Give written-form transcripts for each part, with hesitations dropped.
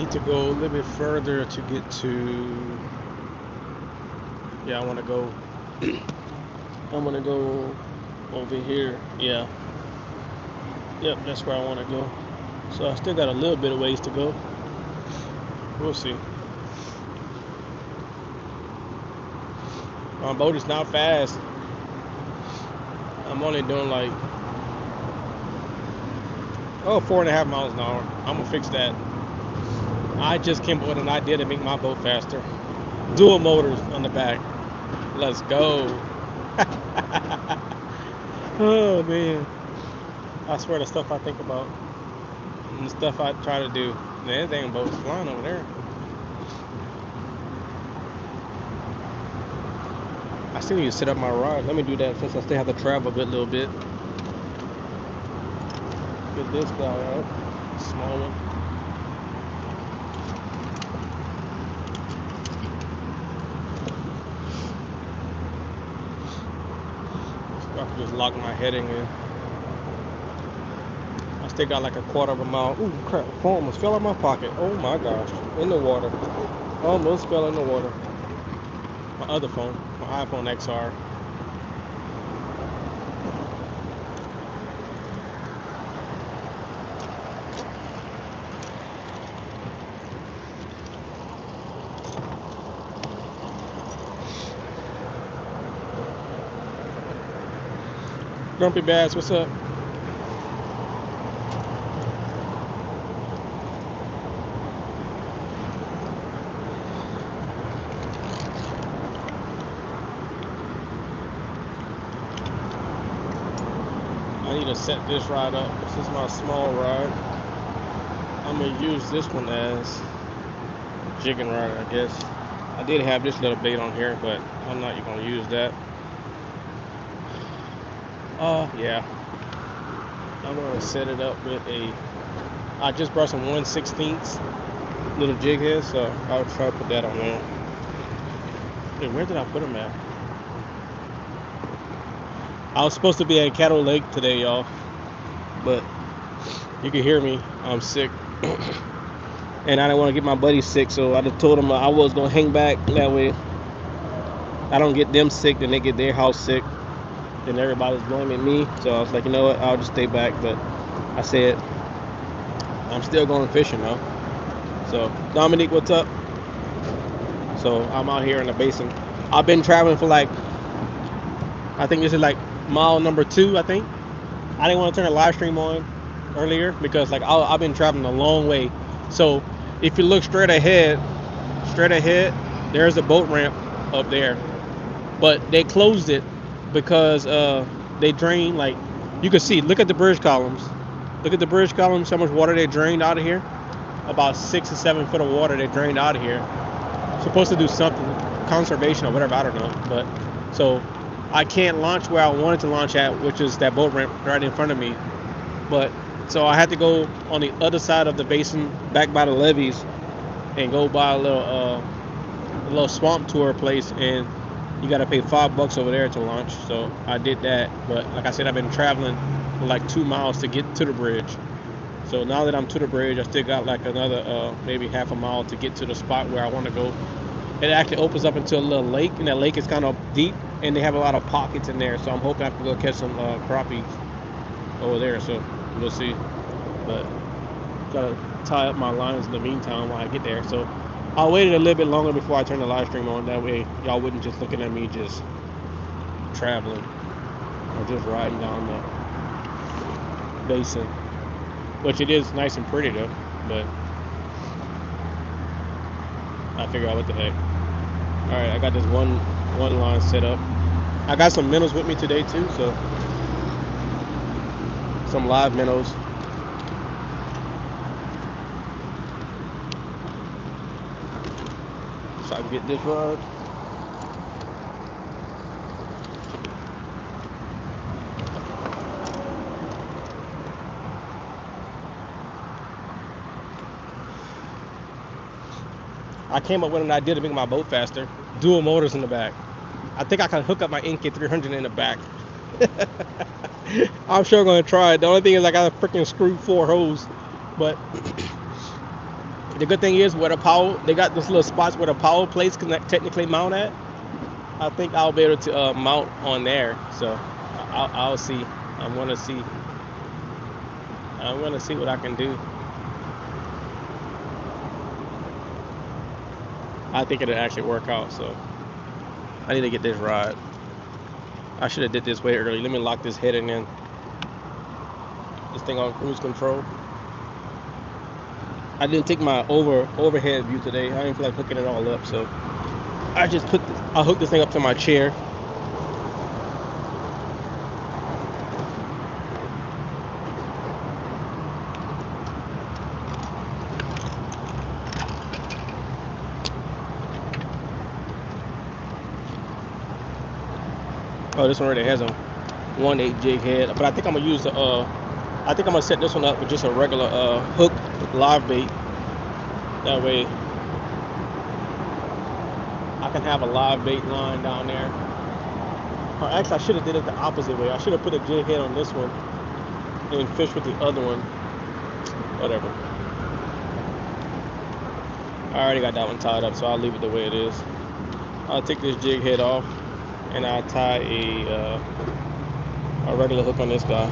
need to go a little bit further to get to. Yeah, I want to go. I want to go over here. Yeah. Yep, that's where I want to go. So I still got a little bit of ways to go. We'll see. My boat is not fast. I'm only doing like 4.5 miles an hour. I'm gonna fix that. I just came up with an idea to make my boat faster. Dual motors on the back. Let's go. Oh man. I swear the stuff I think about and the stuff I try to do. Man, that dang boat's flying over there. I still need to set up my rod. Let me do that since I still have to travel a good little bit. Get this guy out. Small one. So I can just lock my heading in. I still got like a quarter of a mile. Ooh, crap. Phone almost fell out my pocket. Oh my gosh. In the water. Almost fell in the water. My other phone. My iPhone XR. Grumpy Bass, what's up? I need to set this rod up. This is my small rod. I'm gonna use this one as jigging rod, I guess. I did have this little bait on here, but I'm not even gonna use that. Yeah. I'm gonna set it up with I just brought some 1/16 little jig heads, so I'll try to put that on there. Hey, where did I put them at? I was supposed to be at Cattle Lake today, y'all, but you can hear me. I'm sick. And I didn't want to get my buddy sick, so I just told him I was gonna hang back. That way, I don't get them sick, then they get their house sick, then everybody's blaming me. So I was like, you know what? I'll just stay back. But I said I'm still going fishing though. So Dominique, what's up? So I'm out here in the basin. I've been traveling for like, I think this is like mile number 2. I think I didn't want to turn the live stream on earlier because like I've been traveling a long way. So if you look straight ahead, there's a boat ramp up there, but they closed it because they drained, like you can see. Look at the bridge columns. Look at the bridge columns. How much water they drained out of here? About 6 or 7 foot of water they drained out of here. Supposed to do something, conservation or whatever. I don't know, but so I can't launch where I wanted to launch at, which is that boat ramp right in front of me. But so I had to go on the other side of the basin, back by the levees, and go by a little swamp tour place, and you got to pay $5 over there to launch. So I did that, but like I said, I've been traveling for like 2 miles to get to the bridge. So now that I'm to the bridge, I still got like another maybe half a mile to get to the spot where I want to go. It actually opens up into a little lake, and that lake is kind of deep, and they have a lot of pockets in there. So I'm hoping I can go catch some crappies over there. So we'll see. But gotta tie up my lines in the meantime while I get there. So I waited a little bit longer before I turned the live stream on. That way y'all wouldn't just looking at me just traveling or just riding down the basin, which it is nice and pretty though. But I figure out what the heck. All right, I got this one line set up. I got some minnows with me today too, so some live minnows. So I can get this rod. I came up with an idea to make my boat faster. Dual motors in the back. I think I can hook up my NK 300 in the back. I'm sure I'm gonna try it. The only thing is I gotta freaking screw 4 holes, but The good thing is where the power, they got those little spots where the power plates can technically mount at. I think I'll be able to mount on there. So I'll see. I'm gonna see. I'm gonna see what I can do. I think it'll actually work out. So I need to get this rod. I should have did this way early. Let me lock this head in. This thing on cruise control. I didn't take my overhead view today. I didn't feel like hooking it all up, so I just I hooked this thing up to my chair. Oh, this one already has a 1/8 jig head, but I think I'm gonna use the I think I'm gonna set this one up with just a regular hook live bait. That way I can have a live bait line down there. Or actually, I should have did it the opposite way. I should have put a jig head on this one and fish with the other one. Whatever. I already got that one tied up, so I'll leave it the way it is. I'll take this jig head off and I'll tie a regular hook on this guy.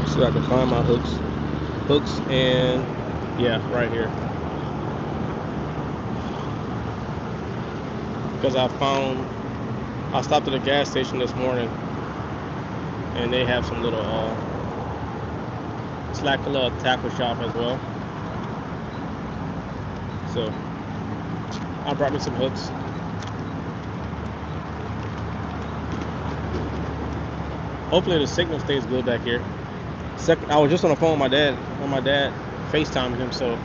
So I can find my hooks, and yeah, right here. Because I stopped at a gas station this morning, and they have some little it's like a little tackle shop as well. So I brought me some hooks. Hopefully the signal stays good back here. I was just on the phone with my dad. When my dad FaceTimed him, so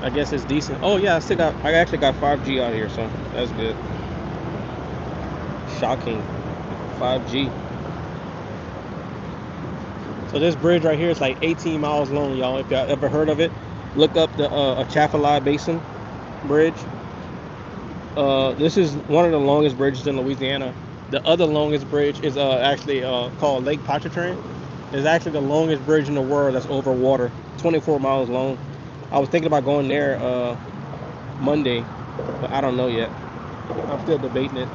I guess it's decent. Oh yeah, I actually got 5G out here, so that's good. Shocking. 5G. So this bridge right here is like 18 miles long, y'all. If y'all ever heard of it, look up the Atchafalaya Basin Bridge. This is one of the longest bridges in Louisiana. The other longest bridge is actually called Lake Pontchartrain. It's actually the longest bridge in the world that's over water, 24 miles long. I was thinking about going there Monday, but I don't know yet. I'm still debating it.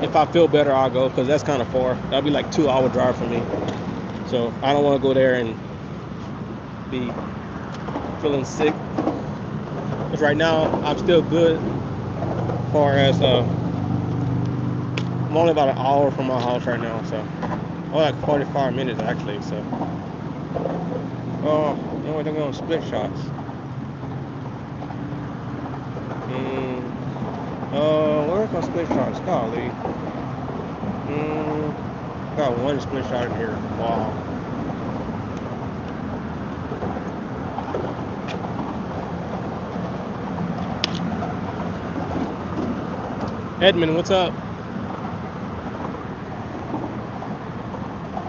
If I feel better, I'll go, because that's kind of far. That'll be like 2-hour drive for me. So I don't want to go there and be feeling sick. Because right now, I'm still good as far as I'm only about an hour from my house right now, so like 45 minutes actually. So no, they're going split shots. Where's my split shots? Golly. Got one split shot in here. Wow. Edmund, what's up?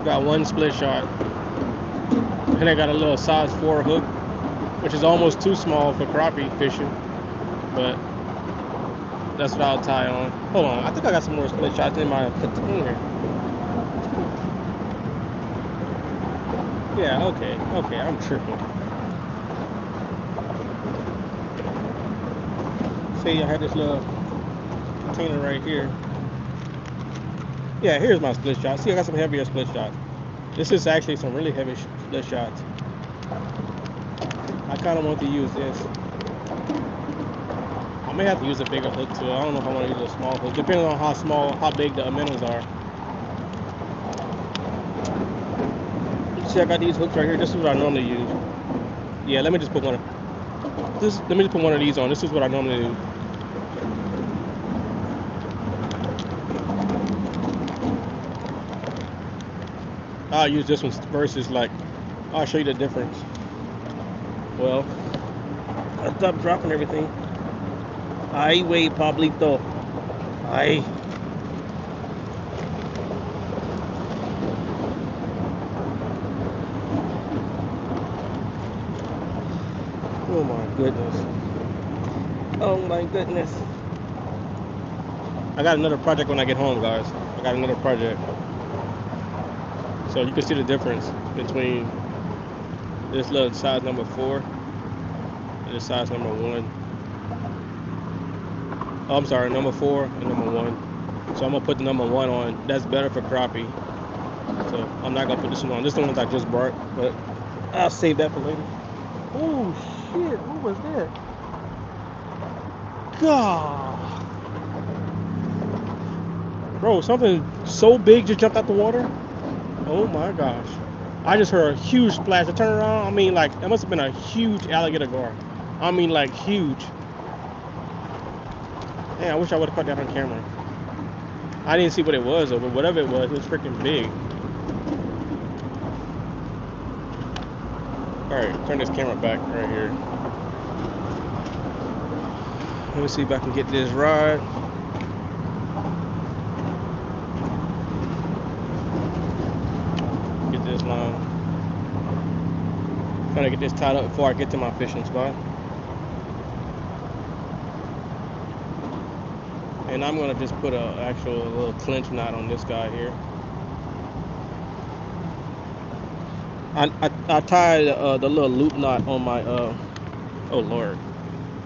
Got one split shot. And I got a little size 4 hook, which is almost too small for crappie fishing, but that's what I'll tie on. Hold on, I think I got some more split shots in my container. Yeah, okay, I'm tripping. See, I had this little container right here. Yeah, here's my split shot. See, I got some heavier split shots. This is actually some really heavy split shots. I kind of want to use this. I may have to use a bigger hook too. I don't know if I want to use a small hook, depending on how big the minnows are. See, I got these hooks right here. This is what I normally use. Yeah, let me just put one of these on. This is what I normally do. I'll use this one versus I'll show you the difference. Well, I'll stop dropping everything. Ay, wey, Pablito. Ay. Oh my goodness. Oh my goodness. I got another project when I get home, guys. I got another project. So you can see the difference between this little size number 4 and this size number 1. Oh, I'm sorry, number 4 and number 1. So I'm gonna put the number 1 on. That's better for crappie. So I'm not gonna put this one on. This is the one that I just brought, but I'll save that for later. Oh shit, what was that? God. Bro, something so big just jumped out the water. Oh my gosh. I just heard a huge splash. I turned around, I mean like, it must have been a huge alligator gar. I mean like huge. Man, I wish I would have caught that on camera. I didn't see what it was though, but whatever it was freaking big. Alright, turn this camera back right here. Let me see if I can get this rod. Get this line. Trying to get this tied up before I get to my fishing spot. And I'm gonna just put a actual little clinch knot on this guy here. I tied the little loop knot on my oh Lord,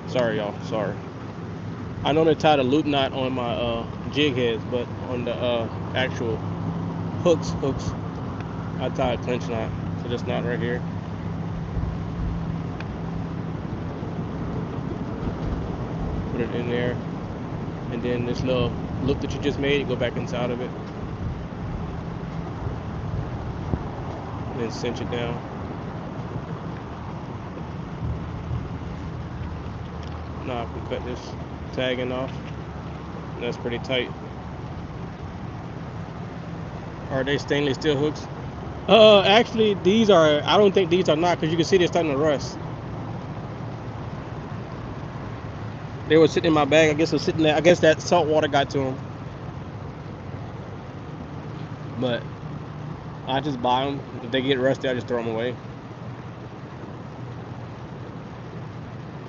sorry y'all, sorry. I normally tie the loop knot on my jig heads, but on the actual hooks, I tie a clinch knot. So this knot right here. Put it in there, and then this little loop that you just made, go back inside of it, and then cinch it down. Now I can cut this tagging off. That's pretty tight. Are they stainless steel hooks? Actually, these are. I don't think these are not, because you can see they're starting to rust. They were sitting in my bag. I guess it was sitting there. I guess that salt water got to them. But I just buy them. If they get rusty, I just throw them away.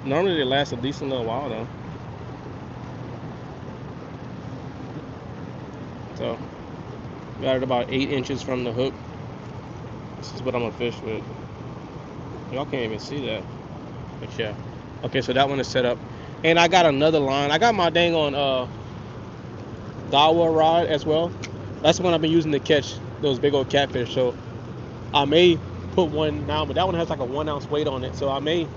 Normally they last a decent little while though. So got it about 8 inches from the hook. This is what I'm gonna fish with. Y'all can't even see that. But yeah. Okay, so that one is set up. And I got another line. I got my dang on Dawa rod as well. That's the one I've been using to catch those big old catfish. So I may put one now, but that one has like a 1 ounce weight on it. So I may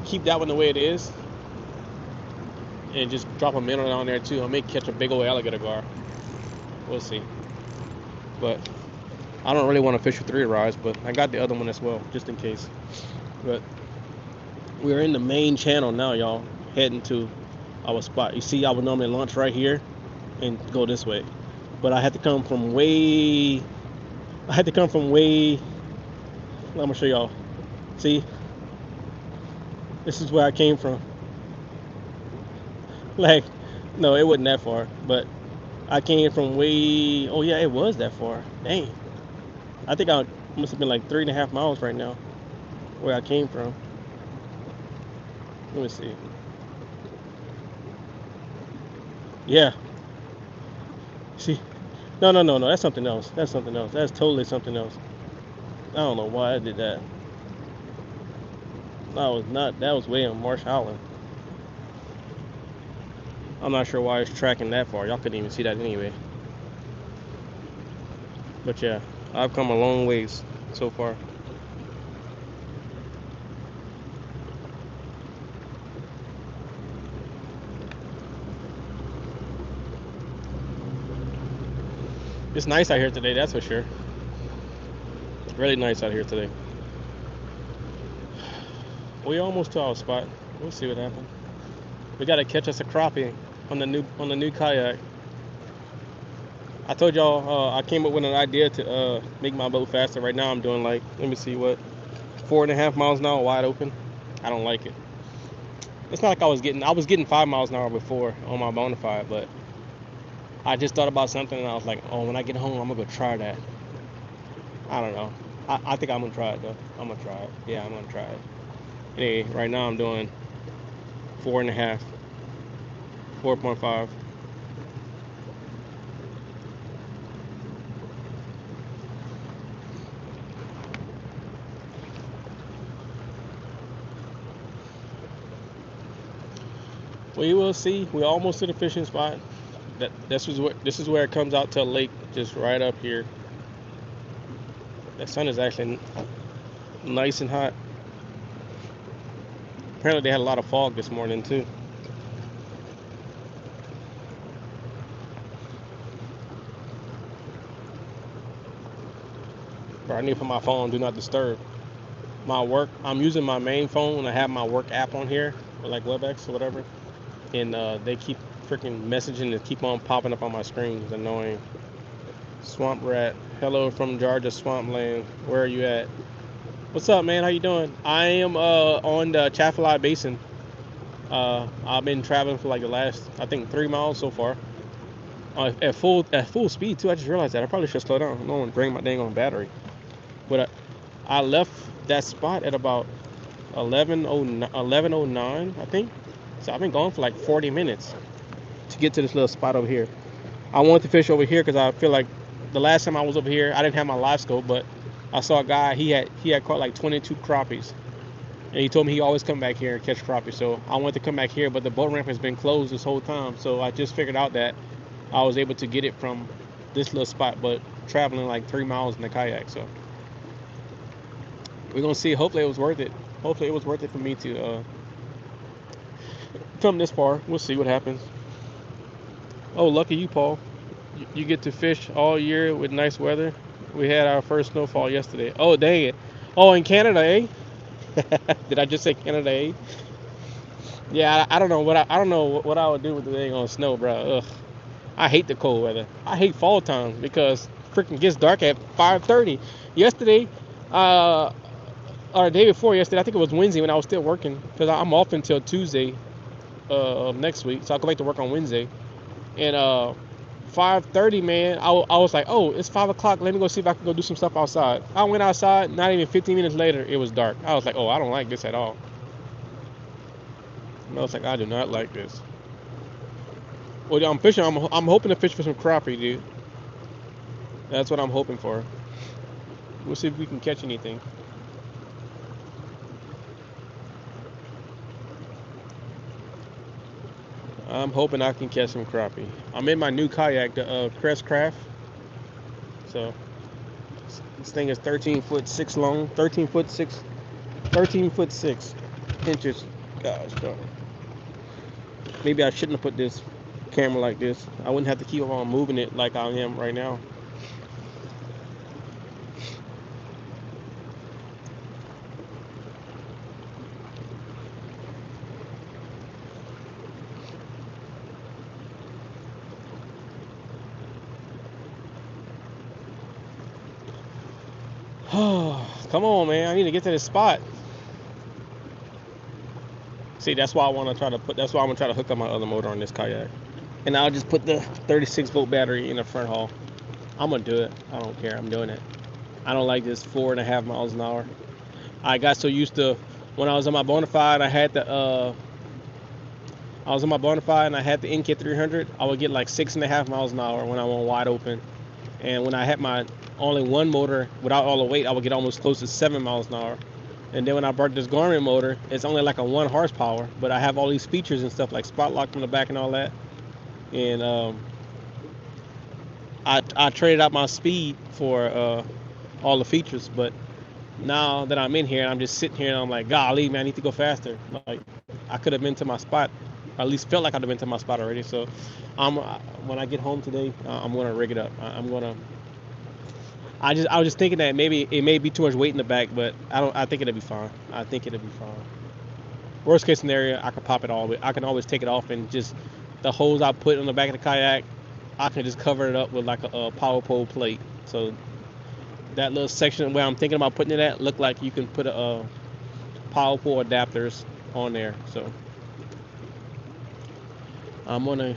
keep that one the way it is and just drop a minnow down there too. I may catch a big old alligator gar. We'll see. But I don't really want to fish with 3 rods, but I got the other one as well, just in case. But we're in the main channel now, y'all, heading to our spot. You see, I would normally launch right here and go this way, but I had to come from way. I'm gonna show y'all. See, this is where I came from. Like, no, it wasn't that far, but I came from way. Oh yeah, it was that far. Dang. I think I must have been like 3.5 miles right now, where I came from. Let me see. Yeah. See? No. That's something else. That's something else. That's totally something else. I don't know why I did that. That was not. That was way on Marsh Island. I'm not sure why it's tracking that far. Y'all couldn't even see that anyway. But yeah, I've come a long ways so far. It's nice out here today, that's for sure. It's really nice out here today. We almost to our spot. We'll see what happens. We gotta catch us a crappie on the new kayak. I told y'all I came up with an idea to make my boat faster. Right now I'm doing like, let me see, what, 4.5 miles an hour wide open. I don't like it. It's not like I was getting 5 miles an hour before on my Bonafide, but I just thought about something and I was like, oh, when I get home I'm gonna go try that. I don't know. I think I'm gonna try it though. I'm gonna try it. Yeah, I'm gonna try it. Anyway, right now I'm doing 4.5, 4.5. We will see. We're almost to the fishing spot. This is where it comes out to a lake, just right up here. The sun is actually nice and hot. Apparently they had a lot of fog this morning too. But I need to put my phone on do not disturb. My work, I'm using my main phone. I have my work app on here, like WebEx or whatever, and they keep freaking messaging and keep on popping up on my screen. It's annoying. Swamp Rat, hello from Georgia Swampland. Where are you at? What's up, man? How you doing? I am on the Chaffalot Basin. I've been traveling for like the last, I think, 3 miles so far. At full speed too. I just realized that I probably should slow down. I don't want to drain my dang on battery. But I left that spot at about 11:09, I think. So I've been going for like 40 minutes to get to this little spot over here. I wanted to fish over here because I feel like the last time I was over here, I didn't have my live scope, but I saw a guy. He had caught like 22 crappies, and he told me he always come back here and catch crappie. So I wanted to come back here, but the boat ramp has been closed this whole time. So I just figured out that I was able to get it from this little spot, but traveling like 3 miles in the kayak. So we're gonna see. Hopefully it was worth it. Hopefully it was worth it for me to come this far. We'll see what happens. Oh, lucky you, Paul. You get to fish all year with nice weather. We had our first snowfall yesterday. Oh, dang it. Oh, in Canada, eh? Did I just say Canada, eh? Yeah, I don't know I don't know what I would do with the dang on snow, bro. Ugh. I hate the cold weather. I hate fall times because freaking gets dark at 5:30. Yesterday, or the day before yesterday, I think it was Wednesday when I was still working because I'm off until Tuesday of next week, so I'll go back to work on Wednesday. And 5:30, man, I was like, oh, it's 5 o'clock. Let me go see if I can go do some stuff outside. I went outside. Not even 15 minutes later, it was dark. I was like, oh, I don't like this at all. And I was like, I do not like this. Well, I'm fishing. I'm hoping to fish for some crappie, dude. That's what I'm hoping for. We'll see if we can catch anything. I'm hoping I can catch some crappie. I'm in my new kayak, the Crest Craft. So this thing is 13'6" long, 13'6" inches. Gosh, darn. Maybe I shouldn't have put this camera like this. I wouldn't have to keep on moving it like I am right now. Come on, man. I need to get to this spot. See, that's why I want to try to put. That's why I'm gonna try to hook up my other motor on this kayak, and I'll just put the 36-volt battery in the front hull. I'm gonna do it. I don't care. I'm doing it. I don't like this 4.5 miles an hour. I got so used to when I was on my Bonafide. I was on my Bonafide and I had the NK 300. I would get like 6.5 miles an hour when I went wide open, and when I had my only one motor without all the weight, I would get almost close to 7 miles an hour. And then when I brought this Garmin motor, it's only like a 1 horsepower, but I have all these features and stuff like spot lock from the back and all that. And I traded out my speed for all the features, but now that I'm in here, I'm just sitting here and I'm like, golly, man, I need to go faster. Like I could have been to my spot, or at least felt like I'd have been to my spot already. So when I get home today, I'm gonna rig it up. I was just thinking that maybe it may be too much weight in the back, but I think it'll be fine. I think it'll be fine. Worst case scenario, I can pop it all. I can always take it off and just the hose I put on the back of the kayak, I can just cover it up with like a power pole plate. So that little section where I'm thinking about putting it at look like you can put a power pole adapters on there. So I'm gonna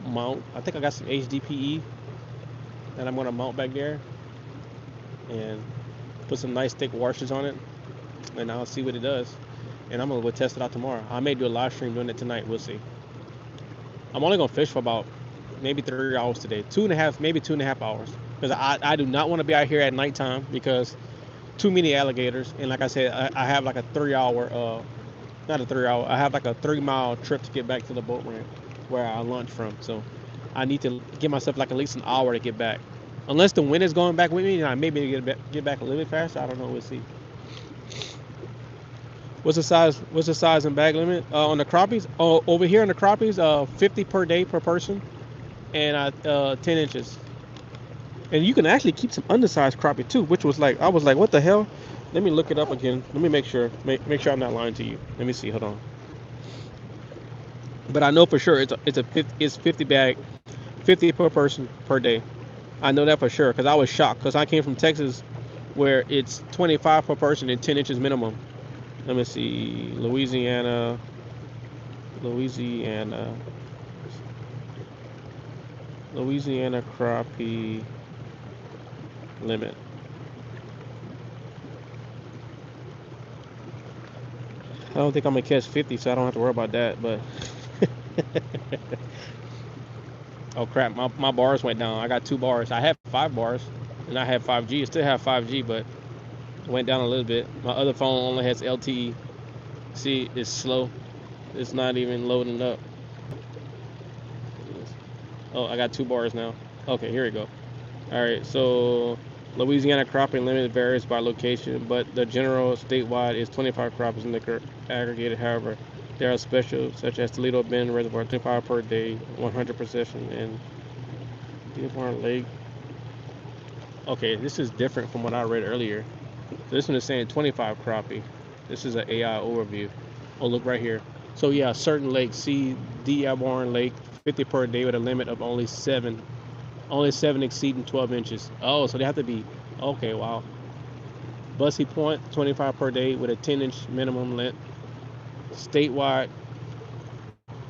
mount. I think I got some HDPE that I'm gonna mount back there and put some nice thick washers on it, and I'll see what it does. and I'm gonna go test it out tomorrow. I may do a live stream doing it tonight. We'll see. I'm only gonna fish for about maybe 3 hours today, 2.5, maybe 2.5 hours, because I do not want to be out here at nighttime because too many alligators. And like I said, I have like a 3 hour, not a 3 hour, I have like a 3 mile trip to get back to the boat ramp where I launched from. So I need to give myself like at least an hour to get back. Unless the wind is going back with me, and I maybe get back a little bit faster. I don't know. We'll see. What's the size? What's the size and bag limit on the crappies? Oh, over here on the crappies, 50 per day per person, and 10 inches. And you can actually keep some undersized crappie too, which was like I was like, what the hell? Let me look it up again. Let me make sure I'm not lying to you. Let me see. Hold on. But I know for sure it's 50 bag, 50 per person per day. I know that for sure because I was shocked because I came from Texas, where it's 25 per person and 10 inches minimum. Let me see. Louisiana crappie limit. I don't think I'm gonna catch 50, so I don't have to worry about that. But oh crap, my bars went down. I got 2 bars. I have 5 bars, and I have 5G. I still have 5G, but it went down a little bit. My other phone only has LTE. See, it's slow. It's not even loading up. Oh, I got 2 bars now. Okay, here we go. All right, so Louisiana crappie limit varies by location, but the general statewide is 25 crappies in the aggregated. However, there are specials such as Toledo Bend Reservoir, 25 per day, 100 per session, and Dearborn Lake. Okay, this is different from what I read earlier. So this one is saying 25 crappie. This is an AI overview. Oh, look right here. So yeah, certain lakes, see Dearborn Lake, 50 per day with a limit of only 7 exceeding 12 inches. Oh, so they have to be, okay, wow. Bussy Point, 25 per day with a 10-inch minimum length. Statewide,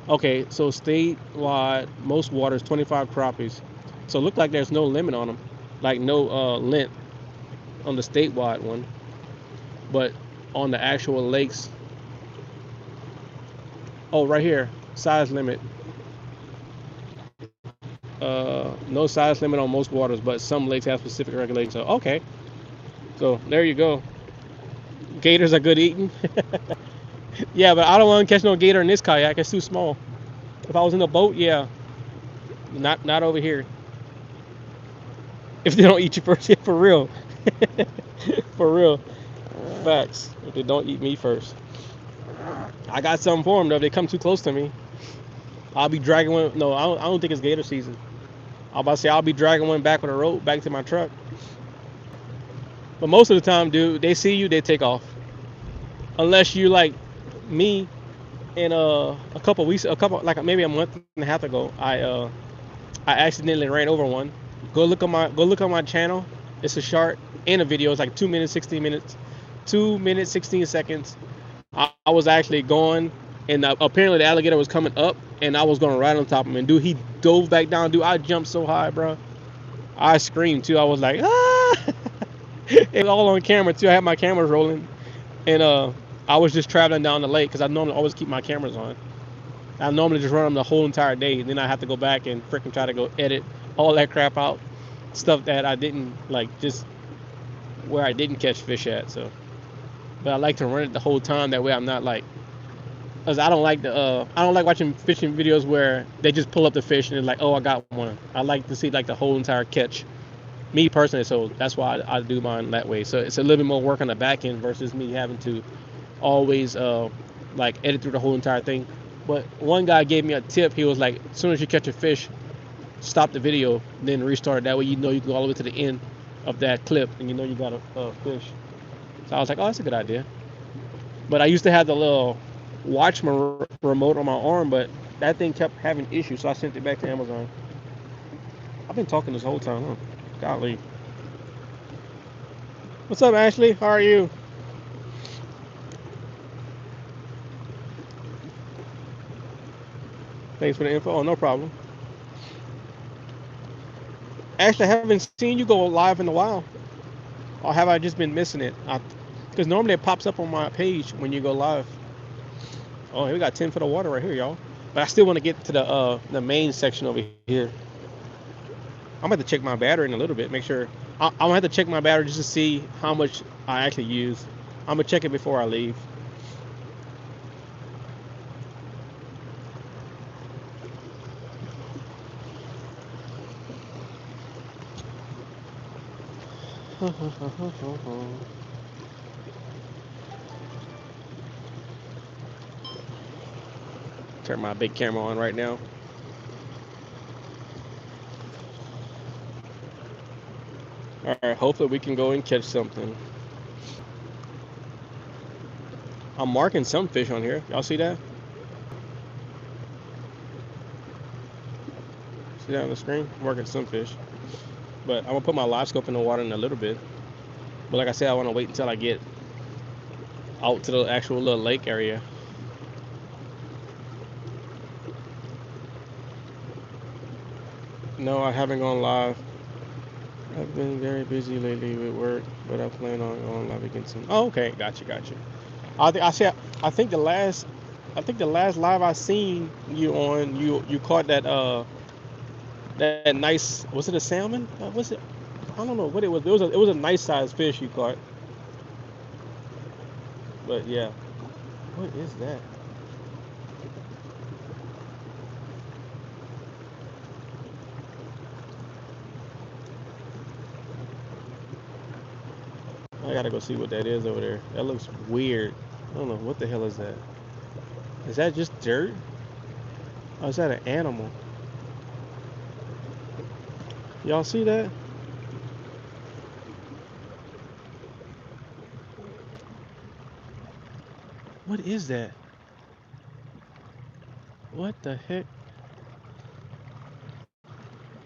okay, so statewide, most waters, 25 crappies. So it looked like there's no limit on them, like no length on the statewide one. But on the actual lakes, oh, right here, size limit. No size limit on most waters, but some lakes have specific regulations. So okay, so there you go. Gators are good eating. Yeah, but I don't want to catch no gator in this kayak. It's too small. If I was in a boat, yeah, not over here. If they don't eat you first, yeah, for real, for real, facts. If they don't eat me first, I got something for them though. If they come too close to me, I'll be dragging one. No, I don't think it's gator season. I'm about to say I'll be dragging one back with a rope back to my truck. But most of the time, dude, they see you, they take off. Unless you like me, and like maybe a month and a half ago, I accidentally ran over one. Go look on my channel. It's a short and a video. It's like 2 minutes, 16 minutes, 2 minutes, 16 seconds. I was actually going, and apparently the alligator was coming up, and I was going right on top of him. And dude, he dove back down. Dude, I jumped so high, bro. I screamed too. I was like, ah! It was all on camera too. I had my cameras rolling, and I was just traveling down the lake because I normally always keep my cameras on. I normally just run them the whole entire day, and then I have to go back and freaking try to go edit all that crap out, stuff that I didn't like, just where I didn't catch fish at. So, but I like to run it the whole time. That way, I'm not like, cause I don't like watching fishing videos where they just pull up the fish and it's like, oh, I got one. I like to see like the whole entire catch. Me personally, so that's why I do mine that way. So it's a little bit more work on the back end versus me having to always like edit through the whole entire thing. But one guy gave me a tip. He was like, as soon as you catch a fish, stop the video, then restart. That way you know you can go all the way to the end of that clip and you know you got a fish. So I was like, oh, that's a good idea. But I used to have the little watch remote on my arm, but that thing kept having issues, so I sent it back to Amazon. I've been talking this whole time, huh? Golly. What's up, Ashley? How are you? Thanks for the info. Oh, no problem. Ashley, I haven't seen you go live in a while. Or have I just been missing it? Because normally it pops up on my page when you go live. Oh, we got 10 foot of water right here, y'all. But I still want to get to the main section over here. I'm gonna have to check my battery in a little bit, make sure. I'm gonna have to check my battery just to see how much I actually use. I'm gonna check it before I leave. Turn my big camera on right now. All right, hopefully we can go and catch something. I'm marking some fish on here. Y'all see that? See that on the screen? I'm marking some fish. But I'm gonna put my live scope in the water in a little bit. But like I said, I want to wait until I get out to the actual little lake area. No, I haven't gone live. I've been very busy lately with work, but I plan on going live again soon. Oh, okay, gotcha, gotcha. I think the last live I seen you on, you caught that nice, was it a salmon? Was it? I don't know what it was. It was a nice sized fish you caught. But yeah, what is that? I gotta go see what that is over there. That looks weird. I don't know what the hell is that. Is that just dirt? Or is that an animal? Y'all see that? What is that? What the heck?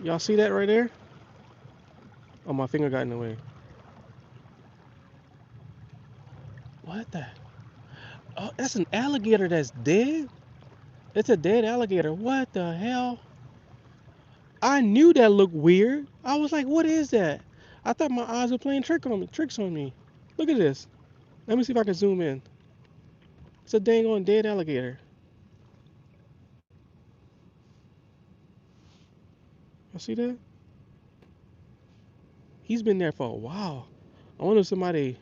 Y'all see that right there? Oh, my finger got in the way. What the? Oh, that's an alligator that's dead? It's a dead alligator. What the hell? I knew that looked weird. I was like, what is that? I thought my eyes were playing tricks on me. Look at this. Let me see if I can zoom in. It's a dang on dead alligator. You see that? He's been there for a while. I wonder if somebody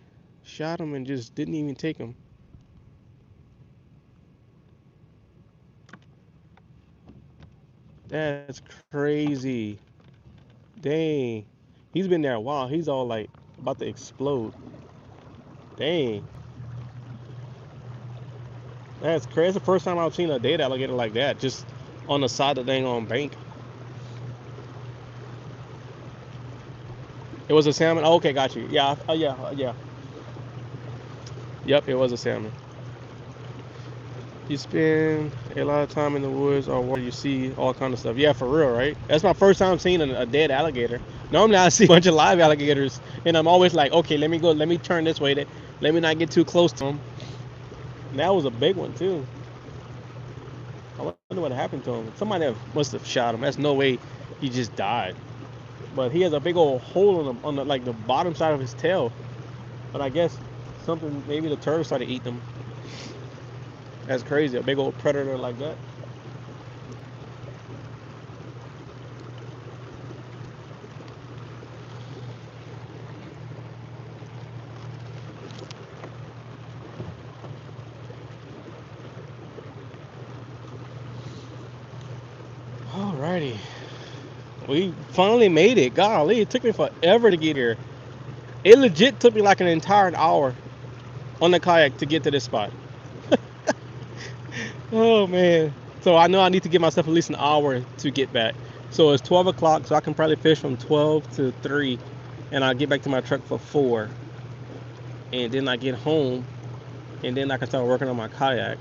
shot him and just didn't even take him. That's crazy. Dang. He's been there a while. He's all like about to explode. Dang. That's crazy. It's the first time I've seen a dead alligator like that, just on the side of the dang on bank. It was a salmon. Oh, okay, got you. Yeah, yeah. Yep, it was a salmon. You spend a lot of time in the woods or water, you see all kind of stuff. Yeah, for real, right? That's my first time seeing a dead alligator. Normally I see a bunch of live alligators, and I'm always like, okay, let me go, let me turn this way, let me not get too close to him. And that was a big one too. I wonder what happened to him. Somebody must have shot him. That's no way he just died. But he has a big old hole on the like the bottom side of his tail. But I guess something, maybe the turtle started eating him. That's crazy. A big old predator like that. Alrighty. We finally made it. Golly, it took me forever to get here. It legit took me like an entire hour on the kayak to get to this spot. Oh man. So I know I need to give myself at least an hour to get back. So it's 12 o'clock, so I can probably fish from 12 to 3, and I'll get back to my truck for 4. And then I get home, and then I can start working on my kayak.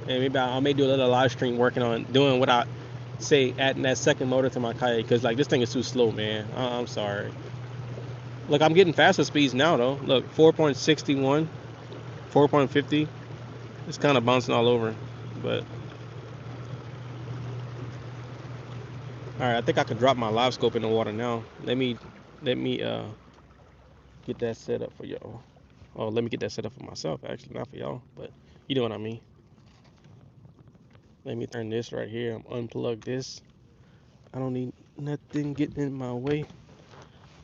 And maybe I may do a little live stream working on doing what I say, adding that second motor to my kayak, because like this thing is too slow, man. I'm sorry. Look, I'm getting faster speeds now though. Look, 4.61, 4.50. It's kind of bouncing all over, but all right. I think I could drop my live scope in the water now. Let me get that set up for y'all. Oh, let me get that set up for myself, actually, not for y'all, but you know what I mean. Let me turn this right here. I'm unplug this. I don't need nothing getting in my way.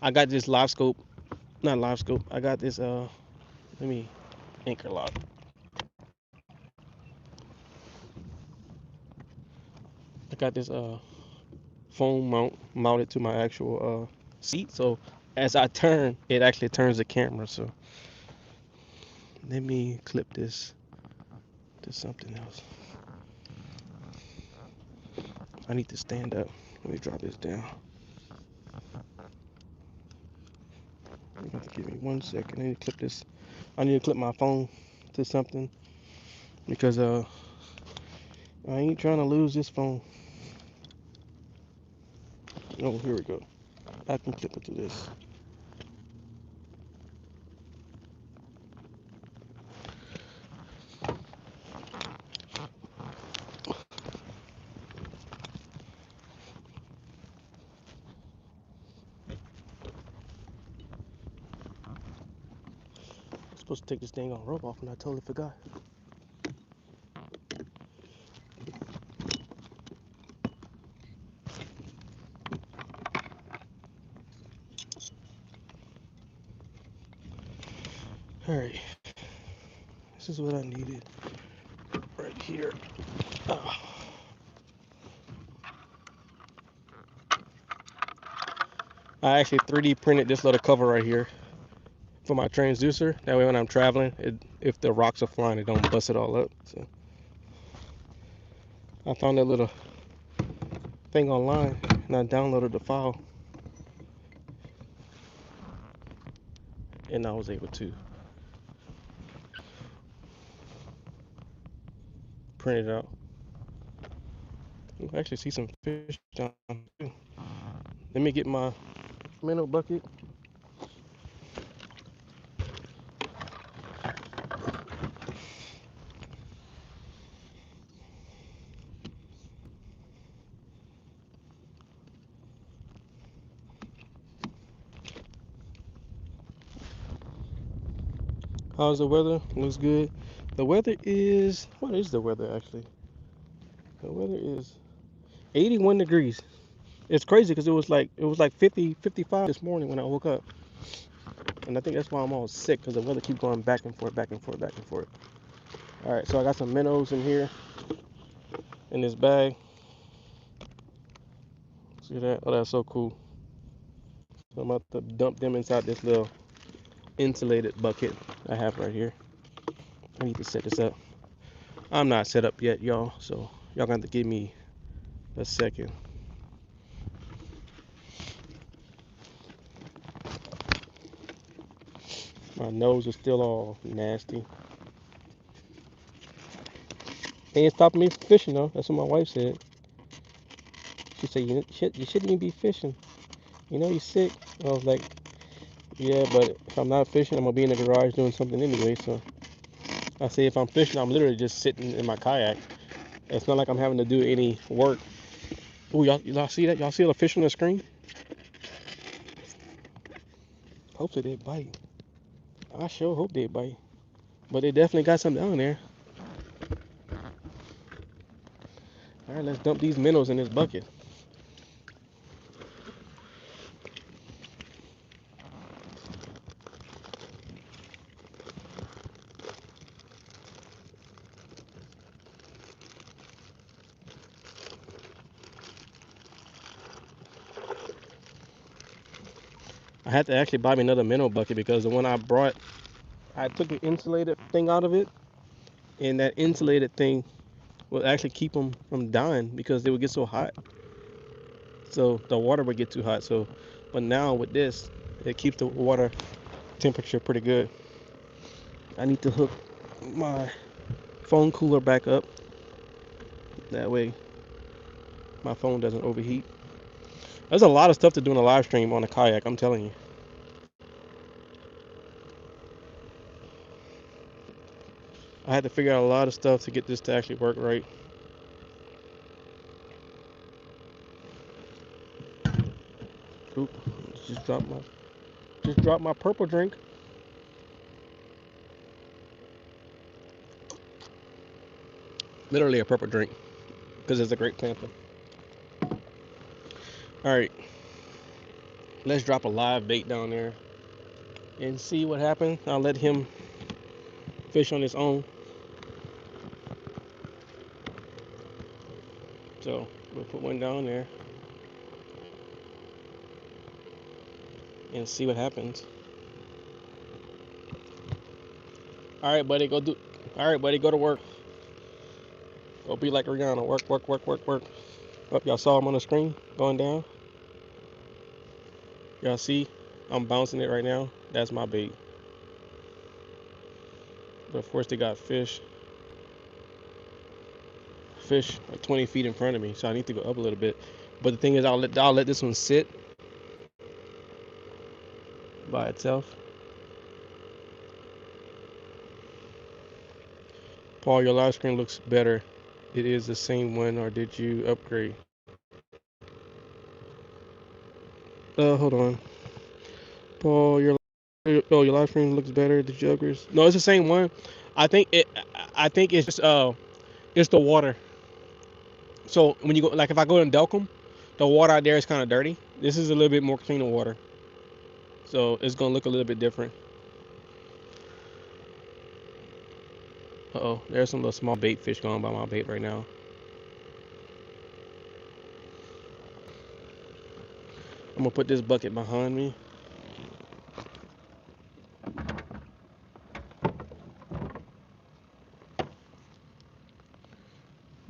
I got this live scope, not live scope. I got this let me anchor lock. I got this phone mounted to my actual seat. So as I turn, it actually turns the camera. So let me clip this to something else. I need to stand up. Let me drop this down. You have to give me 1 second. I need to clip this. I need to clip my phone to something because I ain't trying to lose this phone. Oh, here we go. I can clip it to this. I'm supposed to take this dang on rope off and I totally forgot. Alright, this is what I needed right here. Oh. I actually 3D printed this little cover right here for my transducer. That way when I'm traveling, if the rocks are flying, it don't bust it all up. So I found that little thing online and I downloaded the file and I was able to print it out. You can actually see some fish down too. Let me get my minnow bucket. How's the weather? Looks good. The weather is, what is the weather actually? The weather is 81 degrees. It's crazy because it was like 50, 55 this morning when I woke up. And I think that's why I'm all sick because the weather keeps going back and forth, back and forth, back and forth. All right, so I got some minnows in here in this bag. See that? Oh, that's so cool. So I'm about to dump them inside this little insulated bucket I have right here. I need to set this up. I'm not set up yet, y'all, so y'all gonna have to give me a second. My nose is still all nasty. Ain't stopping me from fishing though. That's what my wife said. She said you shouldn't even be fishing. You know you're sick. I was like, yeah, but if I'm not fishing, I'm gonna be in the garage doing something anyway. So I say if I'm fishing, I'm literally just sitting in my kayak. It's not like I'm having to do any work. Oh, y'all see that? Y'all see the fish on the screen? Hopefully they bite. I sure hope they bite. But they definitely got something down there. All right, let's dump these minnows in this bucket. I had to actually buy me another minnow bucket because the one I brought, I took the insulated thing out of it, and that insulated thing will actually keep them from dying because they would get so hot. So the water would get too hot. So, but now with this, it keeps the water temperature pretty good. I need to hook my phone cooler back up. That way, my phone doesn't overheat. There's a lot of stuff to do in a live stream on a kayak. I'm telling you. I had to figure out a lot of stuff to get this to actually work right. Oop, just dropped my purple drink. Literally a purple drink because it's a great panther. All right, let's drop a live bait down there and see what happens. I'll let him fish on his own. So we'll put one down there and see what happens. All right, buddy, go do. All right, buddy, go to work. Go be like Rihanna. Work, work, work, work, work. Up, y'all saw him on the screen going down. Y'all see, I'm bouncing it right now. That's my bait. But of course, they got fish like 20 feet in front of me, so I need to go up a little bit. But the thing is, I'll let this one sit by itself. Paul, your live screen looks better. It is the same one, or did you upgrade? Hold on. Paul, your live stream looks better. Did you upgrade? No, it's the same one. I think it. I think it's just it's the water. So when you go, like if I go in Delcom, the water out there is kind of dirty. This is a little bit more cleaner water, so it's gonna look a little bit different. Uh-oh, there's some little small bait fish going by my bait right now. I'm gonna put this bucket behind me.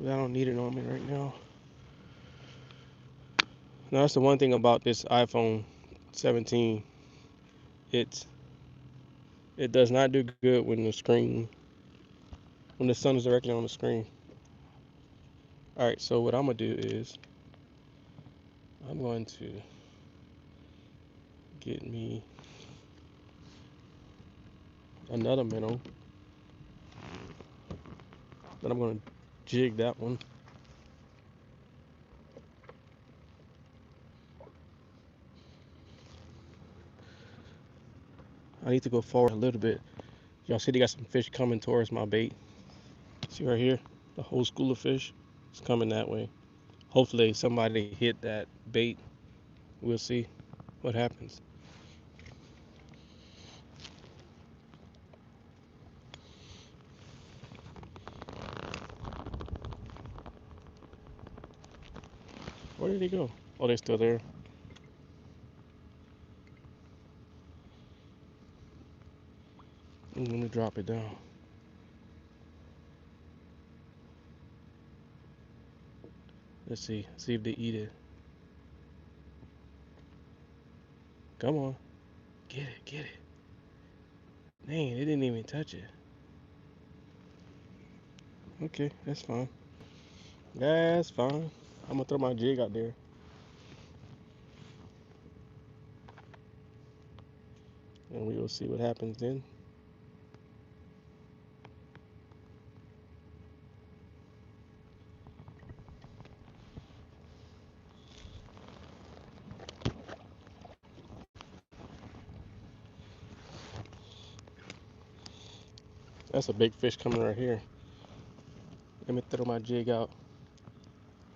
I don't need it on me right now. Now that's the one thing about this iPhone 17. It it does not do good when the sun is directly on the screen. All right, so what I'm gonna do is I'm going to get me another minnow. Then I'm gonna jig that one. I need to go forward a little bit. Y'all see they got some fish coming towards my bait. See right here? The whole school of fish is coming that way. Hopefully somebody hit that bait. We'll see what happens. Where did he go? Oh, they're still there. I'm gonna drop it down. Let's see. See if they eat it. Come on. Get it, get it. Dang, they didn't even touch it. Okay, that's fine. That's fine. I'm gonna throw my jig out there. And we will see what happens then. That's a big fish coming right here. Let me throw my jig out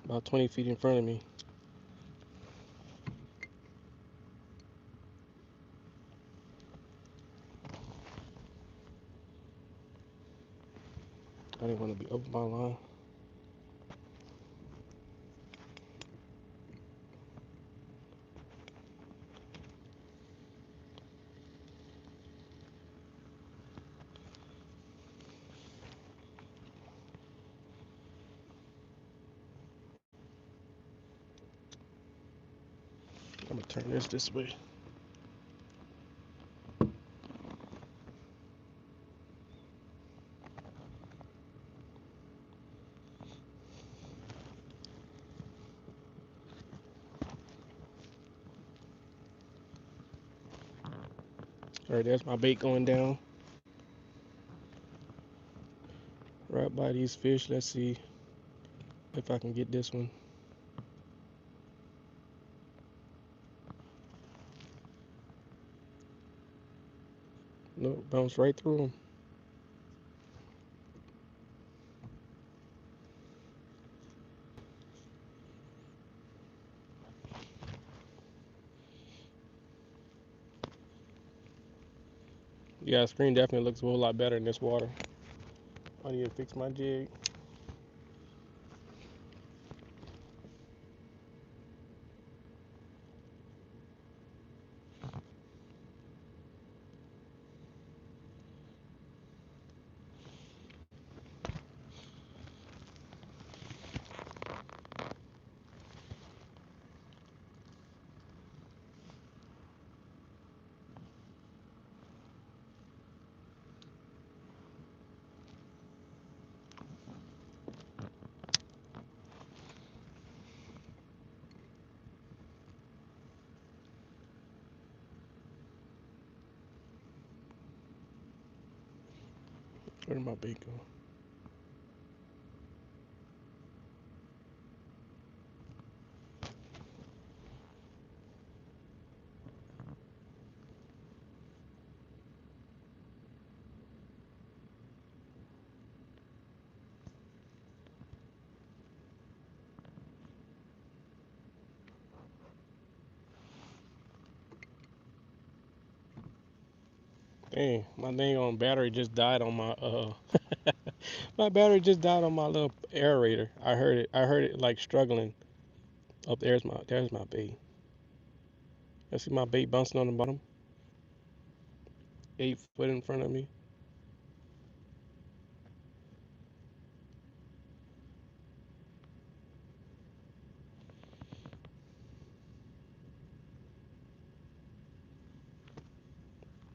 about 20 feet in front of me. I didn't want to be over my line. I'm gonna turn this way. All right, there's my bait going down. Right by these fish. Let's see if I can get this one. Nope, bounced right through them. Yeah, screen definitely looks a whole lot better in this water. I need to fix my jig. Where did my bait go? Dang, my dang on battery just died on my my battery just died on my little aerator. I heard it. I heard it like struggling. Up there's my bait. I see my bait bouncing on the bottom. 8 foot in front of me.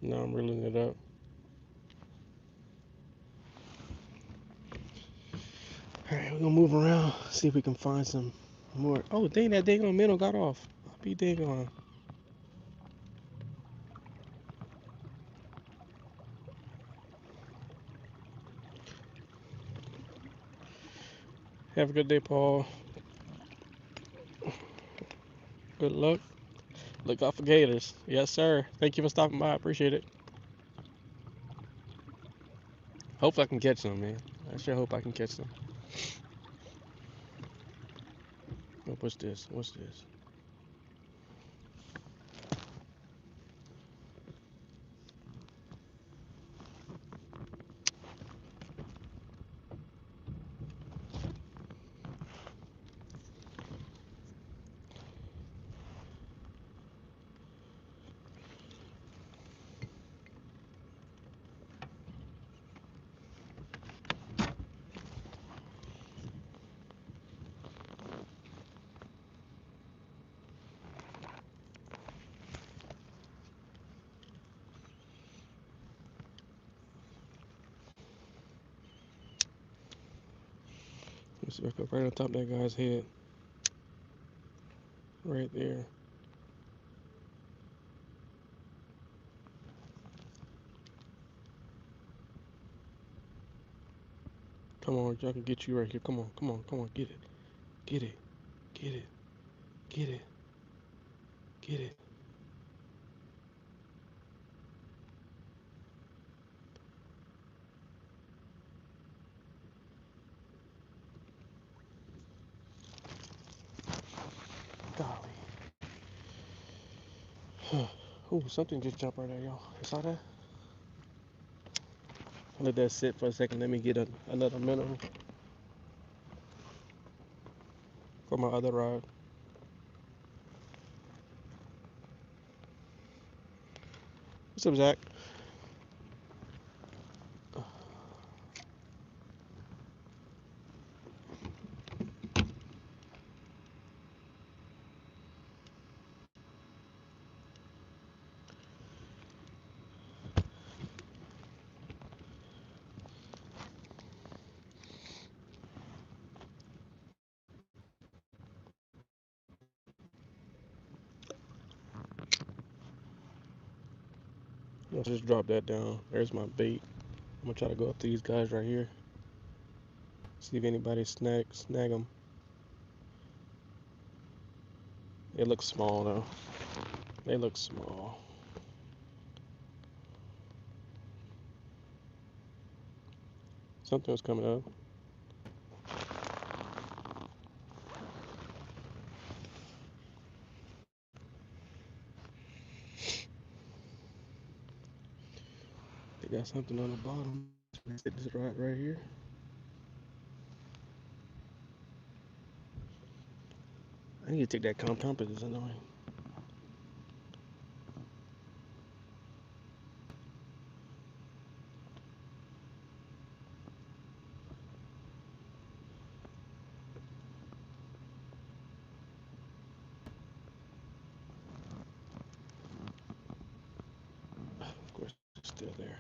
Now I'm reeling it up. Alright, we're gonna move around, see if we can find some more. Oh dang, that dang on minnow got off. I'll be dang on. Have a good day, Paul. Good luck. Look out for gators. Yes, sir. Thank you for stopping by. I appreciate it. Hopefully I can catch some, man. I sure hope I can catch some. Oh, what's this? What's this? Let's see if I can right on top of that guy's head. Right there. Come on, I can get you right here. Come on, come on, come on. Get it. Get it. Get it. Get it. Get it. Golly. Oh, something just jumped right there, y'all. You saw that? Let that sit for a second. Let me get another minnow for my other rod. What's up, Zach? I'll just drop that down. There's my bait. I'm gonna try to go up to these guys right here. See if anybody snag them. They look small though. They look small. Something was coming up. got something on the bottom. Set this right here. I need to take that compass. It's annoying. Of course, it's still there.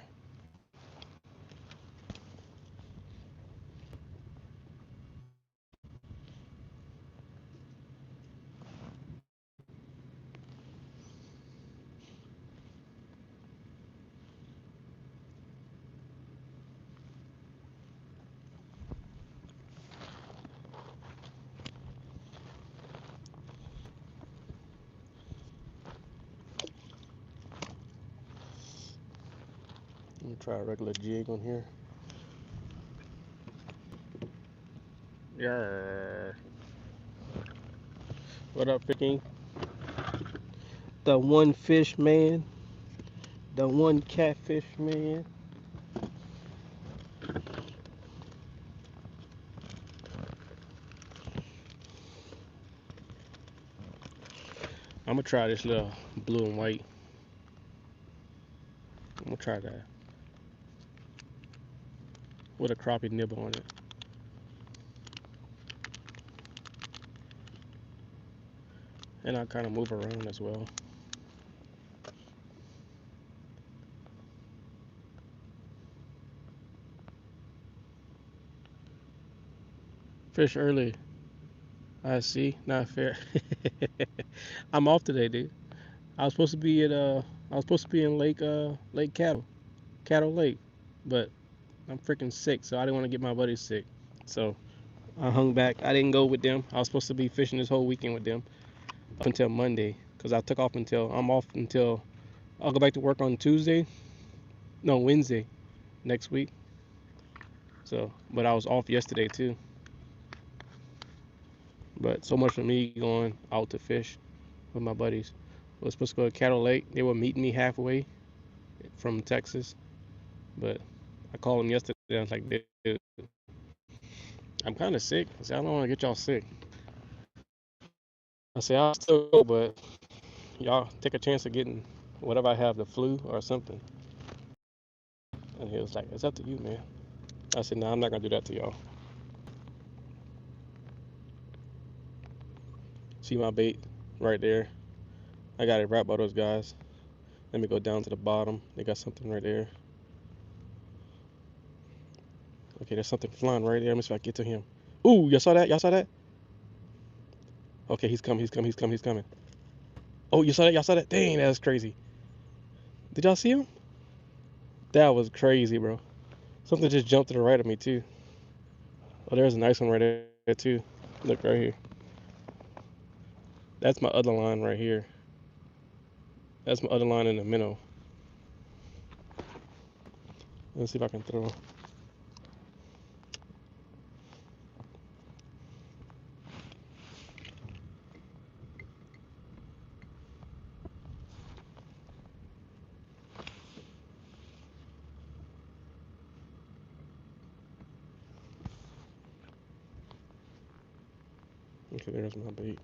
Let me try a regular jig on here. Yeah. What up, King? The one fish man. The one catfish man. I'm gonna try this little blue and white. I'm gonna try that with a crappie nibble on it. And I kind of move around as well. Fish early. I see. Not fair. I'm off today, dude. I was supposed to be at I was supposed to be in Lake Cattle Lake, but I'm freaking sick, so I didn't want to get my buddies sick. So I hung back. I didn't go with them. I was supposed to be fishing this whole weekend with them up until Monday, because I took off until I'm off until I'll go back to work on Tuesday. No, Wednesday next week. So, but I was off yesterday too. But so much for me going out to fish with my buddies. I was supposed to go to Cattle Lake. They were meeting me halfway from Texas, but I called them yesterday. I was like, dude, I'm kind of sick. I said, I don't want to get y'all sick. I said, I'll still go, but y'all take a chance of getting whatever I have, the flu or something. And he was like, it's up to you, man. I said, no, I'm not going to do that to y'all. See my bait right there. I got it wrapped by those guys. Let me go down to the bottom. They got something right there. Okay, there's something flying right there. Let me see if I get to him. Ooh, y'all saw that? Y'all saw that? Okay, he's coming. He's coming. Oh, you saw that? Y'all saw that? Dang, that was crazy. Did y'all see him? That was crazy, bro. Something just jumped to the right of me, too. Oh, there's a nice one right there, too. Look right here. That's my other line right here. That's my other line in the minnow. Let's see if I can throw. Okay, there's my bait.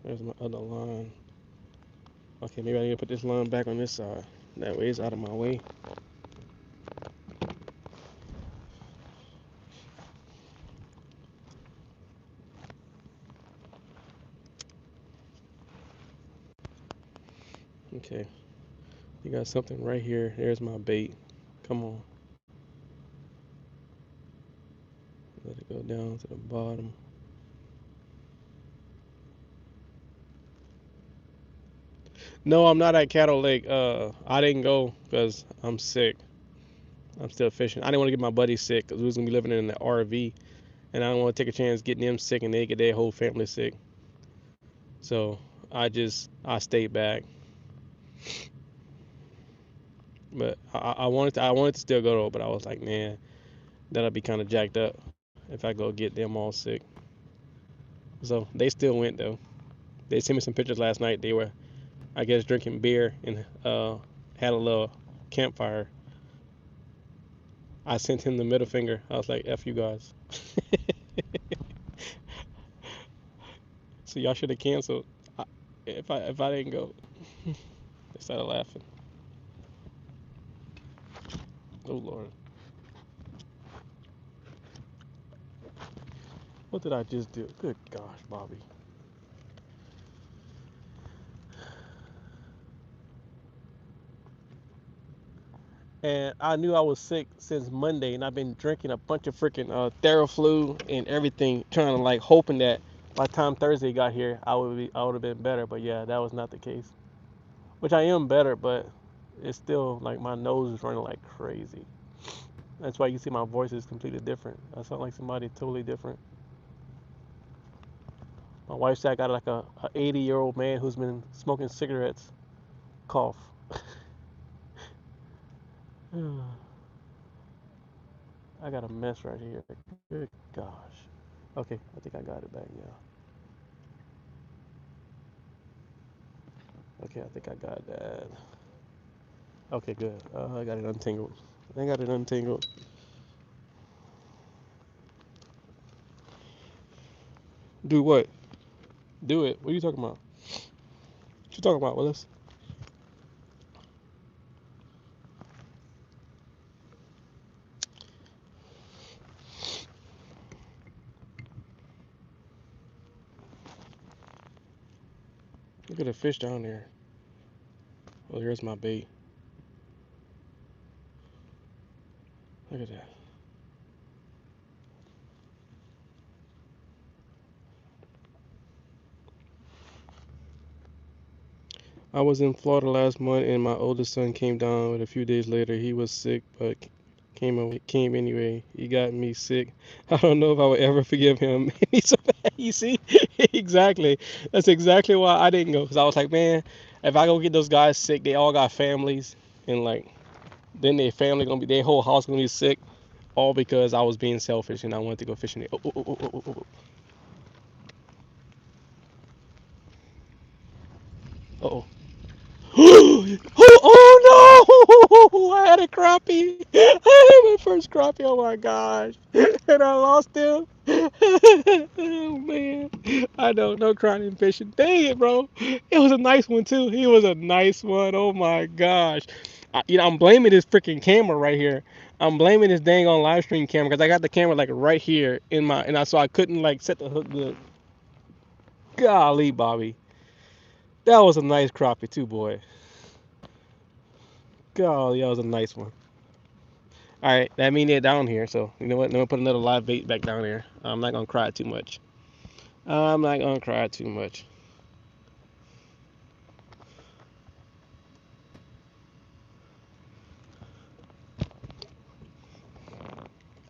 There's my other line. Okay, maybe I need to put this line back on this side. That way it's out of my way. Okay, you got something right here. There's my bait. Come on. Let it go down to the bottom. No, I'm not at Cattle Lake. I didn't go because I'm sick. I'm still fishing. I didn't want to get my buddy sick because we was gonna be living in the RV, and I don't want to take a chance getting them sick and they get their whole family sick. So I stayed back. But I wanted to still go though, but I was like, man, that'll be kind of jacked up if I go get them all sick. So they still went though. They sent me some pictures last night. They were I guess drinking beer and had a little campfire. I sent him the middle finger. I was like, "F you guys." So y'all should have canceled. If I didn't go, they started laughing. Oh Lord, what did I just do? Good gosh, Bobby. And I knew I was sick since Monday, and I've been drinking a bunch of freaking Theraflu and everything, trying to like hoping that by the time Thursday got here, I would have been better. But yeah, that was not the case. Which I am better, but it's still like my nose is running like crazy. That's why you see my voice is completely different. I sound like somebody totally different. My wife said I got like a 80-year-old man who's been smoking cigarettes cough. I got a mess right here. Good gosh. Okay, I think I got it back now. Okay, I think I got that. Okay, good. I got it untangled. I got it untangled. Do what? Do it. What are you talking about? What you talking about, Willis? Look at the fish down there. Oh, here's my bait. Look at that. I was in Florida last month, and my oldest son came down. But a few days later, he was sick, but came anyway. He got me sick. I don't know if I would ever forgive him. He's so bad. You see, exactly. That's exactly why I didn't go. Cause I was like, man, if I go get those guys sick, they all got families, and like, then their family gonna be, their whole house gonna be sick, all because I was being selfish and I wanted to go fishing. Oh, oh, oh, oh, oh, oh, oh. Oh, no! I had a crappie. I had my first crappie. Oh my gosh! And I lost him. Oh man! I know, no crying and fishing. Dang it, bro! It was a nice one too. He was a nice one. Oh my gosh! I'm blaming this freaking camera right here. I'm blaming this dang on live stream camera because I got the camera like right here in my, and so I couldn't like set the hook. The golly, Bobby, that was a nice crappie too, boy. Golly, that was a nice one. All right, that means they're down here. So you know what? Let me put another live bait back down there. I'm not gonna cry too much. I'm not gonna cry too much.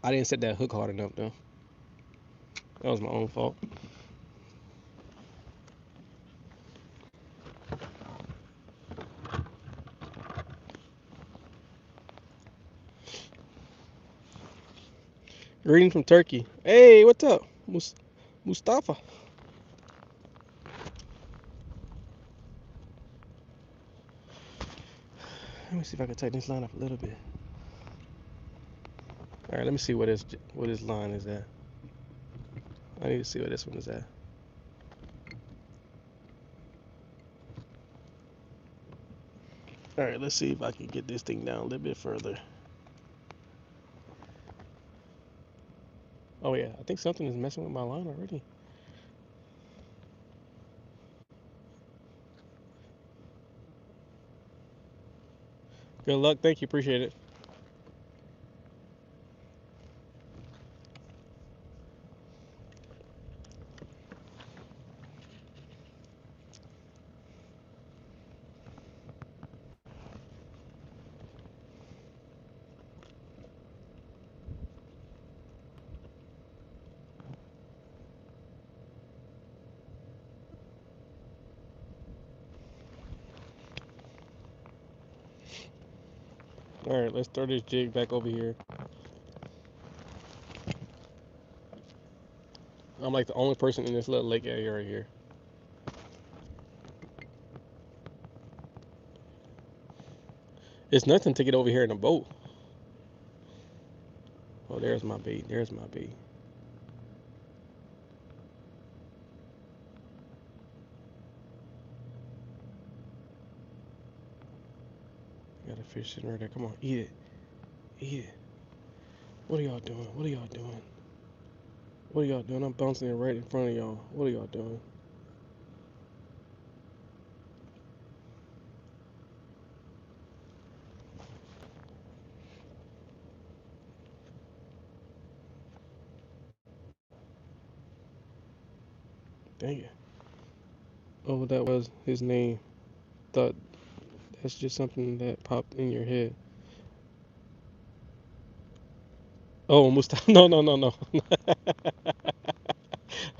I didn't set that hook hard enough though. That was my own fault. Greeting from Turkey. Hey, what's up, Mustafa? Let me see if I can tighten this line up a little bit. All right, let me see what this line is at. I need to see what this one is at. All right, let's see if I can get this thing down a little bit further. Oh yeah, I think something is messing with my line already. Good luck. Thank you. Appreciate it. All right, let's throw this jig back over here. I'm like the only person in this little lake area right here. It's nothing to get over here in a boat. Oh, there's my bait. There's my bait. Got a fish sitting right there. Come on, eat it. Eat it. What are y'all doing? What are y'all doing? What are y'all doing? I'm bouncing it right in front of y'all. What are y'all doing? Dang it. Oh, that was his name. Thought that's just something that popped in your head. Oh, Mustafa. No, no, no, no.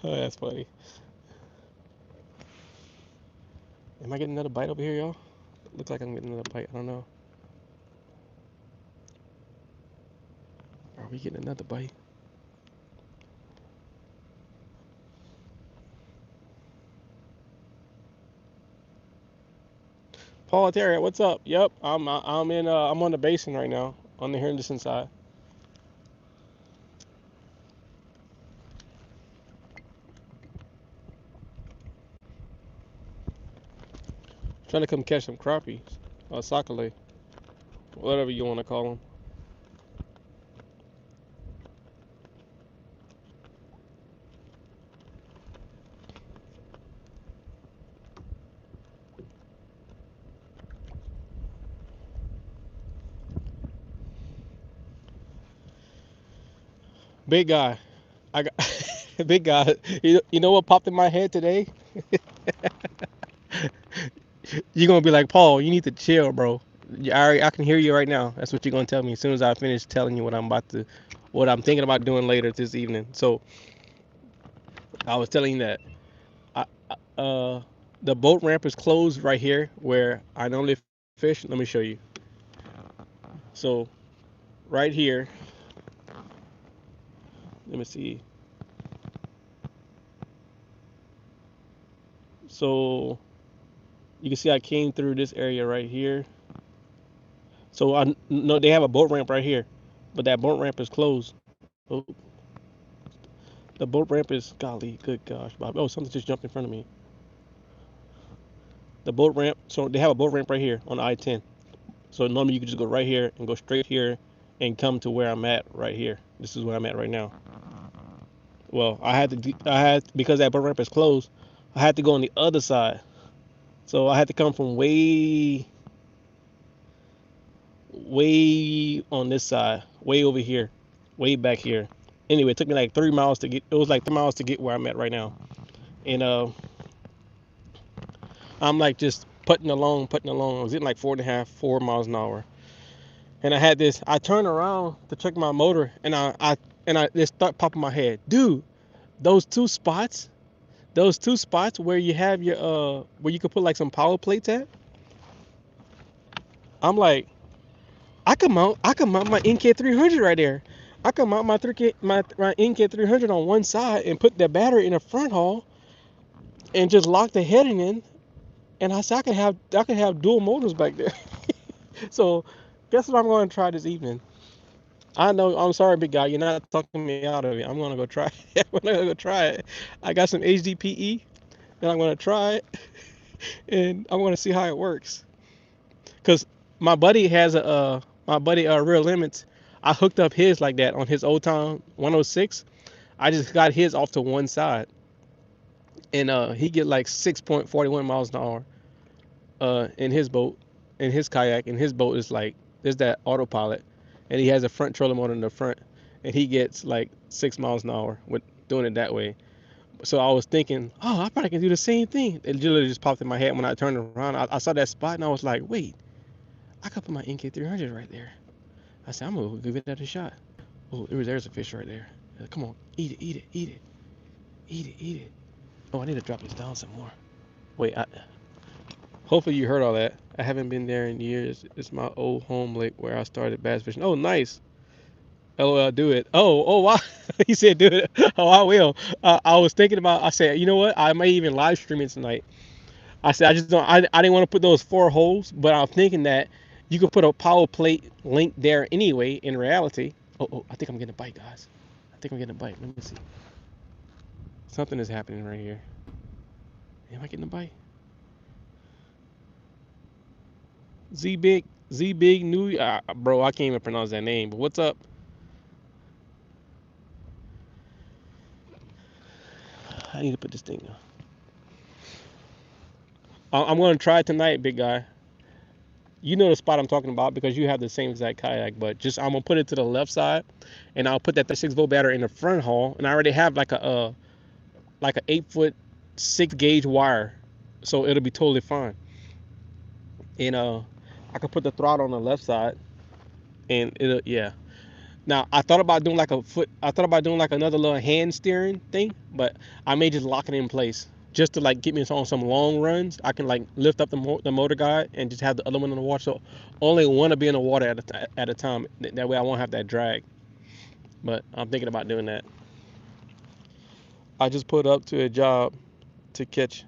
Oh, that's funny. Am I getting another bite over here, y'all? Looks like I'm getting another bite. I don't know. Are we getting another bite? Paul Terry, what's up? Yep, I'm on the Basin right now on the Henderson side. Trying to come catch some crappies, sakale, whatever you want to call them. Big guy, I got big guy. You know what popped in my head today? You're gonna be like, Paul, you need to chill, bro. I can hear you right now. That's what you're gonna tell me as soon as I finish telling you what I'm thinking about doing later this evening. So I was telling you that I, uh, the boat ramp is closed right here where I normally fish. Let me show you. So right here, let me see. So you can see I came through this area right here. So I no, they have a boat ramp right here, but that boat ramp is closed. Oh, the boat ramp is golly, good gosh, Bob. Oh, something just jumped in front of me. The boat ramp. So they have a boat ramp right here on I-10. So normally you could just go right here and go straight here and come to where I'm at right here. This is where I'm at right now. Well, I had because that boat ramp is closed. I had to go on the other side. So I had to come from way on this side, way over here, way back here. Anyway, it took me like 3 miles to get. It was like 3 miles to get where I'm at right now, and I'm like just putting along, putting along. I was getting like 4.5, 4 miles an hour, and I had this. I turned around to check my motor, and I just start popping my head, dude. Those two spots, those two spots where you have your where you could put like some power plates at. I'm like, I could mount my NK300 right there. I could mount my 3K my NK300 on one side and put the battery in the front hall and just lock the heading in. And I said I could have dual motors back there. So guess what I'm going to try this evening? I know I'm sorry, big guy. You're not talking me out of it. I'm gonna go try it. I'm gonna go try it. I got some HDPE, and I'm gonna try it, and I'm gonna see how it works. Cause my buddy has my buddy Real Limits. I hooked up his like that on his Old Town 106. I just got his off to one side, and he get like 6.41 miles an hour in his boat, in his kayak, and his boat is like there's that autopilot, and he has a front trolling motor in the front, and he gets like 6 miles an hour with doing it that way. So I was thinking, oh, I probably can do the same thing. It literally just popped in my head when I turned around. I saw that spot and I was like, wait, I could put my NK300 right there. I said, I'm gonna give it a shot. Oh, there's a fish right there. Come on, eat it, eat it, eat it, eat it, eat it. Oh, I need to drop this down some more. Wait, hopefully you heard all that. I haven't been there in years. It's my old home lake where I started bass fishing. Oh, nice. LOL, do it. Oh, wow. He said do it. Oh, I will. I was thinking about, I said, you know what? I may even live stream it tonight. I said, I just don't, I didn't want to put those 4 holes, but I'm thinking that You could put a power plate link there anyway. In reality, oh, I think I'm getting a bite, guys. I think I'm getting a bite. Let me see. Something is happening right here. Am I getting a bite? Z Big New, bro. I can't even pronounce that name. But what's up? I need to put this thing down. I'm gonna try it tonight, big guy. You know the spot I'm talking about because you have the same exact kayak. But just I'm gonna put it to the left side, and I'll put that 36-volt battery in the front hull, and I already have like a 8-foot 6-gauge wire, so it'll be totally fine. And I could put the throttle on the left side, and it'll yeah. Now I thought about doing like a foot. I thought about doing like another little hand steering thing, but I may just lock it in place just to like get me on some long runs. I can like lift up the motor guide and just have the other one in the water. So only one to be in the water at a time. That way I won't have that drag. But I'm thinking about doing that. I just put up to a job to catch.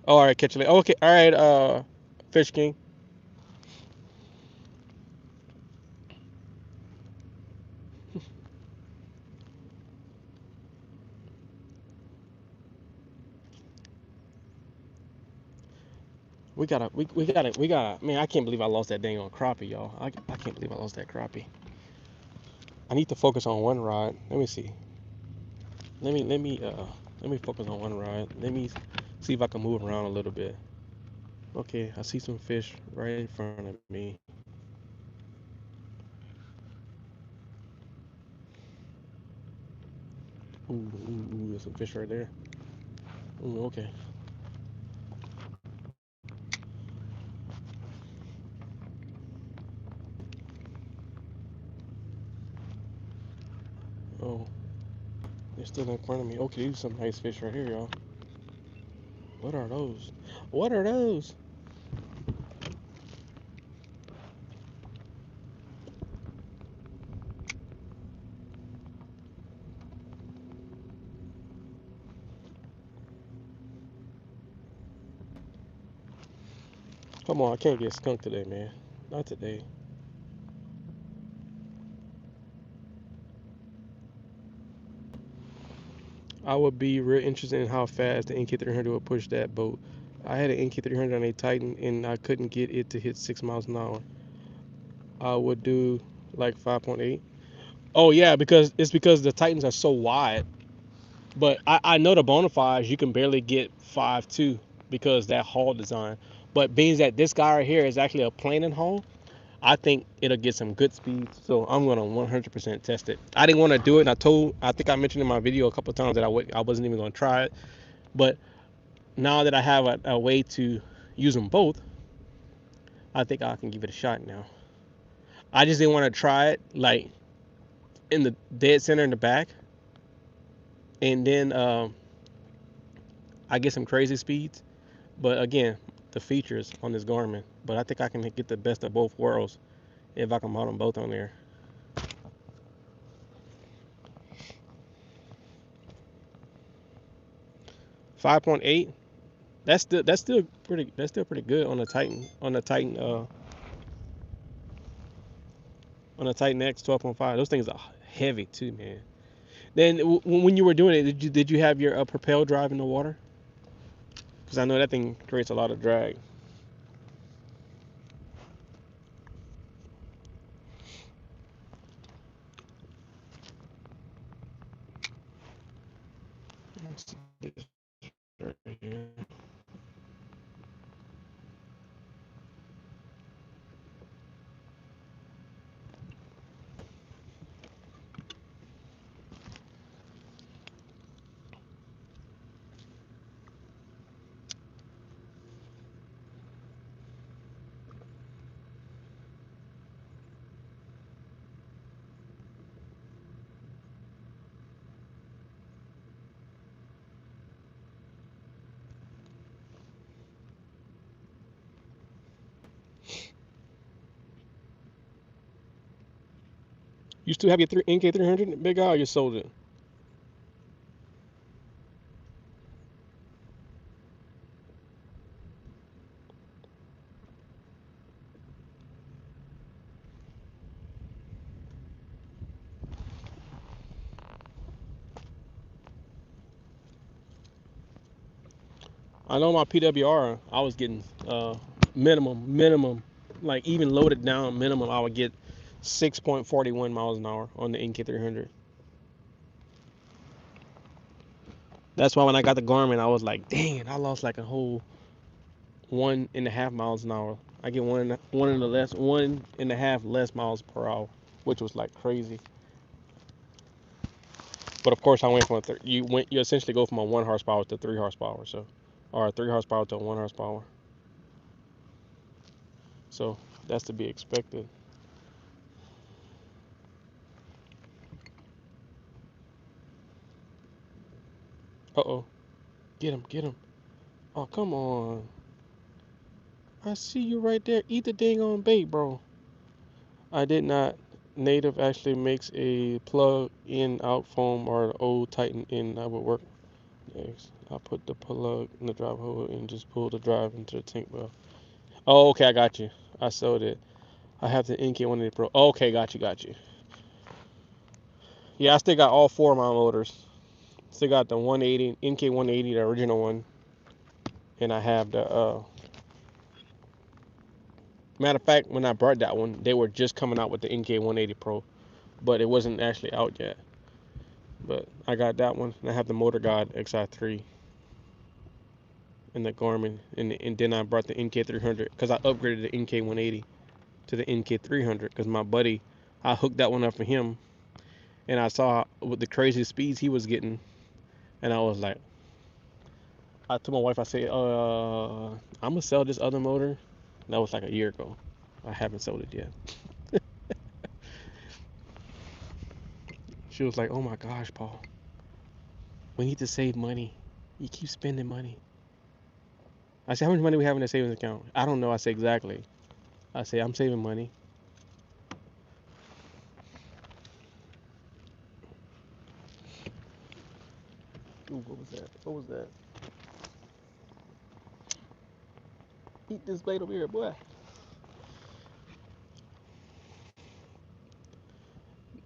Oh, all right, catch it later. Okay, all right, Fish King. We gotta. Man, I can't believe I lost that dang on crappie, y'all. I can't believe I lost that crappie. I need to focus on one rod. Let me see. Let me focus on one rod. Let me see if I can move around a little bit. Okay, I see some fish right in front of me. Ooh, there's some fish right there. Ooh, okay. Oh, they're still in front of me. Okay, these are some nice fish right here, y'all. What are those? What are those? Come on, I can't get skunked today, man. Not today. I would be real interested in how fast the NK300 would push that boat. I had an NK300 on a Titan and I couldn't get it to hit 6 miles an hour. I would do like 5.8. Oh yeah, because the Titans are so wide. But I know the Bonafides you can barely get 5.2 because that hull design. But being that this guy right here is actually a planing hull, I think it'll get some good speeds. So I'm gonna 100% test it. I didn't want to do it, and I think I mentioned in my video a couple of times that I wasn't even gonna try it. But now that I have a way to use them both, I think I can give it a shot now. I just didn't want to try it like in the dead center in the back, and then I get some crazy speeds. But again, the features on this Garmin. But I think I can get the best of both worlds if I can mount them both on there. 5.8. That's still pretty good on the Titan on the Titan X 12.5. Those things are heavy too, man. Then when you were doing it, did you have your propel drive in the water? Because I know that thing creates a lot of drag. Right here. You still have your NK300 big guy, or you sold it? I know my PWR, I was getting minimum, like even loaded down minimum, I would get 6.41 miles an hour on the NK300. That's why when I got the Garmin, I was like, dang it, I lost like a whole 1.5 miles an hour. I get one and a half less miles per hour, which was like crazy. But of course, I went from you essentially go from a 1 horsepower to 3 horsepower, so or a 3 horsepower to a 1 horsepower. So that's to be expected. Uh oh, get him! Oh come on! I see you right there. Eat the dang on bait, bro. I did not. Native actually makes a plug-in out foam or an old Titan in that would work. Next, I put the plug in the drive hole and just pull the drive into the tank well. Oh, okay, I got you. I sold it. I have the NK180 Pro. Oh, okay, got you. Yeah, I still got all four of my motors. Still got the 180 NK180, the original one, and I have the. Matter of fact, when I brought that one, they were just coming out with the NK180 Pro, but it wasn't actually out yet. But I got that one, and I have the Motor God XI3 and the Garmin, and then I brought the NK300 because I upgraded the NK180 to the NK300 because my buddy, I hooked that one up for him, and I saw what the crazy speeds he was getting, and I was like, I told my wife, I said, I'm gonna sell this other motor. That was like a year ago. I haven't sold it yet. She was like, oh my gosh, Paul, we need to save money. You keep spending money. I said, how much money we have in the savings account? I don't know. I said, exactly. I say, I'm saving money. Ooh, what was that? What was that? Eat this blade over here, boy.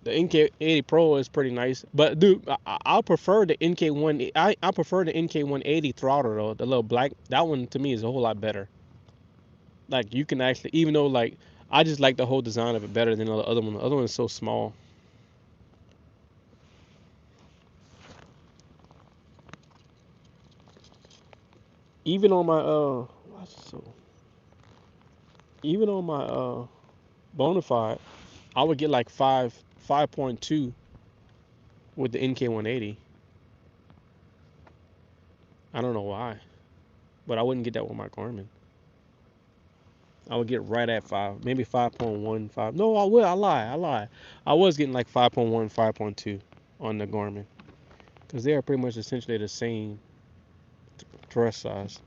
The NK80 Pro is pretty nice, but dude, I prefer the NK1. I prefer the NK180 throttle though. The little black, that one to me is a whole lot better. Like you can actually, even though like I just like the whole design of it better than the other one. The other one is so small. Even on my so even on my Bonafide, I would get like 5.2 with the NK180. I don't know why, but I wouldn't get that with my Garmin. I would get right at 5, maybe 5.15. No, I would. I lie. I was getting like 5.1, 5.2 on the Garmin because they are pretty much essentially the same thrust size.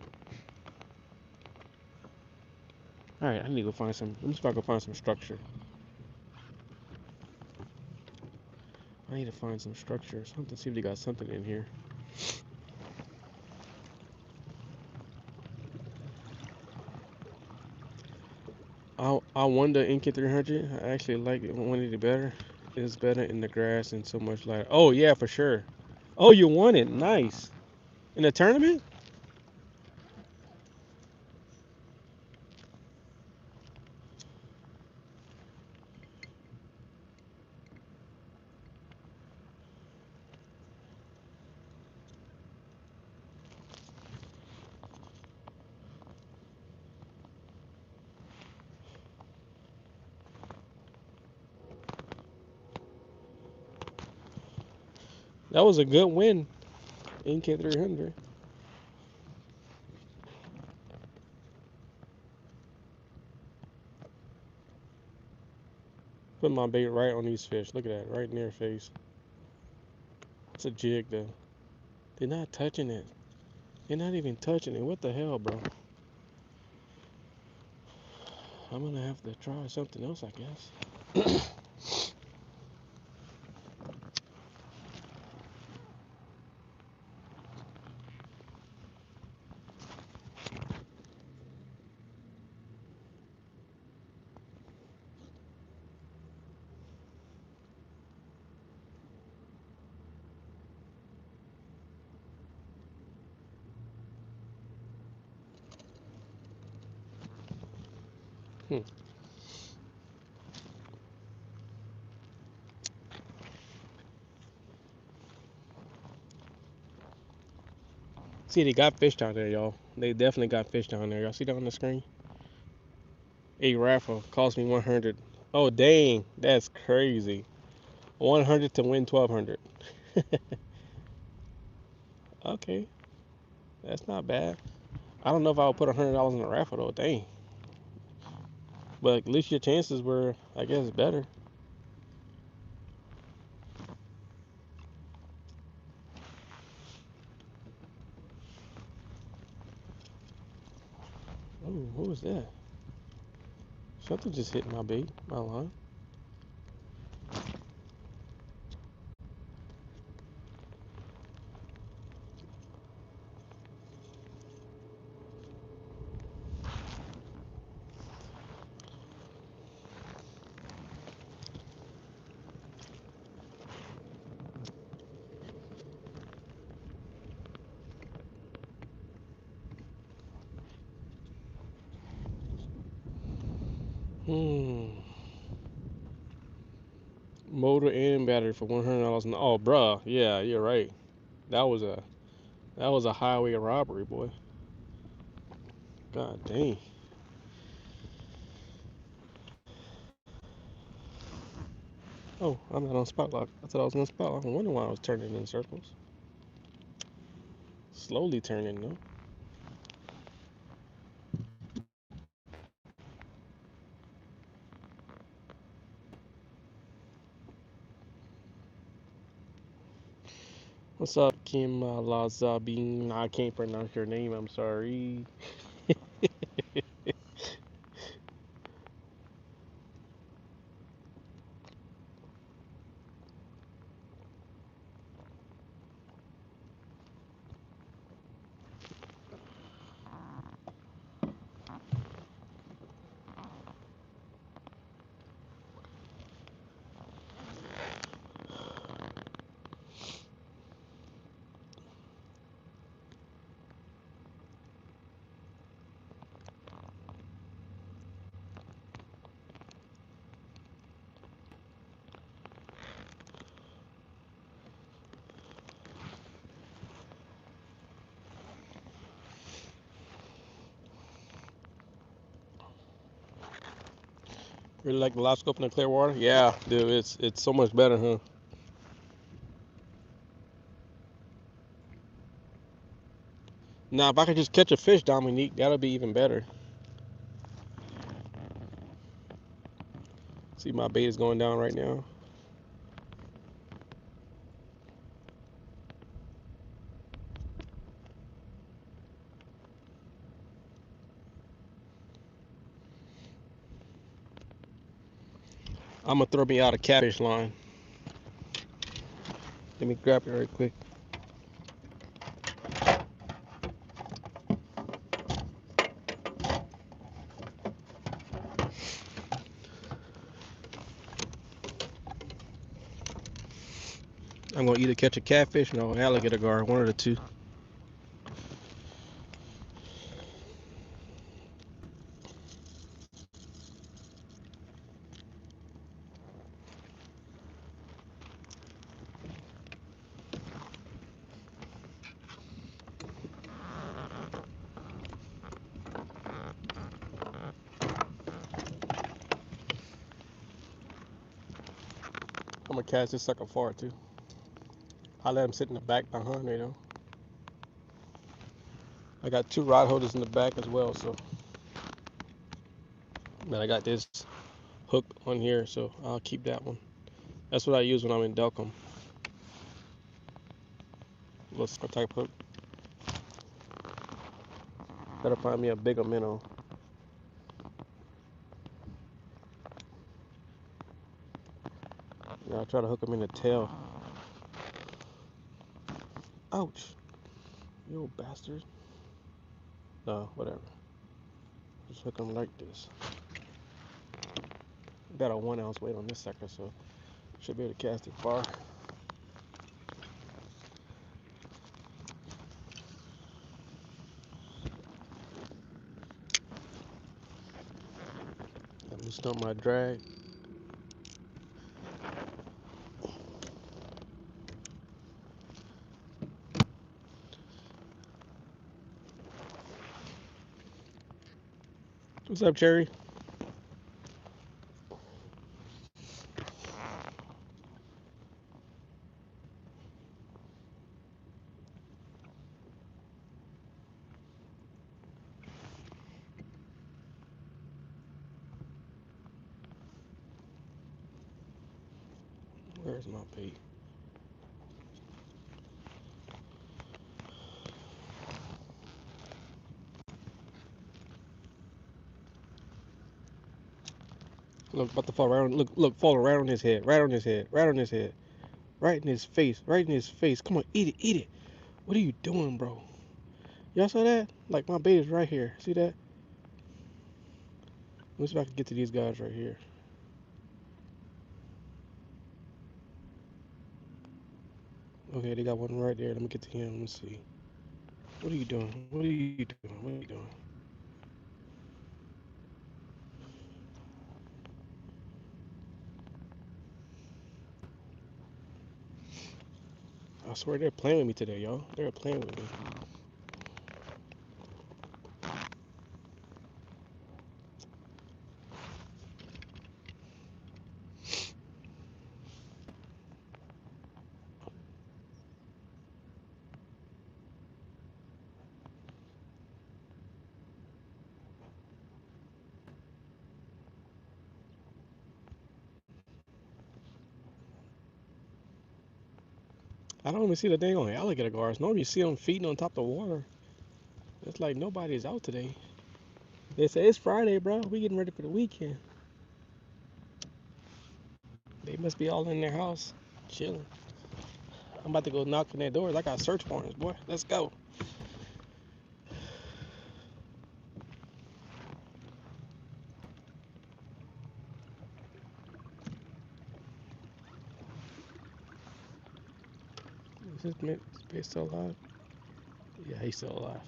All right, I need to go find some. I'm just about to go find some structure. I need to find some structure. Something. See if they got something in here. I won the Inca 300. I actually like it. Wanted it better. It's better in the grass and so much lighter. Oh yeah, for sure. Oh, you won it. Nice. In the tournament? That was a good win. Inca 300. Put my bait right on these fish. Look at that, right in their face. It's a jig though. They're not touching it. They're not even touching it. What the hell, bro? I'm gonna have to try something else, I guess. See, they got fish down there, y'all. They definitely got fish down there. Y'all see that on the screen? A raffle cost me 100. Oh dang, that's crazy. 100 to win 1200. Okay, that's not bad. I don't know if I would put $100 in a raffle though. Dang, but at least your chances were, I guess, better. Oh, what was that? Something just hit my bait, my line. Hmm. Motor and battery for $100. Oh, bruh. Yeah, you're right. That was a that was a highway robbery, boy. God dang. Oh, I'm not on spotlock. I thought I was on spotlock. I wonder why I was turning in circles. Slowly turning though. What's up, Kim Lazabin? I can't pronounce your name. I'm sorry. Really like the live scope in the clear water? Yeah, dude, it's so much better, huh? Now, if I could just catch a fish, Dominique, that'll be even better. See, my bait is going down right now. I'm gonna throw me out a catfish line. Let me grab it right quick. I'm gonna either catch a catfish or an alligator gar, one of the two. I'm gonna catch this sucker far too. I let him sit in the back behind me though. I got two rod holders in the back as well, so. But I got this hook on here, so I'll keep that one. That's what I use when I'm in Delcom. Little type hook. Gotta find me a bigger minnow. Yeah, I'll try to hook him in the tail. Ouch. You old bastard. No, whatever. Just hook him like this. Got a 1 ounce weight on this sucker, so should be able to cast it far. Dump my drag. What's up, Cherry? Where's my pee? Look, about to fall around. Look, fall around on his head. Right on his head. Right on his head. Right in his face. Right in his face. Come on, eat it. Eat it. What are you doing, bro? Y'all saw that? Like, my bait is right here. See that? Let's see if I can get to these guys right here. Okay, they got one right there. Let me get to him. Let's see. What are you doing? What are you doing? What are you doing? I swear they're playing with me today, y'all. They're playing with me. I don't even see the dang on alligator guards. Normally you see them feeding on top of the water. It's like nobody's out today. They say it's Friday, bro. We getting ready for the weekend. They must be all in their house, chilling. I'm about to go knock on their doors. I got search warrants, boy. Let's go. Is this bitch still alive? Yeah, he's still alive.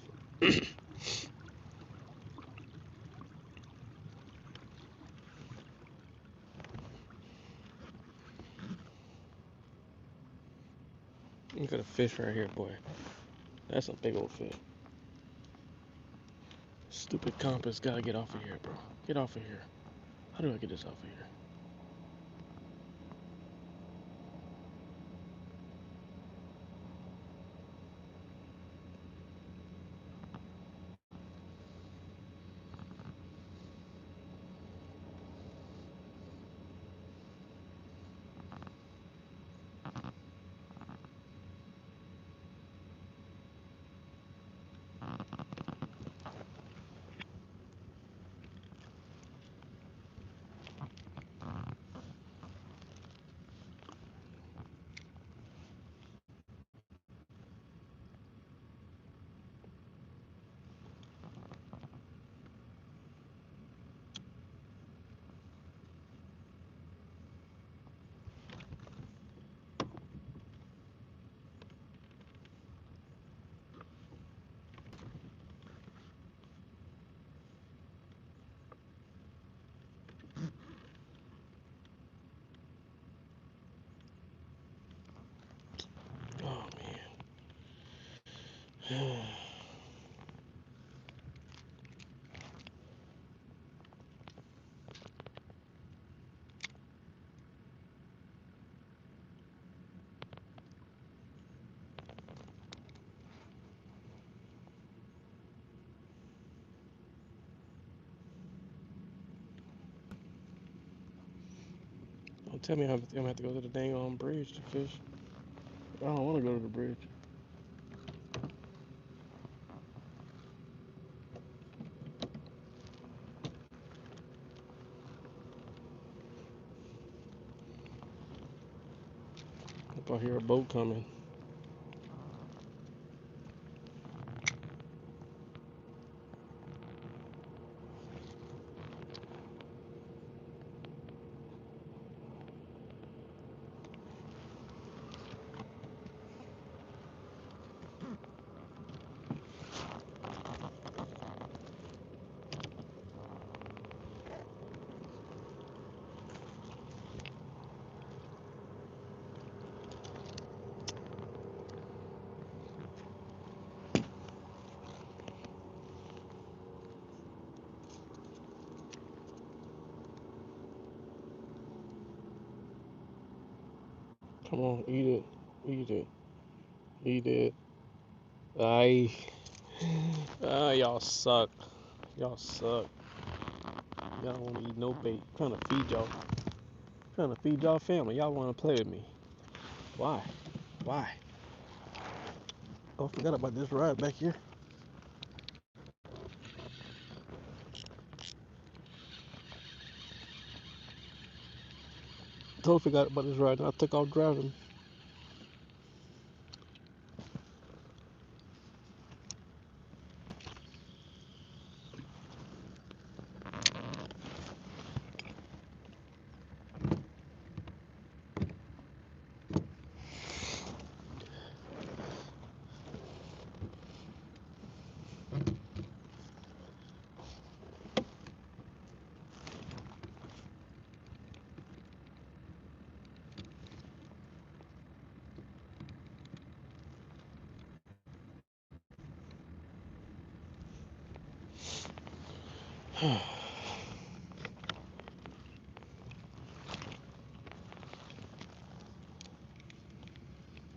You got a fish right here, boy. That's a big old fish. Stupid compass gotta get off of here, bro. Get off of here. How do I get this off of here? Oh man. Don't tell me I'm gonna have to go to the dang on bridge to fish. I don't want to go to the bridge. If I hear a boat coming. Come on, eat it. Eat it. Eat it. Aye. Ah, y'all suck. Y'all suck. Y'all don't want to eat no bait. I'm trying to feed y'all. I'm trying to feed y'all family. Y'all want to play with me. Why? Why? Oh, I forgot about this ride back here. Totally forgot about this ride. I took off driving.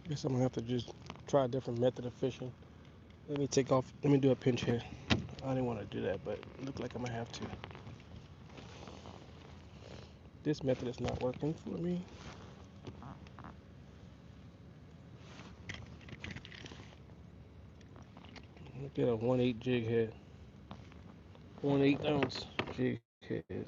Guess I'm gonna have to just try a different method of fishing. Let me take off. Let me do a pinch hit. I didn't want to do that, but it looked like I'm gonna have to. This method is not working for me. Get a 1/8 jig head. 1/8 ounce jig head.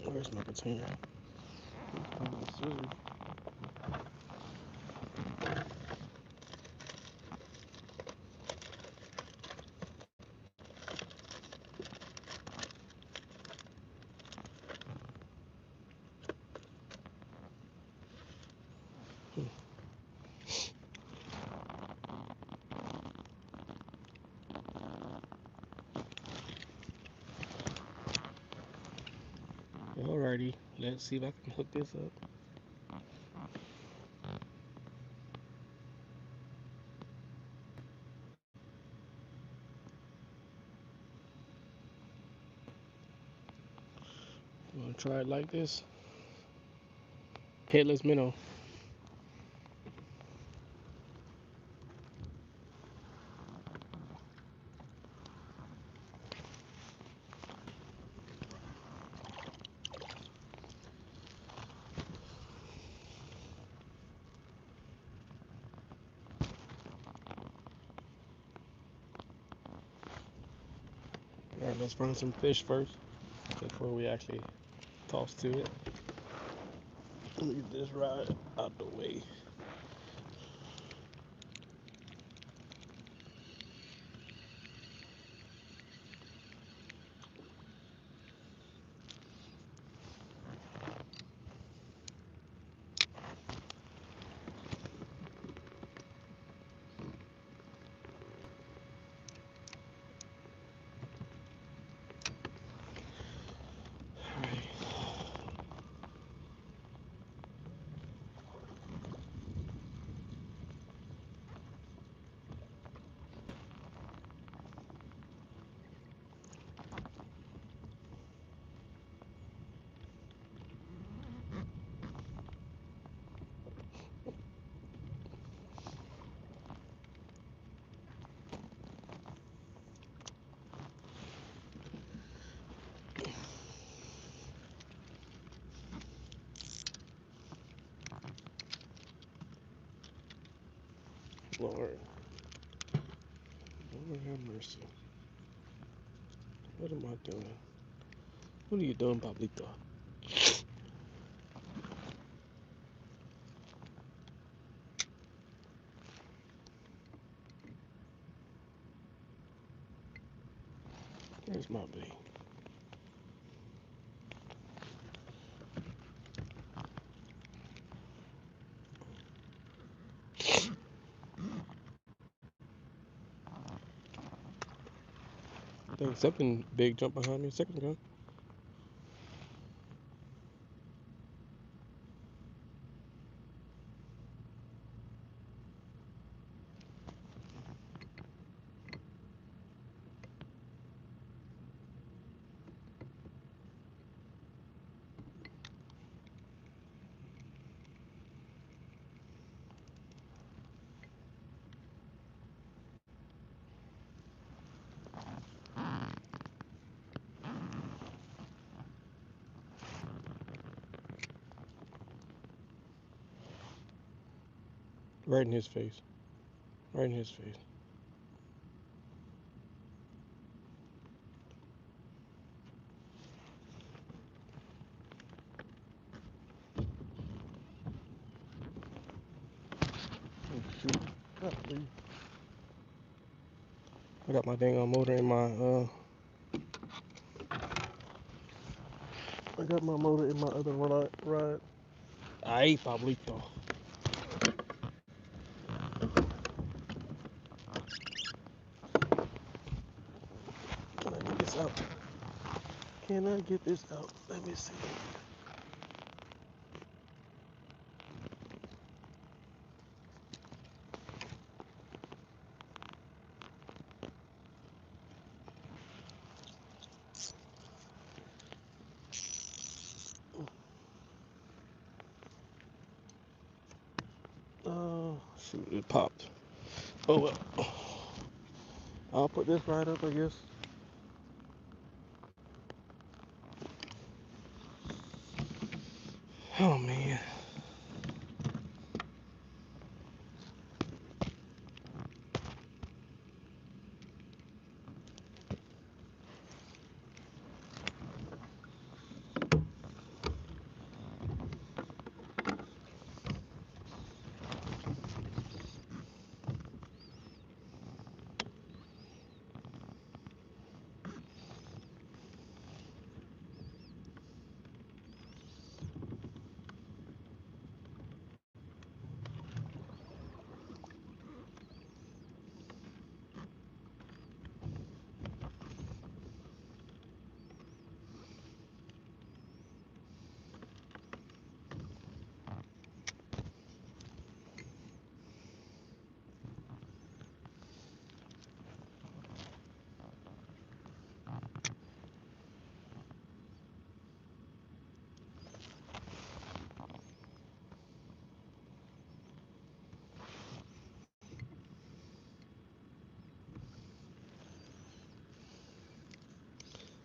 Where's my container? Alrighty, let's see if I can hook this up. I'm gonna try it like this. Headless minnow. Alright, let's find some fish first before we actually toss to it. Let me get this rod out the way. Lord. Lord have mercy. What am I doing? What are you doing, Pablito? Where's my bait? I think something big jumped behind me a second ago. Right in his face. Right in his face. Oh, shoot. Golly. I got my dang on motor in my I got my motor in my other ride. Ay, Pablito. Can I get this out? Can I get this out? Let me see. Oh, shoot, it popped. Oh well. I'll put this right up, I guess. Oh man.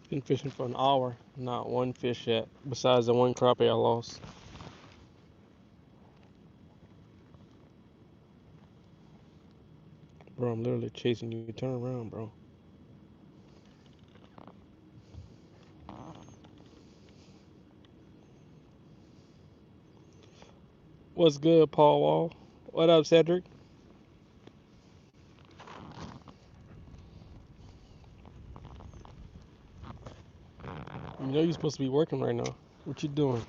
Been fishing for an hour. Not one fish yet. Besides the one crappie I lost. Bro, I'm literally chasing you. Turn around, bro. What's good, Paul Wall? What up, Cedric? You know you're supposed to be working right now. What you doing?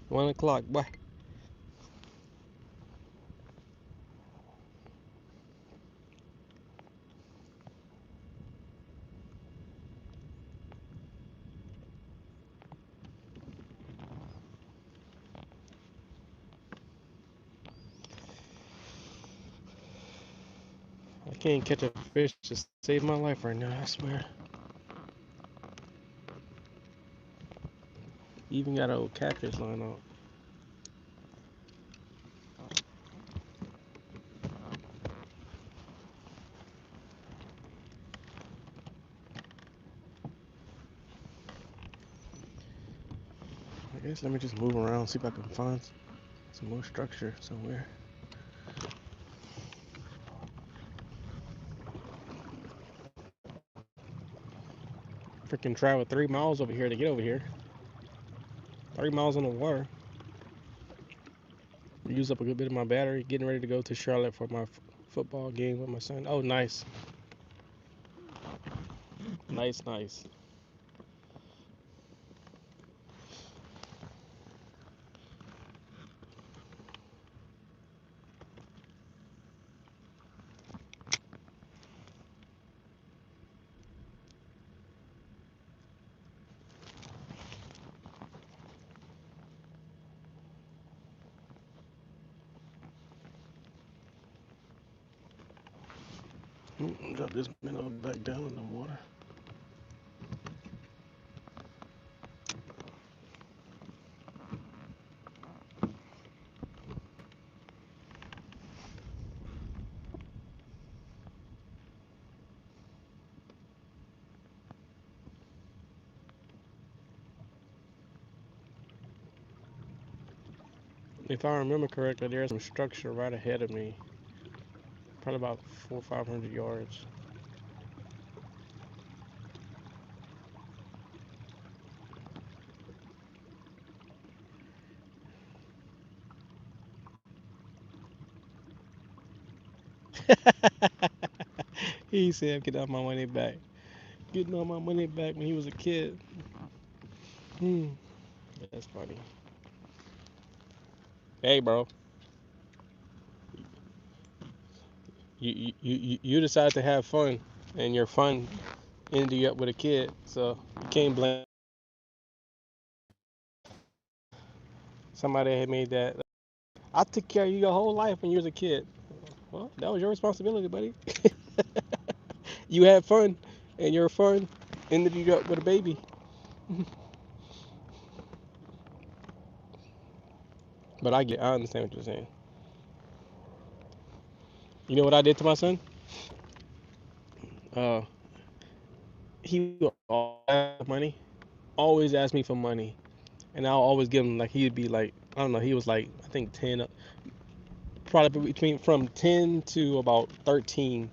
1 o'clock. Bye. I can't catch a fish to save my life right now, I swear. Even got an old catfish line out. I guess let me just move around, see if I can find some more structure somewhere. Freaking travel 3 miles over here to get over here. 3 miles on the water. Use up a good bit of my battery. Getting ready to go to Charlotte for my football game with my son. Oh, nice. Nice, nice. Drop this minnow back down in the water. If I remember correctly, there's some structure right ahead of me. Probably about 400 or 500 yards. He said, "Get all my money back." Getting all my money back when he was a kid. Hmm. That's funny. Hey, bro, you decided to have fun, and your fun ended you up with a kid. So you can't blame somebody that had made that. I took care of you your whole life when you was a kid. Well, that was your responsibility, buddy. You had fun, and your fun ended you up with a baby. But I understand what you're saying. You know what I did to my son? Uh, he would always have money, always ask me for money, and I'll always give him like he'd be like I don't know, he was like I think 10, probably between from 10 to about 13.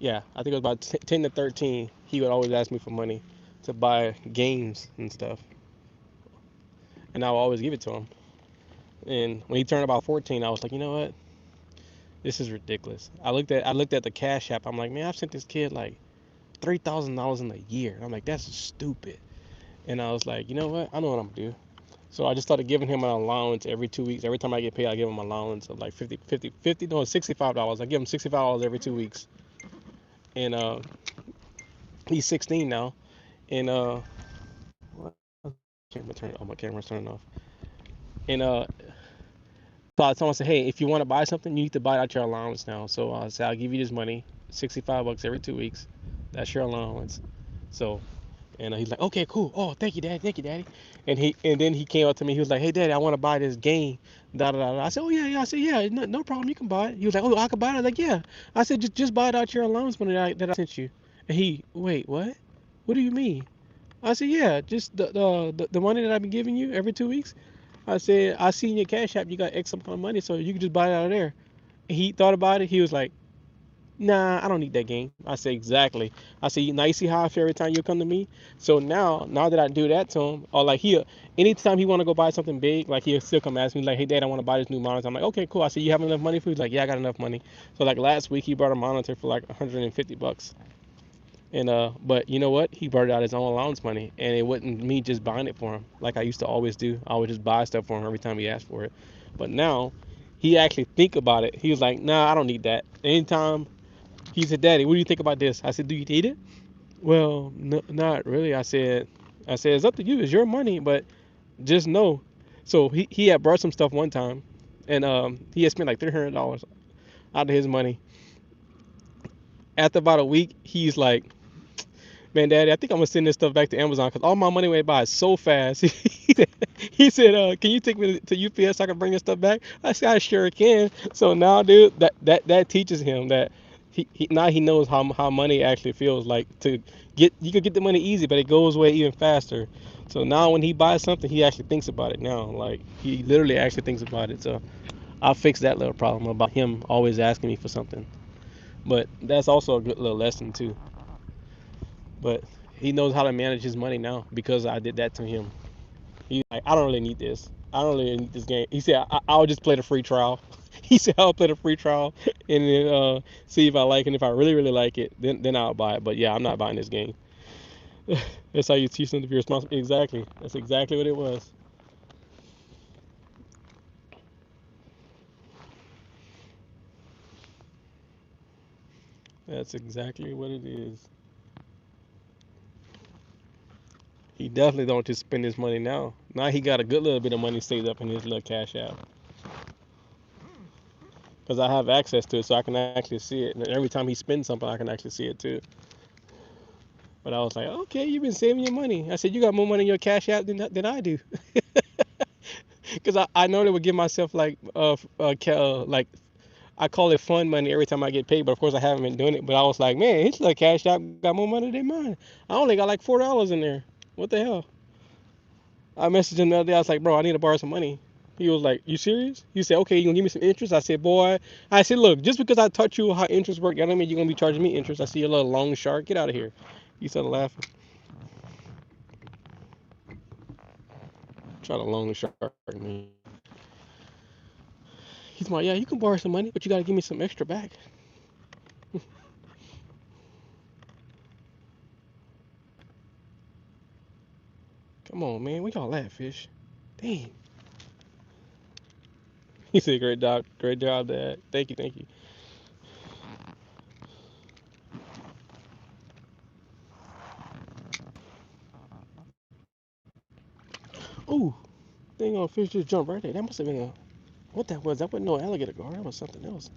Yeah, I think it was about 10 to 13. He would always ask me for money to buy games and stuff, and I'll always give it to him. And when he turned about 14, I was like, you know what? This is ridiculous. I looked at the Cash App. I'm like, man, I've sent this kid like $3,000 in a year. And I'm like, that's stupid. And I was like, you know what? I know what I'm gonna do. So I just started giving him an allowance every 2 weeks. Every time I get paid, I give him an allowance of like 50, no, $65. I give him $65 every 2 weeks. And he's 16 now. And my camera's turning off. And so I told him, I said, hey, if you want to buy something, you need to buy it out your allowance now. So I said, I'll give you this money, $65 every 2 weeks. That's your allowance. So, and he's like, okay, cool. Oh, thank you, Daddy. Thank you, Daddy. And then he came up to me. He was like, hey, Daddy, I want to buy this game. Da da da. I said, oh yeah, yeah. I said, yeah, no problem. You can buy it. He was like, oh, I can buy it. I was like, yeah. I said, just buy it out your allowance money that I sent you. And he, wait, what? What do you mean? I said, yeah, just the money that I've been giving you every 2 weeks. I said, I see in your Cash App you got X amount of money, so you can just buy it out of there. He thought about it. He was like, nah, I don't need that game. I said, exactly. I said, now you see how I feel every time you come to me? So now that I do that to him, or like anytime he want to go buy something big, like he'll still come ask me, like, hey, Dad, I want to buy this new monitor. I'm like, okay, cool. I said, you have enough money for it? He's like, yeah, I got enough money. So like last week, he bought a monitor for like $150. And but you know what? He burned out his own allowance money, and it wasn't me just buying it for him like I used to always do. I would just buy stuff for him every time he asked for it. But now he actually think about it. He was like, "Nah, I don't need that." Anytime he said, "Daddy, what do you think about this?" I said, "Do you need it?" Well, no, not really. I said it's up to you. It's your money, but just know. So he had brought some stuff one time, and he had spent like $300 out of his money. After about a week, he's like, man, Daddy, I think I'm gonna send this stuff back to Amazon because all my money went by so fast. he said, can you take me to UPS so I can bring this stuff back? I said, I sure can. So now, dude, that teaches him that now he knows how money actually feels like to get. You could get the money easy, but it goes away even faster. So now when he buys something, he actually thinks about it now. Like he literally actually thinks about it. So I'll fix that little problem about him always asking me for something. But that's also a good little lesson too. But He knows how to manage his money now because I did that to him. He's like, I don't really need this. I don't really need this game. He said, I'll just play the free trial. He said, I'll play the free trial and then see if I like it. And if I really, really like it, then I'll buy it. But yeah, I'm not buying this game. That's how you teach them to be responsible. Exactly. That's exactly what it was. That's exactly what it is. He definitely don't just spend his money now. Now he got a good little bit of money saved up in his little cash app. Because I have access to it, so I can actually see it. And every time he spends something, I can actually see it too. But I was like, okay, you've been saving your money. I said, you got more money in your cash app than I do. Because I normally would give myself like I call it fun money every time I get paid, but of course I haven't been doing it. But I was like, man, his little cash app got more money than mine. I only got like $4 in there. What the hell? I messaged him the other day. I was like, bro, I need to borrow some money. He was like, you serious? He said, okay, you gonna give me some interest? I said, boy, I said, look, just because I taught you how interest work, that don't mean you're gonna be charging me interest. I see a little long shark. Get out of here. He started laughing. Try to loan shark me. He's like, yeah, you can borrow some money, but you gotta give me some extra back. Come on, man. We all laugh, fish. Dang. He said, great job, Dad. Thank you, thank you. Ooh, dang on, fish just jumped right there. That must have been a, what that was. That wasn't no alligator gar. That was something else.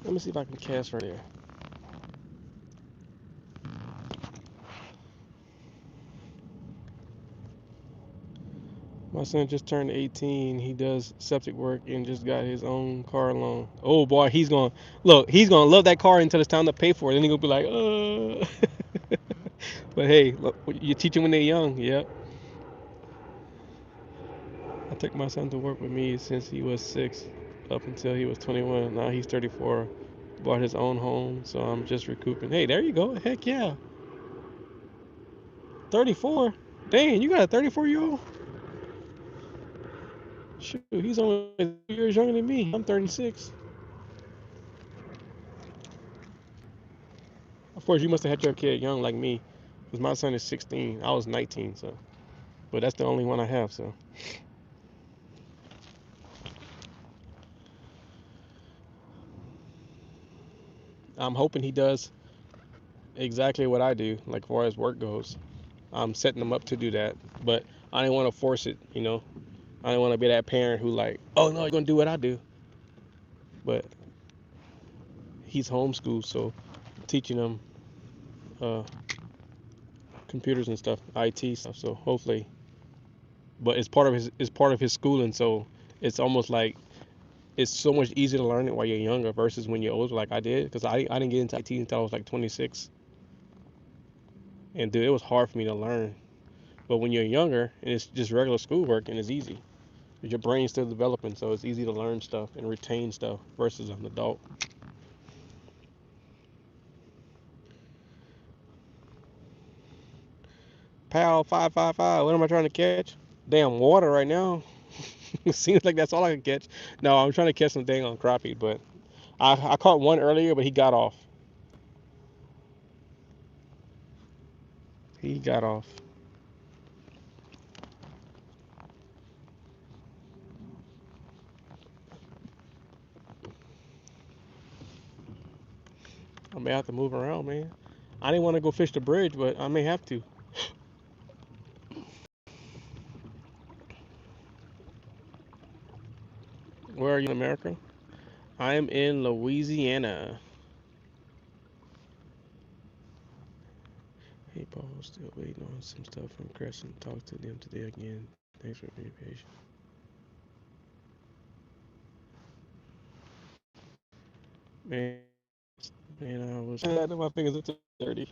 Let me see if I can cast right there. My son just turned 18. He does septic work and just got his own car loan. Oh boy, he's gonna look. He's gonna love that car until it's time to pay for it. Then he's gonna be like, But hey, look, you teach them when they're young. Yep. I took my son to work with me since he was 6, up until he was 21. Now he's 34. Bought his own home, so I'm just recouping. Hey, there you go. Heck yeah. 34. Dang, you got a 34-year-old? Shoot, he's only 2 years younger than me. I'm 36. Of course, you must have had your kid young like me, because my son is 16. I was 19, so. But that's the only one I have, so. I'm hoping he does exactly what I do, like as far as work goes. I'm setting him up to do that, but I didn't want to force it, you know. I didn't want to be that parent who like, oh no, you're gonna do what I do. But he's homeschooled, so teaching him uh, computers and stuff, IT stuff. So hopefully, but it's part of his schooling, so it's almost like it's so much easier to learn it while you're younger versus when you're older, like I did, because I didn't get into IT until I was like 26, and dude, it was hard for me to learn. But when you're younger and it's just regular schoolwork and it's easy, your brain's still developing, so it's easy to learn stuff and retain stuff versus an adult. Pal 555. What am I trying to catch? Damn water right now. It seems like that's all I can catch. No, I'm trying to catch some dang on crappie, but I caught one earlier, but he got off. He got off. I may have to move around, man. I didn't want to go fish the bridge, but I may have to. Where are you in America? I am in Louisiana. Hey, Paul, still waiting on some stuff from Crescent. Talk to them today again. Thanks for being patient. Man, man, I was. My fingers are dirty.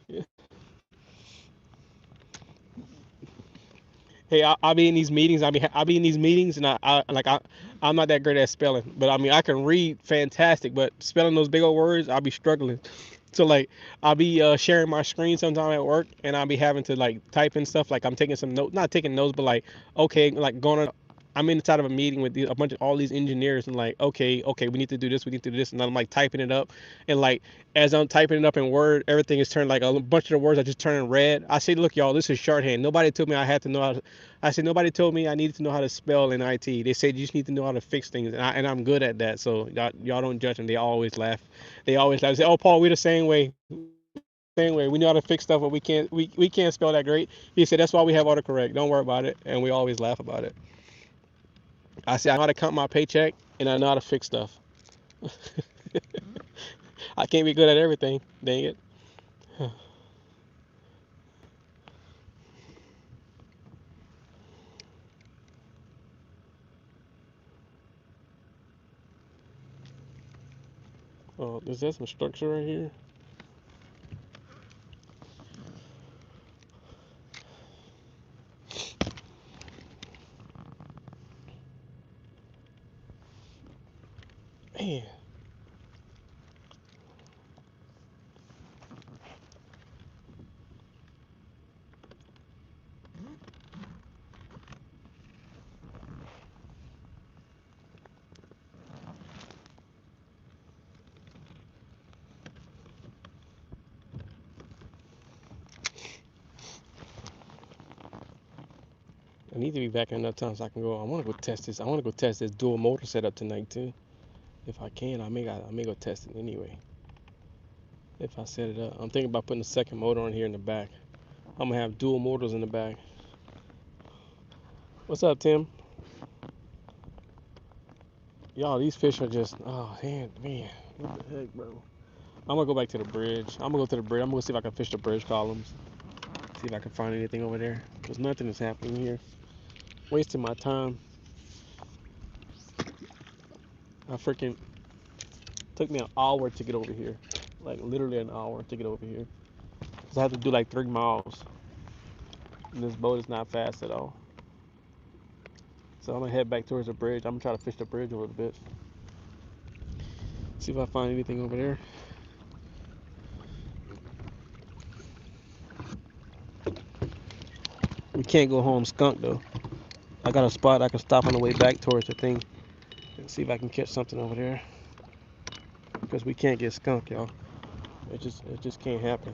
Hey, I'll be in these meetings. I'll be in these meetings, and I'm not that great at spelling, but I mean I can read fantastic, but spelling those big old words, I'll be struggling. So like I'll be sharing my screen sometime at work, and I'll be having to like type in stuff. Like I'm taking some notes, not taking notes, but like okay, like going on. I'm inside of a meeting with a bunch of all these engineers, and like okay, we need to do this, we need to do this, and I'm like typing it up, and like as I'm typing it up in Word, everything is turned like a bunch of the words are just turning red. I say, look, y'all, this is shorthand. Nobody told me I had to know how to. I said nobody told me I needed to know how to spell in IT. They said you just need to know how to fix things, and I'm good at that. So y'all don't judge them. They always laugh. They always laugh. Say, oh, Paul, we're the same way. Same way. We know how to fix stuff, but we can't spell that great. He said that's why we have autocorrect. Don't worry about it, and we always laugh about it. I said I know how to count my paycheck, and I know how to fix stuff. I can't be good at everything. Dang it. Oh, is there some structure right here? Man, I need to be back in enough time so I can go. I want to go test this. I want to go test this dual motor setup tonight too. If I can, I may go test it anyway. If I set it up, I'm thinking about putting a second motor on here in the back. I'm gonna have dual motors in the back. What's up, Tim? Y'all, these fish are just, oh, man, what the heck, bro? I'm gonna go back to the bridge. I'm gonna go to the bridge. I'm gonna see if I can fish the bridge columns. See if I can find anything over there. Cause nothing is happening here. Wasting my time. I freaking took me an hour to get over here. Like literally an hour to get over here. Cause I have to do like 3 miles. And this boat is not fast at all. So I'm gonna head back towards the bridge. I'm gonna try to fish the bridge a little bit. See if I find anything over there. We can't go home skunk though. I got a spot I can stop on the way back towards the thing and see if I can catch something over there. Because we can't get skunk, y'all. It just can't happen.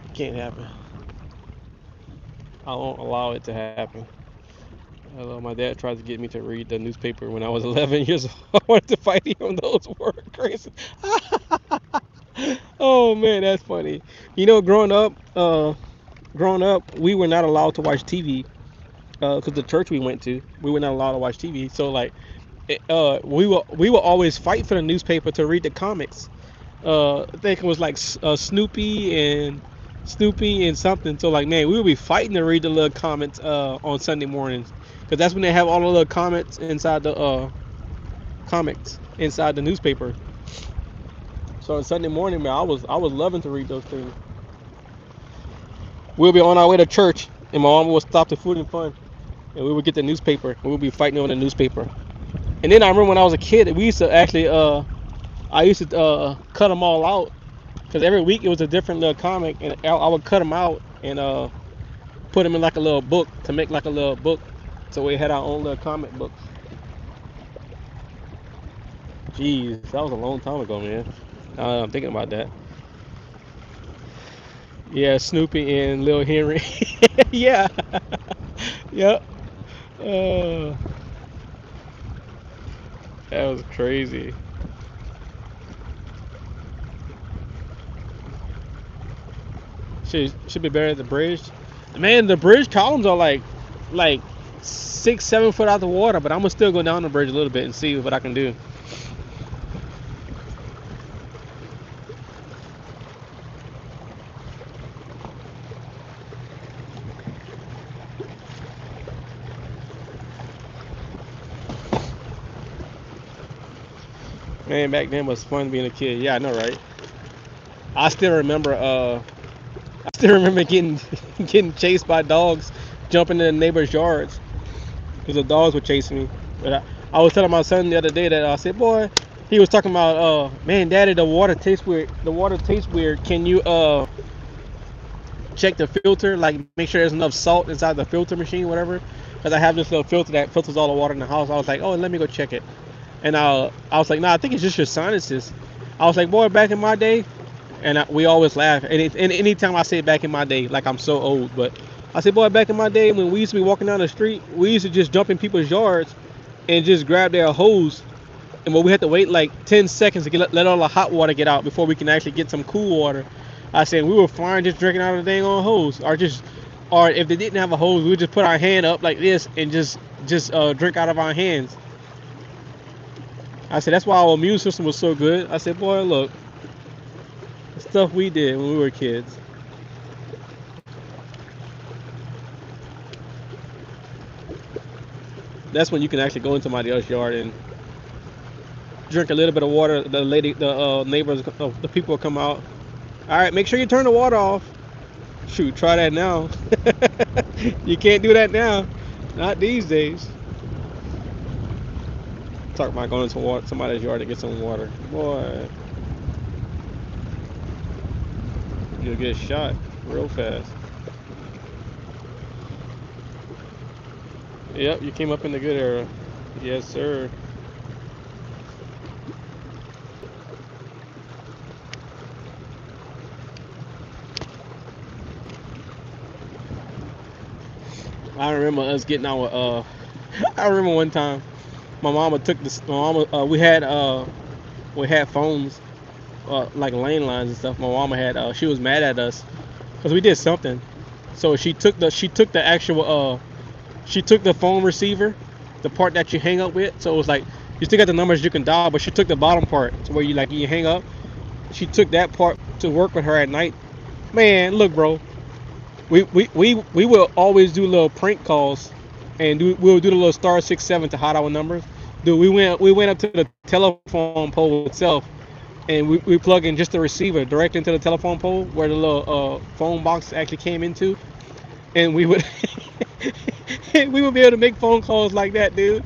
It can't happen. I won't allow it to happen. Although my dad tried to get me to read the newspaper when I was 11 years old. I wanted to fight him on those words. Crazy. Oh man, that's funny. You know, growing up, we were not allowed to watch TV because the church we went to, we were not allowed to watch TV. So like, we will always fight for the newspaper to read the comics. I think it was like Snoopy and something. So like, man, we would be fighting to read the little comments on Sunday mornings, because that's when they have all the little comments inside the comics inside the newspaper. So on Sunday morning, man, I was loving to read those things. We'll be on our way to church, and my mom would stop the food and fun, and we would get the newspaper. We would be fighting over the newspaper. And then I remember when I was a kid, we used to actually I used to cut them all out, because every week it was a different little comic, and I would cut them out and put them in like a little book to make like a little book, so we had our own little comic book. Jeez, that was a long time ago, man. I'm thinking about that. Yeah, Snoopy and Lil Henry. Yeah, yep. Uh, that was crazy. Should be better at the bridge. Man, the bridge columns are like 6, 7 foot out the water, but I'm gonna still go down the bridge a little bit and see what I can do. Man, back then was fun being a kid. Yeah, I know, right? I still remember. I still remember getting getting chased by dogs, jumping in the neighbors' yards because the dogs were chasing me. But I was telling my son the other day that I said, "Boy, He was talking about, man, Daddy, the water tastes weird. The water tastes weird. Can you check the filter? Like, make sure there's enough salt inside the filter machine, whatever. Because I have this little filter that filters all the water in the house. I was like, oh, let me go check it. And I was like, nah, I think it's just your sinuses. I was like, boy, back in my day, and we always laugh. And anytime I say back in my day, like I'm so old, but I say, boy, back in my day when we used to be walking down the street, we used to just jump in people's yards and just grab their hose. And we had to wait like 10 seconds to let all the hot water get out before we can actually get some cool water. I said we were fine just drinking out of the dang on hose, or if they didn't have a hose, we would just put our hand up like this and just drink out of our hands. I said that's why our immune system was so good. I said, boy, look, the stuff we did when we were kids. That's when you can actually go into somebody else's yard and drink a little bit of water. The neighbors, the people will come out. All right, make sure you turn the water off. Shoot, try that now. You can't do that now. Not these days. Talk about going to somebody's yard to get some water. Boy, you'll get shot real fast. Yep, you came up in the good era. Yes, sir. I remember us getting our. I remember one time, my mama took this. My mama, we had phones, like landlines and stuff. My mama had. She was mad at us because we did something. So she took the actual. She took the phone receiver, the part that you hang up with. So it was like you still got the numbers you can dial, but she took the bottom part, so where you hang up. She took that part to work with her at night. Man, look, bro. We will always do little prank calls, and we'll do the little *67 to hide our numbers. Dude, we went up to the telephone pole itself, and we plug in just the receiver directly into the telephone pole where the little phone box actually came into, and we would we would be able to make phone calls like that, dude.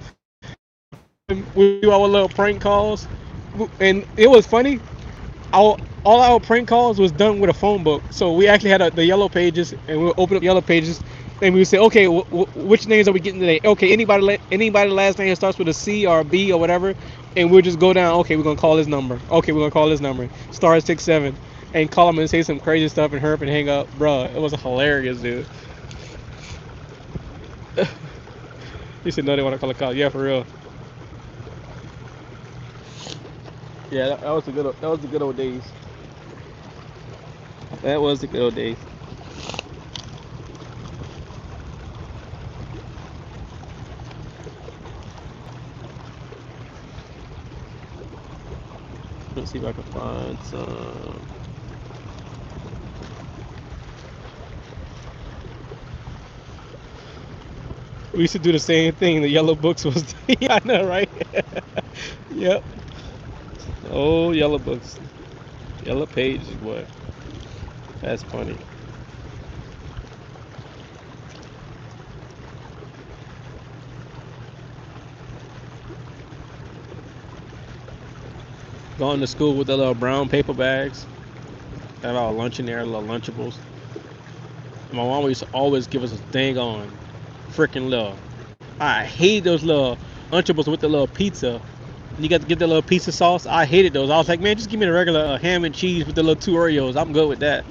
And we do our little prank calls, and it was funny. All our prank calls was done with a phone book. So we actually had the yellow pages, and we would open up yellow pages, and we would say, okay, which names are we getting today? Okay, anybody last name that starts with a C or a B or whatever, and we'll just go down. Okay, we're gonna call this number. Okay, we're gonna call this number. *67, and call them and say some crazy stuff and hurry up and hang up, bro. It was hilarious, dude. He said no, they want to call a call. Yeah, for real. Yeah, that was the good old days. That was the good old days. Let's see if I can find some. We used to do the same thing. The yellow books was. Yeah, I know, right? Yep. Oh, yellow books, yellow pages, boy. That's funny. Going to school with the little brown paper bags. Had our lunch in there, little Lunchables. My mom used to always give us a dang on freaking little. I hate those little Lunchables with the little pizza. You got to get the little pizza sauce. I hated those. I was like, man, just give me the regular ham and cheese with the little 2 Oreos. I'm good with that.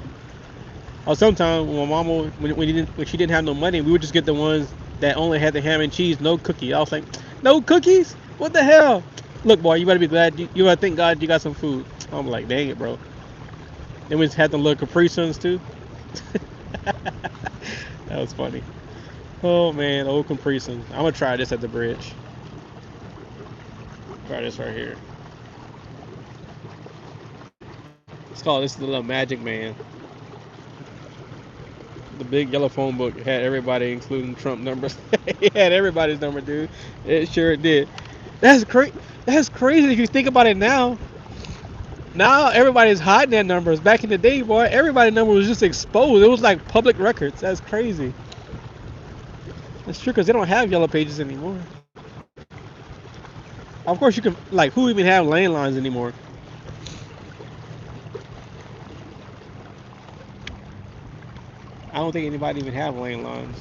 Or sometimes when my mama, when she didn't have no money, we would just get the ones that only had the ham and cheese, no cookie. I was like, no cookies? What the hell? Look, boy, you better be glad. You better thank God you got some food. I'm like, dang it, bro. Then we just had the little Capri Suns too. That was funny. Oh man, old Capri Suns. I'm gonna try this at the bridge. Try this right here. It's called this is the little Magic Man. The big yellow phone book had everybody, including Trump numbers. It had everybody's number, dude. It sure did. That's crazy. That's crazy if you think about it now. Now everybody's hiding their numbers. Back in the day, boy, everybody's number was just exposed. It was like public records. That's crazy. That's true because they don't have yellow pages anymore. Of course, you can like who even have landlines anymore? I don't think anybody even have landlines.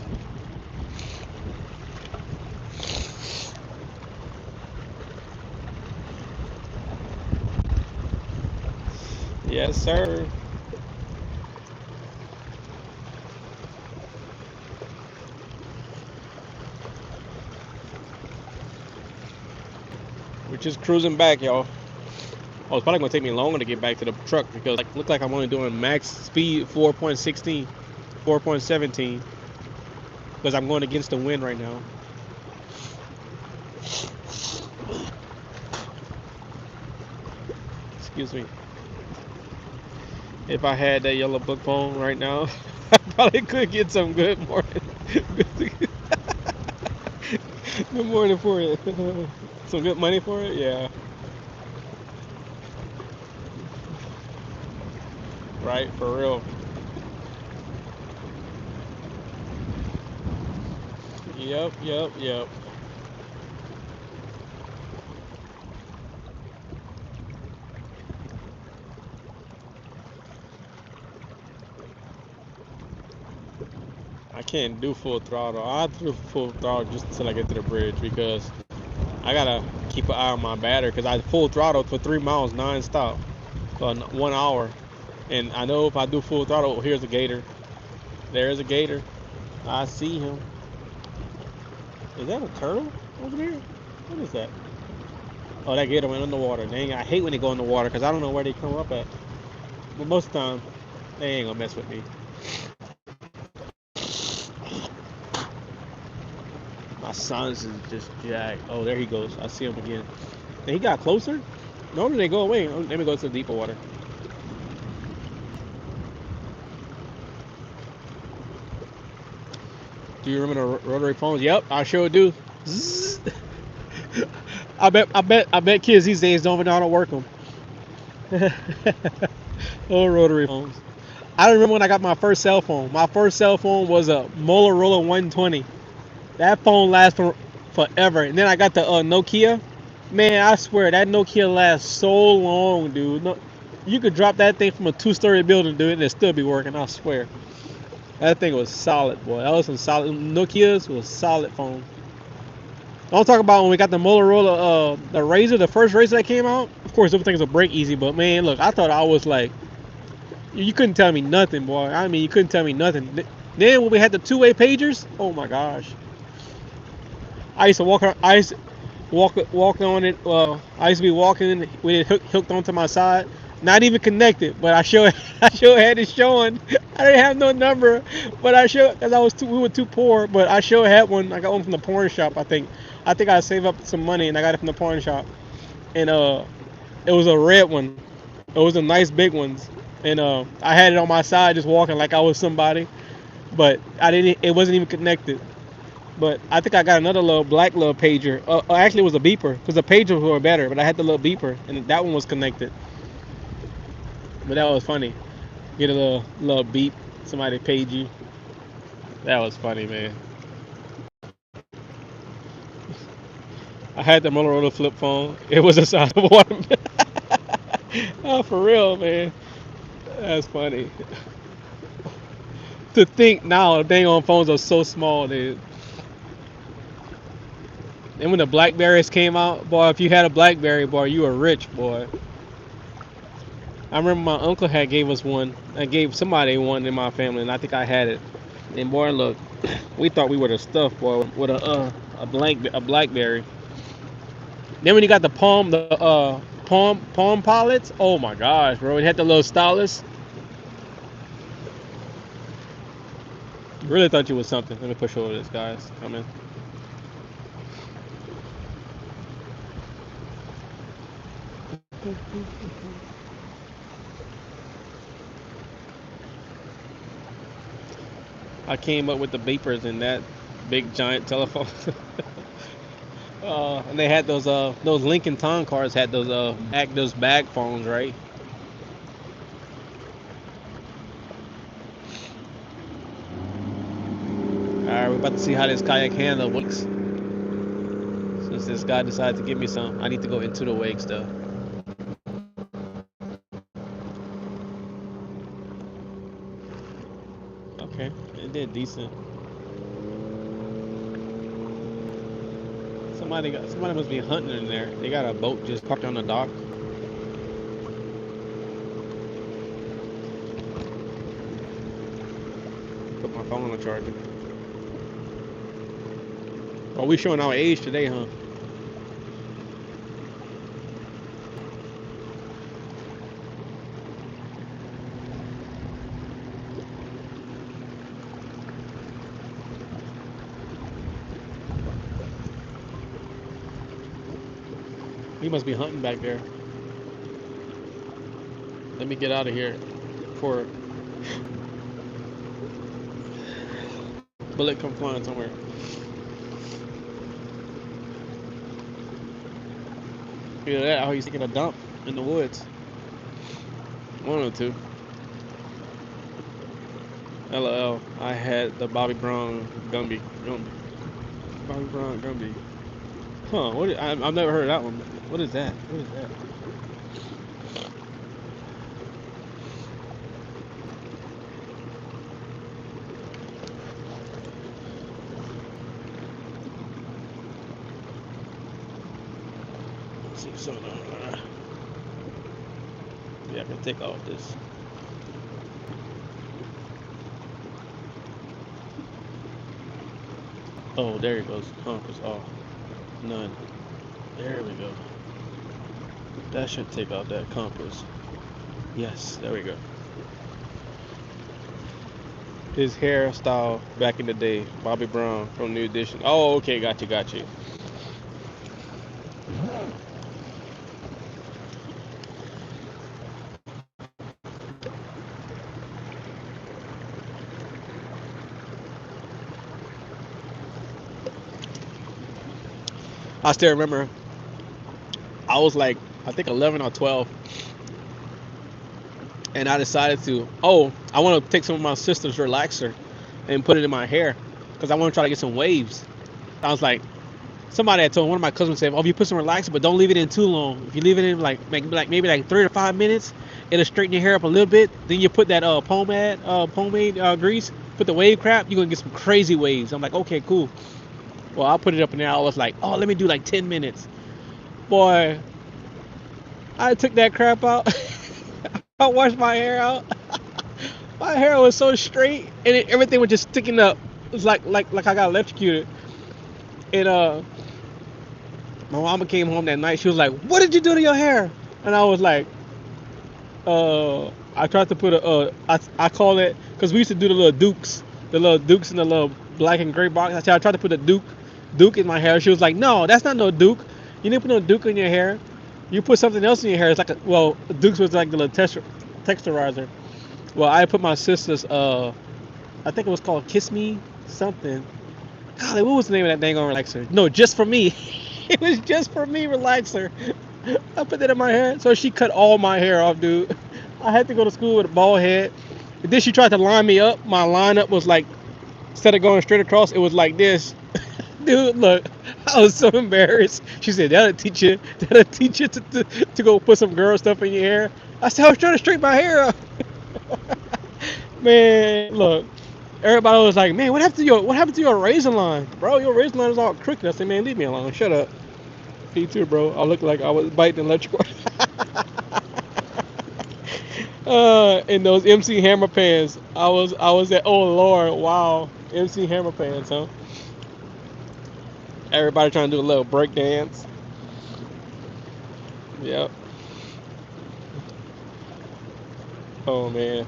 Yes, sir. We're just cruising back, y'all. Oh, it's probably gonna take me longer to get back to the truck because like look like I'm only doing max speed 4.16, 4.17 because I'm going against the wind right now. Excuse me. If I had that yellow book phone right now, I probably could get some good morning. Good morning for it. Some good money for it? Yeah. Right, for real. Yep, yep, yep. I can't do full throttle. I'll do full throttle just until I get to the bridge because I gotta keep an eye on my battery because I full throttle for 3 miles non-stop for 1 hour. And I know if I do full throttle, oh, here's a gator. There's a gator. I see him. Is that a turtle over there? What is that? Oh, that gator went underwater. Dang, I hate when they go in the water because I don't know where they come up at. But most of the time, they ain't gonna mess with me. My son's is just jacked. Oh, there he goes. I see him again. And he got closer? Normally they go away. Oh, let me go to the deeper water. Do you remember the rotary phones? Yep, I sure do. Zzz. I bet kids these days don't even know how to work them. Oh, rotary phones. I remember when I got my first cell phone. My first cell phone was a Motorola 120. That phone lasts forever. And then I got the Nokia. Man, I swear that Nokia lasts so long, dude. No, you could drop that thing from a two-story building, dude, and it still be working. I swear. That thing was solid, boy. That was some solid. Nokia's was solid phone. Don't talk about when we got the Motorola, the Razor, the first Razor that came out. Of course, those things will break easy, but man, look, I thought I was like, you couldn't tell me nothing, boy. I mean, you couldn't tell me nothing. Then when we had the two-way pagers, oh my gosh, I used to walk. I used to walk on it. I used to be walking with it hooked onto my side, not even connected, but I sure I sure had it showing. I didn't have no number, but I sure because we were too poor, but I sure had one. I got one from the porn shop. I think I saved up some money and I got it from the pawn shop. And it was a red one. It was a nice big ones. And I had it on my side just walking like I was somebody, but I didn't. It wasn't even connected. But I think I got another little black little pager. Actually, it was a beeper because the pagers were better. But I had the little beeper, and that one was connected. But that was funny. Get a little beep. Somebody paid you. That was funny, man. I had the Motorola flip phone. It was a size of water. Oh, for real, man. That's funny. To think now, dang on phones are so small, dude. And when the Blackberries came out, boy, if you had a Blackberry, boy, you were rich, boy. I remember my uncle had gave us one. I gave somebody one in my family, and I think I had it. And boy, look, we thought we were the stuff, boy, with a Blackberry. Then when you got the Palm pilots, oh my gosh, bro, it had the little stylus. Really thought you was something. Let me push over this, guys. Come in. I came up with the beepers in that big giant telephone. And they had those Lincoln Town cars had those bag phones, right? All right, we're about to see how this kayak handle works. since God decided to give me some, I need to go into the wake stuff. Okay, it did decent. Somebody must be hunting in there. They got a boat just parked on the dock. Put my phone on the charger. Oh, we showing our age today, huh? He must be hunting back there. Let me get out of here before bullet come flying somewhere. Either that or he's taking a dump in the woods. One or two. LOL. I had the Bobby Brown Gumby. Bobby Brown Gumby. Huh, I've never heard of that one. What is that? What is that? Let's see, so yeah, I can take off this. Oh, there it goes. Compass off. None. There we go. That should take off that compass. Yes, there we go. His hairstyle back in the day, Bobby Brown from New Edition. Oh, okay, got you. I still remember. I was like, I think 11 or 12, and I decided to. Oh, I want to take some of my sister's relaxer and put it in my hair because I want to try to get some waves. I was like, somebody had told one of my cousins said, "Oh, if you put some relaxer, but don't leave it in too long. If you leave it in like maybe like 3 to 5 minutes, it'll straighten your hair up a little bit. Then you put that pomade grease, put the wave crap. You're gonna get some crazy waves." I'm like, okay, cool. Well, I put it up in there. I was like, oh, let me do like 10 minutes. Boy, I took that crap out. I washed my hair out. My hair was so straight, and everything was just sticking up. It was like I got electrocuted. And my mama came home that night. She was like, "What did you do to your hair?" And I was like, I tried to put I call it, because we used to do the little dukes in the little black and gray box. I tried to put a duke in my hair. She was like, "No, that's not no duke. You didn't put no duke in your hair. You put something else in your hair." It's like dukes was like the little texturizer. Well, I put my sister's I think it was called Kiss Me something. Golly, what was the name of that dang on relaxer? No, Just For Me. It was Just For Me relaxer. I put that in my hair. So she cut all my hair off, dude. I had to go to school with a bald head. And then she tried to line me up. My lineup was like, instead of going straight across, it was like this. Dude, look, I was so embarrassed. She said, that'll teach you to go put some girl stuff in your hair. I said, I was trying to straighten my hair up. Man, look. Everybody was like, "Man, what happened to your razor line, bro? Your razor line is all crooked." I said, "Man, leave me alone. Shut up." Me too, bro. I looked like I was biting electrical. In those MC Hammer pants, I was at. Oh Lord, wow, MC Hammer pants, huh? Everybody trying to do a little break dance. Yep. Oh man.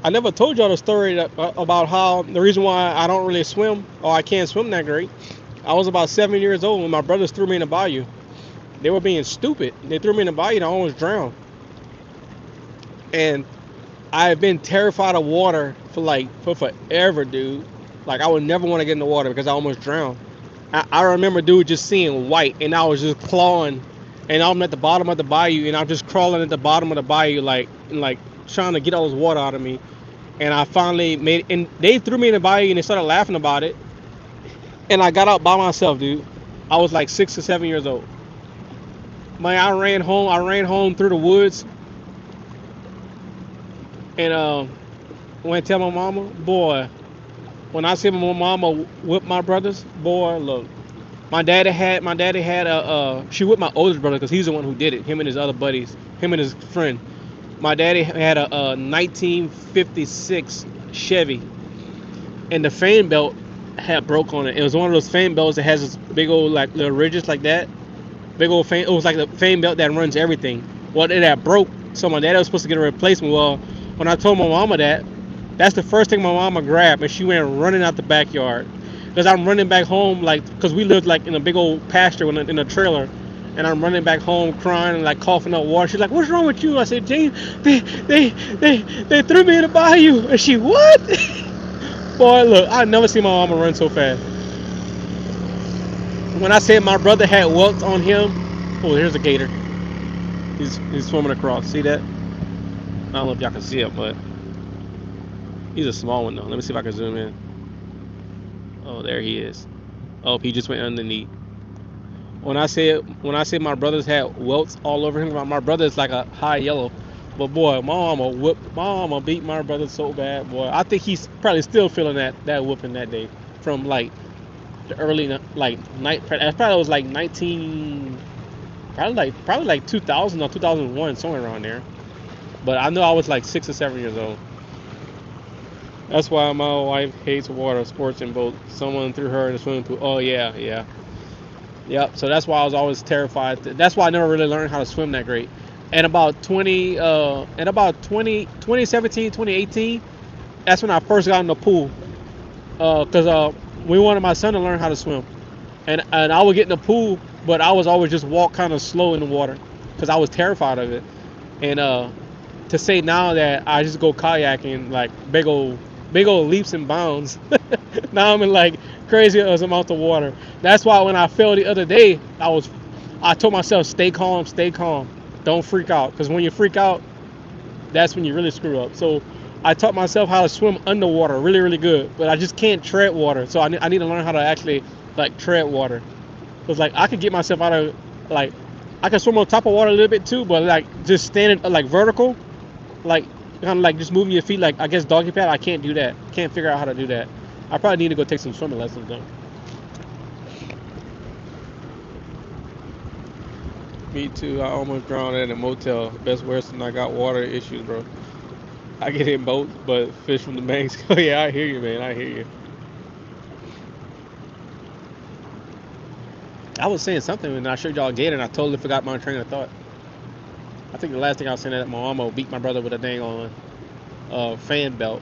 I never told y'all the story about how the reason why I don't really swim or I can't swim that great. I was about 7 years old when my brothers threw me in the bayou. They were being stupid. They threw me in the bayou and I almost drowned. And I've been terrified of water for forever, dude. Like I would never want to get in the water because I almost drowned. I remember dude just seeing white and I was just clawing and I'm at the bottom of the bayou, and I'm just crawling at the bottom of the bayou, like trying to get all this water out of me. And I finally made, and they threw me in the bayou, and they started laughing about it. And I got out by myself, dude. I was like 6 or 7 years old. Man, I ran home. I ran home through the woods, and went to tell my mama, boy. When I see my mama whip my brothers, boy, look. My daddy had she whipped my oldest brother because he's the one who did it. Him and his other buddies, him and his friend. My daddy had a 1956 Chevy, and the fan belt had broke on it. It was one of those fan belts that has this big old like little ridges like that. Big old fan. It was like the fan belt that runs everything. Well, it had broke, so my daddy was supposed to get a replacement. Well, when I told my mama that, that's the first thing my mama grabbed, and she went running out the backyard. Cause I'm running back home, like, cause we lived like in a big old pasture in a trailer, and I'm running back home crying and like coughing up water. She's like, "What's wrong with you?" I said, "Jane, they threw me in the bayou." And she, "What?" Boy, look, I never seen my mama run so fast. When I said my brother had welts on him, oh, here's a gator. He's swimming across. See that? I don't know if y'all can see it, but he's a small one though. Let me see if I can zoom in. Oh, there he is. Oh, he just went underneath. When I say my brothers had welts all over him, my brother is like a high yellow. But boy, my mama beat my brother so bad, boy. I think he's probably still feeling that whooping that day from like the early like night. That probably was like 19, probably like 2000 or 2001, somewhere around there. But I know I was like 6 or 7 years old. That's why my wife hates water sports and boats. Someone threw her in the swimming pool. Oh yeah, yeah. Yep. So that's why I was always terrified. That's why I never really learned how to swim that great. And about 2017, 2018, that's when I first got in the pool. Cause we wanted my son to learn how to swim, and I would get in the pool, but I was always just walk kind of slow in the water, cause I was terrified of it. And to say now that I just go kayaking like big old leaps and bounds. Now I'm in like crazy amounts of water. That's why when I fell the other day, I told myself, stay calm, don't freak out, because when you freak out, that's when you really screw up. So I taught myself how to swim underwater really, really good, but I just can't tread water. So I need to learn how to actually like tread water. Cause like I could get myself out of like I can swim on top of water a little bit too, but like just standing like vertical, like kind of like just moving your feet like I guess doggy paddle. I can't do that. Can't figure out how to do that. I probably need to go take some swimming lessons though. Me too. I almost drowned at a motel. Best worse than I got water issues, bro. I get in boats, but fish from the banks. Oh yeah, I hear you, man. I hear you. I was saying something and I showed y'all a gator and I totally forgot my train of thought. I think the last thing I was saying that my mama beat my brother with a dang on fan belt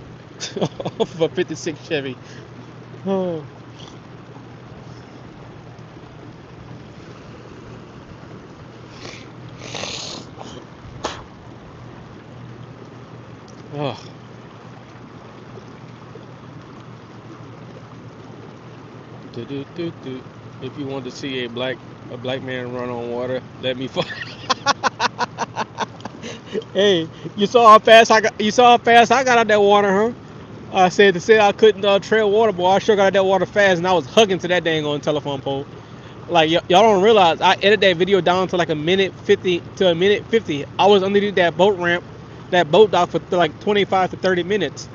of a '56 Chevy. Oh. Oh. Do, do, do, do. If you want to see a black man run on water, let me fall. Hey, you saw how fast I got out that water, huh? I said to say I couldn't tread water, boy. I sure got out that water fast, and I was hugging to that dang on telephone pole. Like y'all don't realize, I edited that video down to like a minute 50 to a minute 50. I was underneath that boat ramp, that boat dock for like 25 to 30 minutes.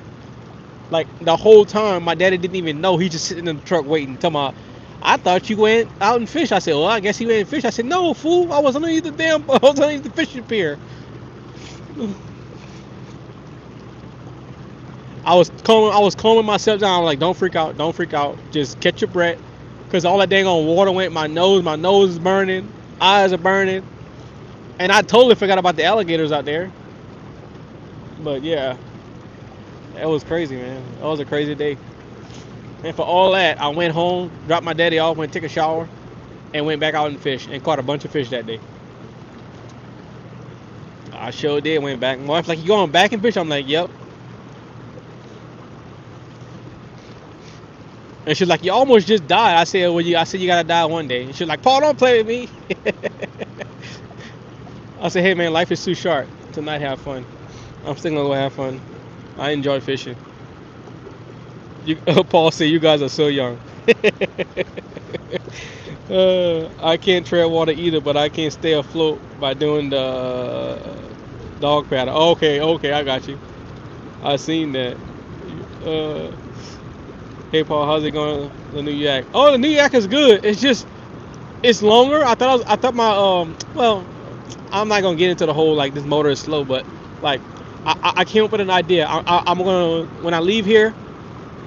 Like the whole time, my daddy didn't even know. He just sitting in the truck waiting. Talking about, I thought you went out and fish. I said, well, I guess he went and fish. I said, no, fool. I was underneath I was underneath the fishing pier. I was calming myself down. I'm like, don't freak out. Just catch your breath. Cause all that dang on water went in my nose is burning, eyes are burning. And I totally forgot about the alligators out there. But yeah, that was crazy, man. That was a crazy day. And for all that, I went home, dropped my daddy off, went to take a shower, and went back out and fished, and caught a bunch of fish that day. I sure did. Went back. My wife's like, you going back and fish? I'm like, yep. And she's like, you almost just died. I said, well, you gotta die one day. And she's like, Paul, don't play with me. I say, hey man, life is too short to not have fun. I'm still gonna go have fun. I enjoy fishing. You, Paul said, you guys are so young. I can't tread water either, but I can stay afloat by doing the dog paddle. Okay, okay, I got you. I seen that. Uh, hey Paul, how's it going? The new yak. Oh, the new yak is good. It's just it's longer. I thought my well, I'm not gonna get into the whole like this motor is slow, but like I came up with an idea. I'm gonna when I leave here,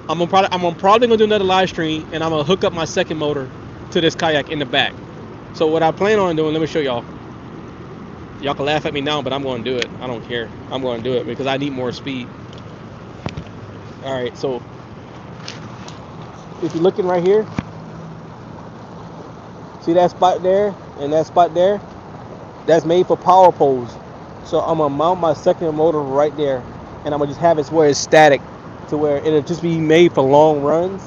I'm probably gonna do another live stream, and I'm gonna hook up my second motor to this kayak in the back. So what I plan on doing, let me show y'all. Y'all can laugh at me now, but I'm gonna do it. I don't care. I'm gonna do it because I need more speed. All right, so if you're looking right here, see that spot there and that spot there? That's made for power poles. So I'm gonna mount my second motor right there, and I'm gonna just have it where it's static, to where it'll just be made for long runs.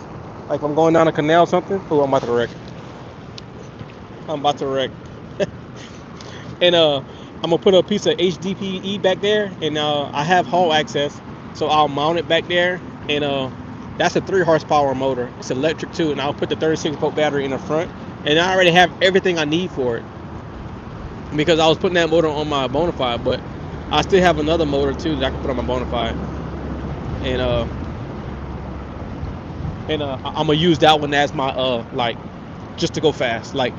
Like if I'm going down a canal or something. Oh, I'm about to wreck. I'm about to wreck. And I'm gonna put a piece of HDPE back there, and I have hall access, so I'll mount it back there. And that's a 3 horsepower motor. It's electric too, and I'll put the 36-volt battery in the front, and I already have everything I need for it, because I was putting that motor on my Bonafide, but I still have another motor too that I can put on my Bonafide, and I'm gonna use that one as my like just to go fast. Like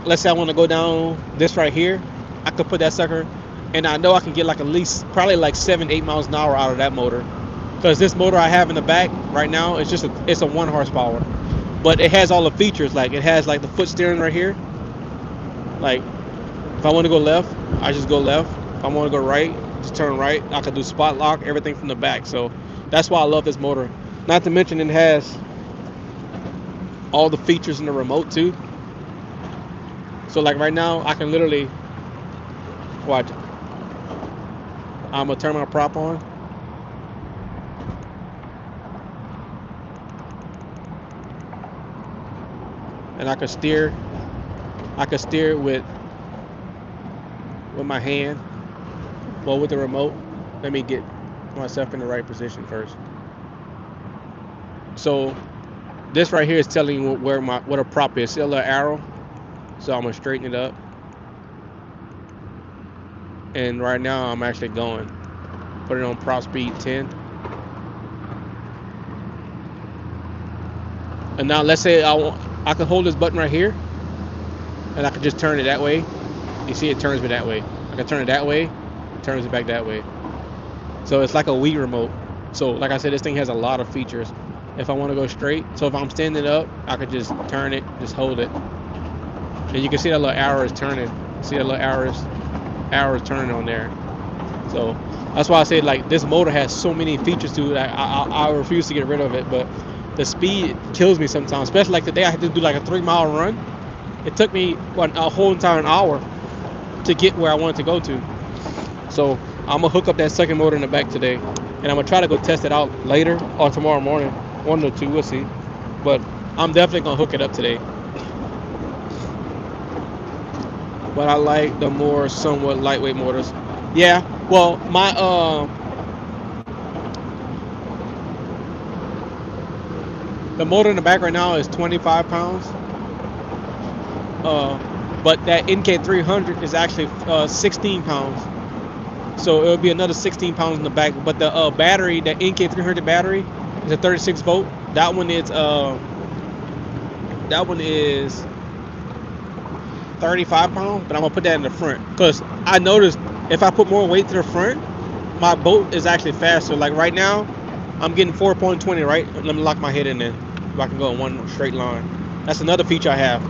let's say I want to go down this right here, I could put that sucker, and I know I can get like at least probably like 7-8 miles an hour out of that motor, because this motor I have in the back right now is just it's a 1 horsepower, but it has all the features. Like it has like the foot steering right here. Like if I want to go left, I just go left. If I want to go right, just turn right. I can do spot lock, everything from the back. So that's why I love this motor. Not to mention it has all the features in the remote too. So like right now, I can literally watch. I'm gonna turn my prop on, and I can steer. I can steer with my hand, well, with the remote. Let me get myself in the right position first. So this right here is telling you where what a prop is. See a little arrow? So I'm gonna straighten it up. And right now I'm actually going. Put it on prop speed 10. And now let's say I can hold this button right here, and I can just turn it that way. You see it turns me that way. I can turn it that way, it turns it back that way. So it's like a Wii remote. So like I said, this thing has a lot of features. If I want to go straight, so if I'm standing up, I could just turn it, just hold it. And you can see that little arrow is turning. See that little arrow is turning on there. So that's why I say like this motor has so many features to it. I refuse to get rid of it, but the speed kills me sometimes. Especially like today, I had to do like a 3-mile run. It took me a whole entire hour to get where I wanted to go to. So I'm gonna hook up that second motor in the back today, and I'm gonna try to go test it out later or tomorrow morning, 1 or 2, we'll see. But I'm definitely gonna hook it up today. But I like the more somewhat lightweight motors. Yeah, well, my the motor in the back right now is 25 pounds. But that NK300 is actually 16 pounds. So it'll be another 16 pounds in the back. But the battery, the NK300 battery, is a 36 volt. That one is 35 pounds. But I'm gonna put that in the front, because I noticed if I put more weight to the front, my boat is actually faster. Like right now, I'm getting 4.20. Right? Let me lock my head in there, so I can go in one straight line. That's another feature I have.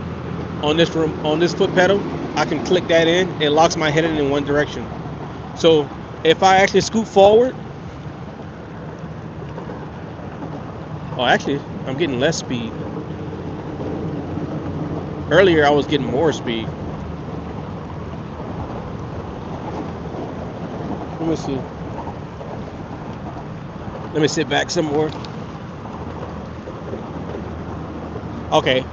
On this foot pedal, I can click that in. It locks my head in one direction. So if I actually scoot forward, oh, actually, I'm getting less speed. Earlier, I was getting more speed. Let me see. Let me sit back some more. Okay.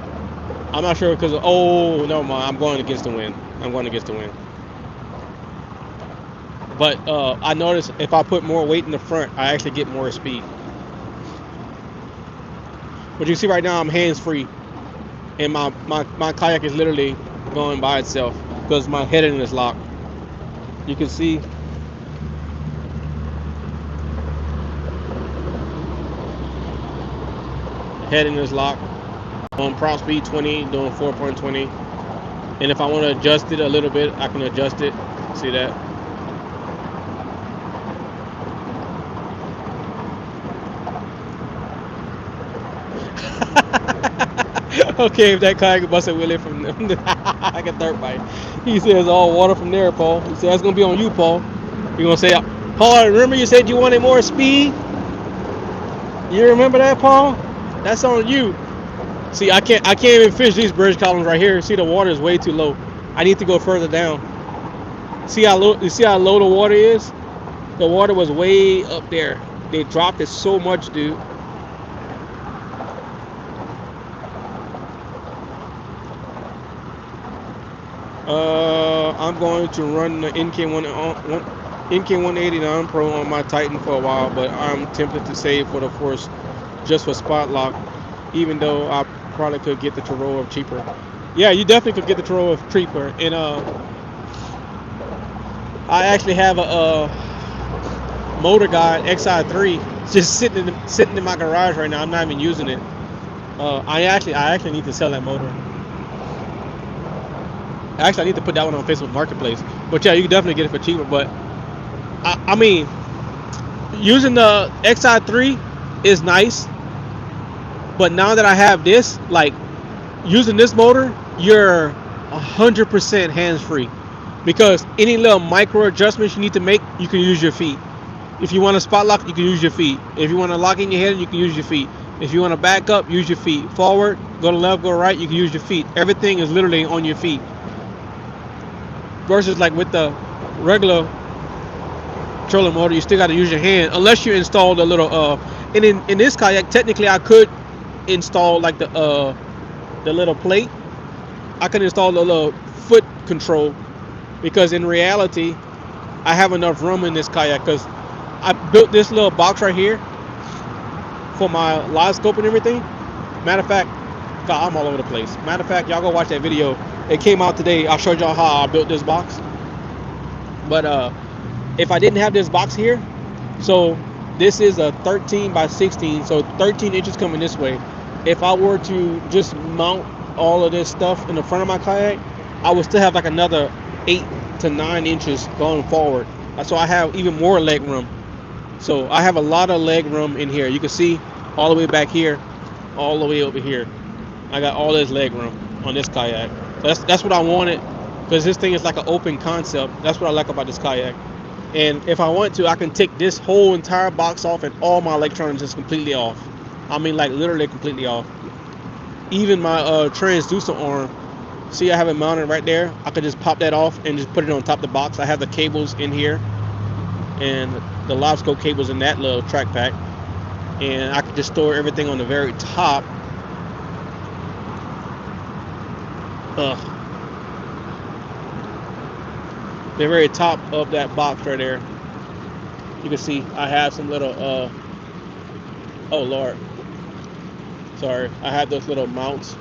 I'm not sure because, oh, no, I'm going against the wind. I'm going against the wind. But I noticed if I put more weight in the front, I actually get more speed. But you see right now, I'm hands free, and my kayak is literally going by itself because my heading is locked. You can see heading is locked. On prop speed 20, doing 4.20. And if I want to adjust it a little bit, I can adjust it. See that? Okay, if that kayak busted Willie from I get dirt bite. He says all water from there, Paul. He says that's gonna be on you, Paul. You're gonna say, Paul, remember you said you wanted more speed? You remember that, Paul? That's on you. See, I can't even fish these bridge columns right here. See, the water is way too low. I need to go further down. See how low? You see how low the water is? The water was way up there. They dropped it so much, dude. I'm going to run the NK180 Pro on my Titan for a while, but I'm tempted to save for the Force just for spot lock, even though I probably could get the Turo cheaper. Yeah, you definitely could get the Turo cheaper. And I actually have a Motor Guide XI3 just sitting in my garage right now. I'm not even using it. I actually need to sell that motor. Actually, I need to put that one on Facebook Marketplace. But yeah, you can definitely get it for cheaper. But I mean, using the XI3 is nice. But now that I have this, like using this motor, you're 100% hands free. Because any little micro adjustments you need to make, you can use your feet. If you want to spot lock, you can use your feet. If you want to lock in your head, you can use your feet. If you want to back up, use your feet. Forward, go to left, go right, you can use your feet. Everything is literally on your feet. Versus like with the regular trolling motor, you still got to use your hand unless you install the little and in this kayak technically I could install like the little plate. I can install the little foot control because in reality I have enough room in this kayak because I built this little box right here for my live scope and everything. Matter of fact, God, I'm all over the place. Matter of fact, y'all go watch that video. It came out today. I showed y'all how I built this box. But if I didn't have this box here, so this is a 13 by 16, so 13 inches coming this way. If I were to just mount all of this stuff in the front of my kayak, I would still have like another 8 to 9 inches going forward. So I have even more leg room. So I have a lot of leg room in here. You can see all the way back here, all the way over here. I got all this leg room on this kayak. So that's what I wanted, because this thing is like an open concept. That's what I like about this kayak. And if I want to, I can take this whole entire box off and all my electronics is completely off. I mean, like literally completely off. Even my transducer arm, see I have it mounted right there. I could just pop that off and just put it on top of the box. I have the cables in here and the live scope cables in that little track pack. And I could just store everything on the very top. The very top of that box right there. You can see I have some little oh Lord, sorry, I have those little mounts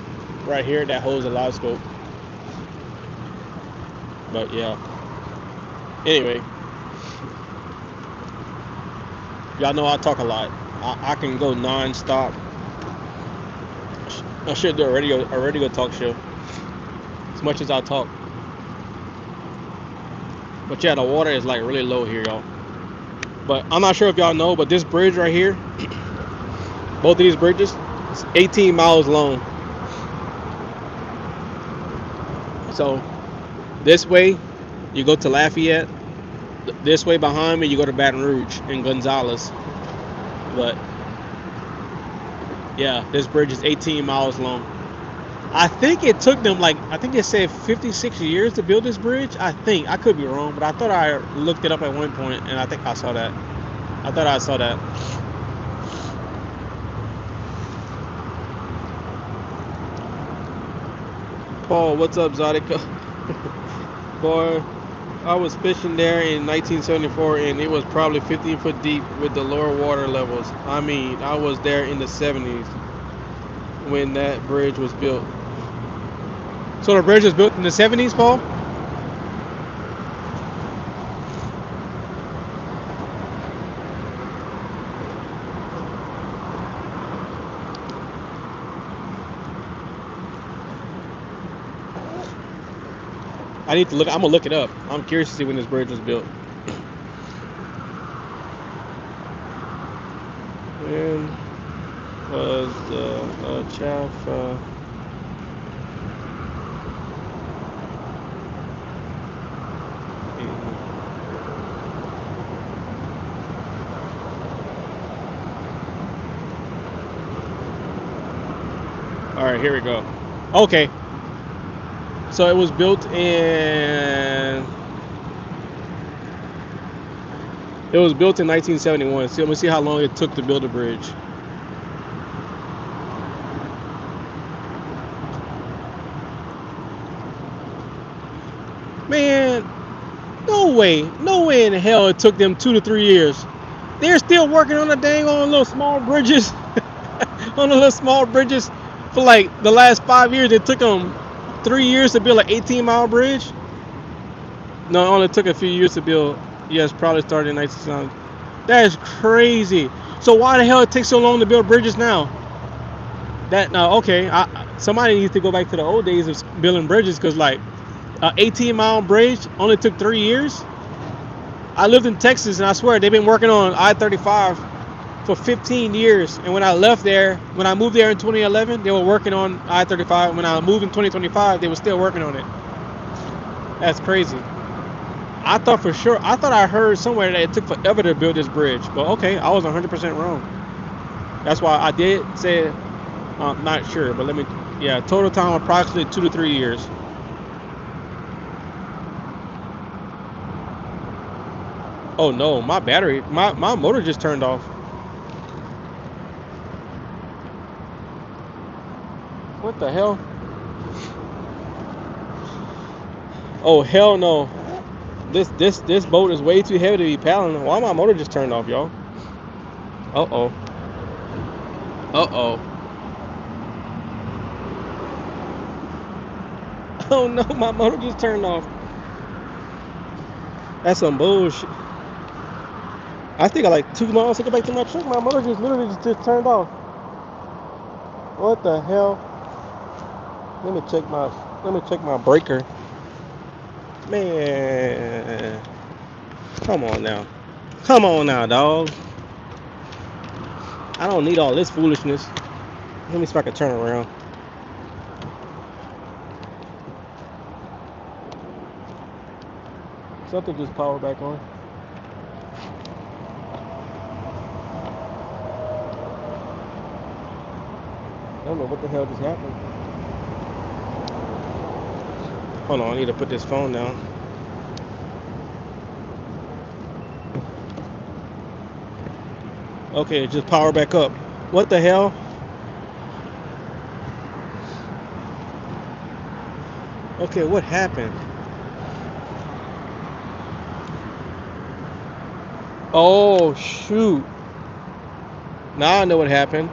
right here that holds the live scope. But yeah, anyway, y'all know I talk a lot. I can go non-stop. I should do a radio talk show as much as I talk. But yeah, the water is like really low here, y'all. But I'm not sure if y'all know, but this bridge right here, both of these bridges, it's 18 miles long. So this way, you go to Lafayette. This way behind me, you go to Baton Rouge and Gonzales. But yeah, this bridge is 18 miles long. I think it took them I think they said 56 years to build this bridge. I think. I could be wrong, but I thought I looked it up at one point and I think I saw that. I thought I saw that. Paul, what's up, Zodica? Boy, I was fishing there in 1974, and it was probably 15 foot deep with the lower water levels. I mean, I was there in the 70s when that bridge was built. So the bridge was built in the 70s, Paul? I need to look. I'm gonna look it up. I'm curious to see when this bridge was built. When was the chaff? All right, here we go. Okay, so it was built in. It was built in 1971. See, let me see how long it took to build a bridge. Man, no way in hell it took them 2 to 3 years. They're still working on the dang on little small bridges, on the little small bridges for like the last 5 years. It took them 3 years to build an 18-mile bridge. No, it only took a few years to build. Yes, probably started in 1970. That is crazy. So why the hell it takes so long to build bridges now? That now, okay, somebody needs to go back to the old days of building bridges because like an 18-mile bridge only took 3 years. I lived in Texas, and I swear they've been working on I-35 for 15 years. And when I left there, when I moved there in 2011, they were working on I-35. When I moved in 2025, they were still working on it. That's crazy. I thought for sure, I thought I heard somewhere that it took forever to build this bridge. But okay, I was 100% wrong. That's why I did say, not sure, but yeah, total time approximately 2 to 3 years. Oh no, my motor just turned off. What the hell? Oh hell no. This boat is way too heavy to be paddling. Why my motor just turned off, y'all? Uh oh. Uh oh. Oh no, my motor just turned off. That's some bullshit. I think I like 2 miles to get back to my truck. My motor just literally just turned off. What the hell? Let me check my breaker. Man, come on now. Come on now, dog. I don't need all this foolishness. Let me see if I can turn around. Something just powered back on. I don't know what the hell just happened. Hold on, I need to put this phone down. Okay, it just powered back up. What the hell? Okay, what happened? Oh, shoot. Now I know what happened.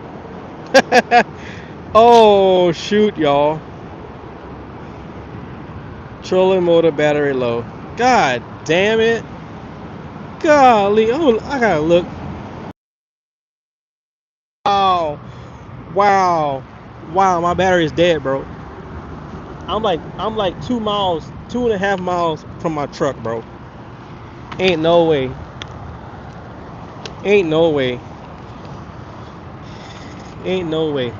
Oh, shoot, y'all. Trolling motor battery low. God damn it. Golly. Oh, I gotta look. Wow. Wow. Wow, my battery is dead, bro. I'm like 2 miles, 2.5 miles from my truck, bro. Ain't no way. Ain't no way. Ain't no way.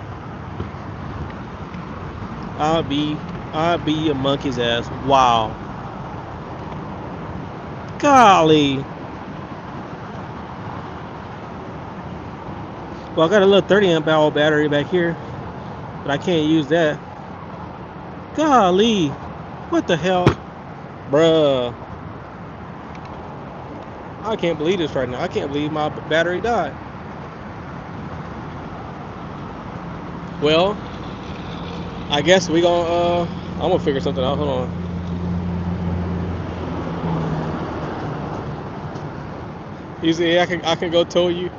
I'll be a monkey's ass. Wow. Golly. Well, I got a little 30 amp hour battery back here, but I can't use that. Golly. What the hell? Bruh. I can't believe this right now. I can't believe my battery died. Well, I guess I'm gonna figure something out. Hold on. You see, I can go tow you.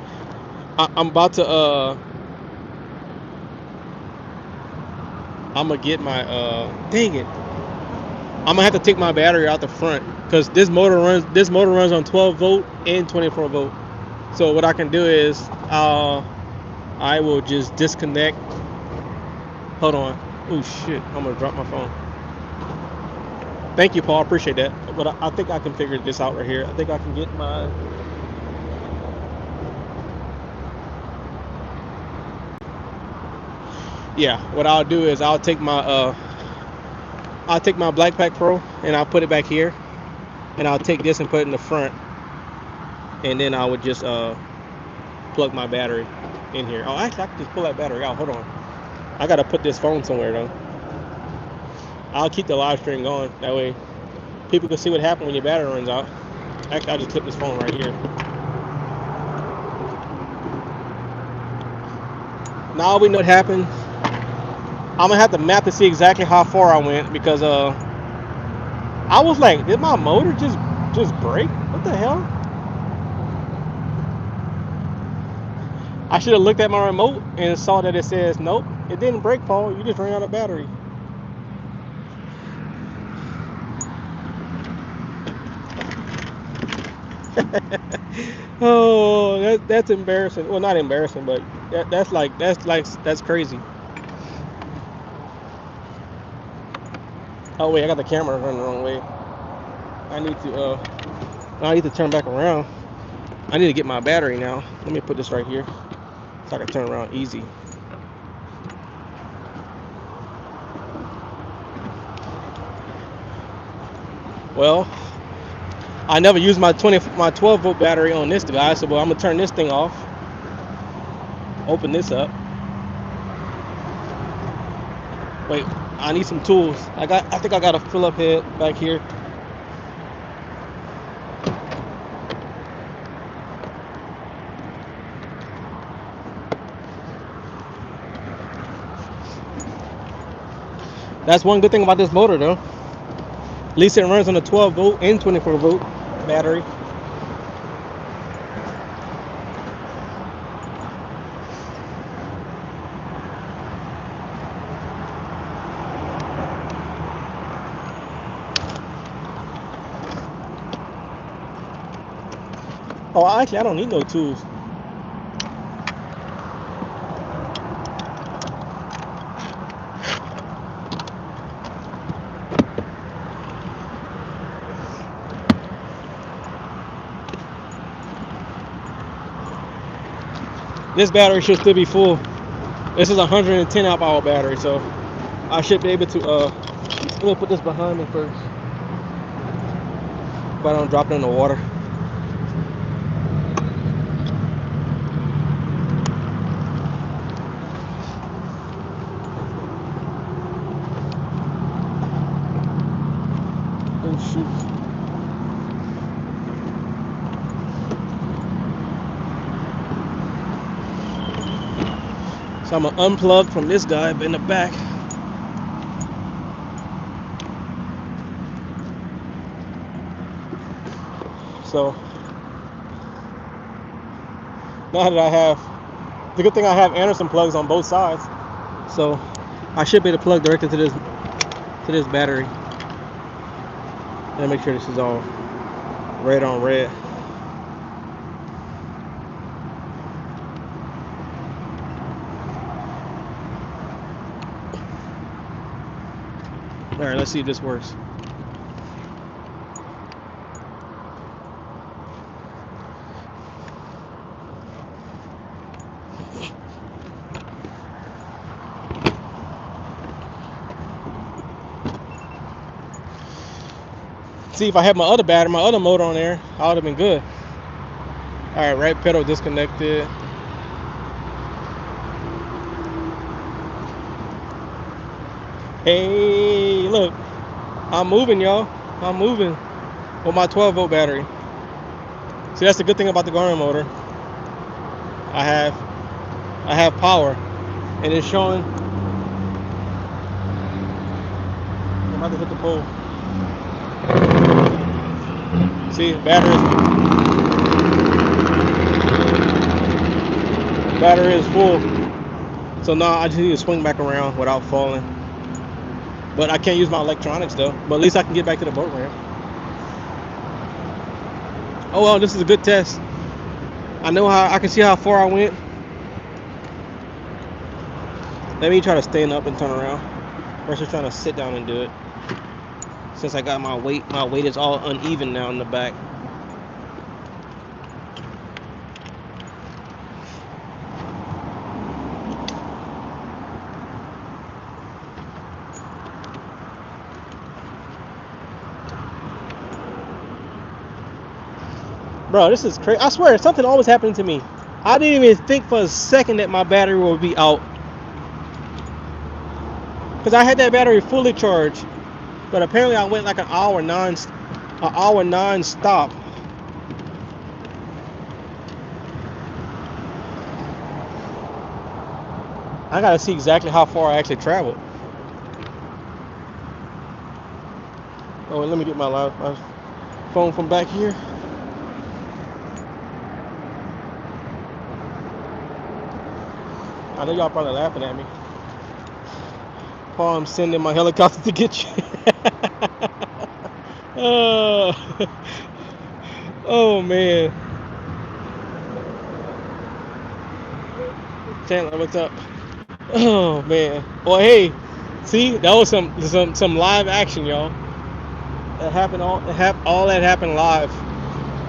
I'm about to I'm gonna get my dang it. I'm gonna have to take my battery out the front because this motor runs on 12 volt and 24 volt. So what I can do is I will just disconnect. Hold on. Oh shit! I'm gonna drop my phone. Thank you, Paul. I appreciate that. But I think I can figure this out right here. I think I can get my. Yeah. What I'll do is I'll take my Black Pack Pro and I'll put it back here, and I'll take this and put it in the front, and then I would just plug my battery in here. Oh, actually, I can just pull that battery out. Hold on. I gotta put this phone somewhere though. I'll keep the live stream going. That way, people can see what happens when your battery runs out. Actually, I'll just clip this phone right here. Now we know what happened. I'm gonna have to map to see exactly how far I went because I was like, did my motor just break? What the hell? I should have looked at my remote and saw that it says nope, it didn't break, Paul. You just ran out of battery. Oh, that's embarrassing. Well, not embarrassing, but that's crazy. Oh wait, I got the camera running the wrong way. I need to turn back around. I need to get my battery now. Let me put this right here so I can turn around easy. Well, I never used my 12 volt battery on this guy, so I'm gonna turn this thing off. Open this up. Wait, I need some tools. I think I got a fill up head back here. That's one good thing about this motor though. At least it runs on a 12 volt and 24 volt battery. Oh, actually, I don't need no tools. This battery should still be full. This is a 110 amp hour battery, so I should be able to let me put this behind me first if I don't drop it in the water. Oh shoot. So I'm gonna unplug from this guy in the back. So now that I have, the good thing I have Anderson plugs on both sides, so I should be able to plug directly to this battery. Let me make sure this is all red on red. All right, let's see if this works. See, if I had my other battery, my other motor on there, I would have been good. All right, right pedal disconnected. Hey, look, I'm moving, y'all. I'm moving with my 12 volt battery. See, that's the good thing about the Garmin motor. I have power, and it's showing. I'm about to hit the pole. See, battery. battery is full. So now I just need to swing back around without falling. But I can't use my electronics though. But at least I can get back to the boat ramp. Oh well, this is a good test. I know how I can see how far I went. Let me try to stand up and turn around versus trying to sit down and do it. Since I got my weight is all uneven now in the back. Bro, this is crazy. I swear, something always happening to me. I didn't even think for a second that my battery would be out. Because I had that battery fully charged. But apparently I went like an hour non-stop. I gotta see exactly how far I actually traveled. Oh, let me get my phone from back here. I know y'all probably laughing at me. Paul, I'm sending my helicopter to get you. Oh man. Chandler, what's up? Oh man. Well, hey, see, that was some live action, y'all. That happened all that happened live.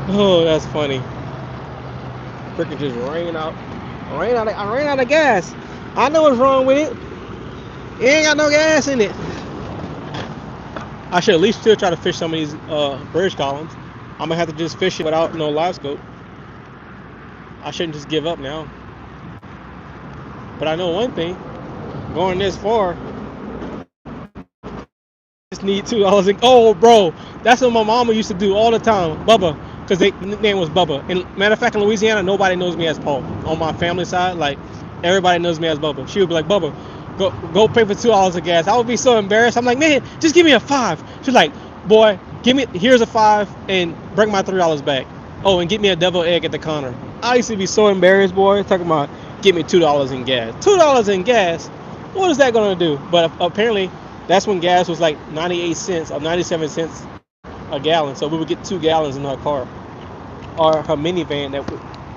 Oh, that's funny. Freaking just rain out. I ran out of gas. I know what's wrong with it. It ain't got no gas in it. I should at least still try to fish some of these bridge columns. I'm gonna have to just fish it without no live scope. I shouldn't just give up now. But I know one thing. Going this far, just need $2. Oh, bro, that's what my mama used to do all the time. Bubba, because the nickname was Bubba. And matter of fact, in Louisiana, nobody knows me as Paul. On my family side, like everybody knows me as Bubba. She would be like, Bubba, go pay for $2 of gas. I would be so embarrassed. I'm like, man, just give me a $5. She's like, boy, here's a $5 and bring my $3 back. Oh, and get me a devil egg at the counter. I used to be so embarrassed, boy, talking about give me $2 in gas. $2 in gas. What is that gonna do? But apparently, that's when gas was like 98 cents or 97 cents a gallon. So we would get 2 gallons in her car or her minivan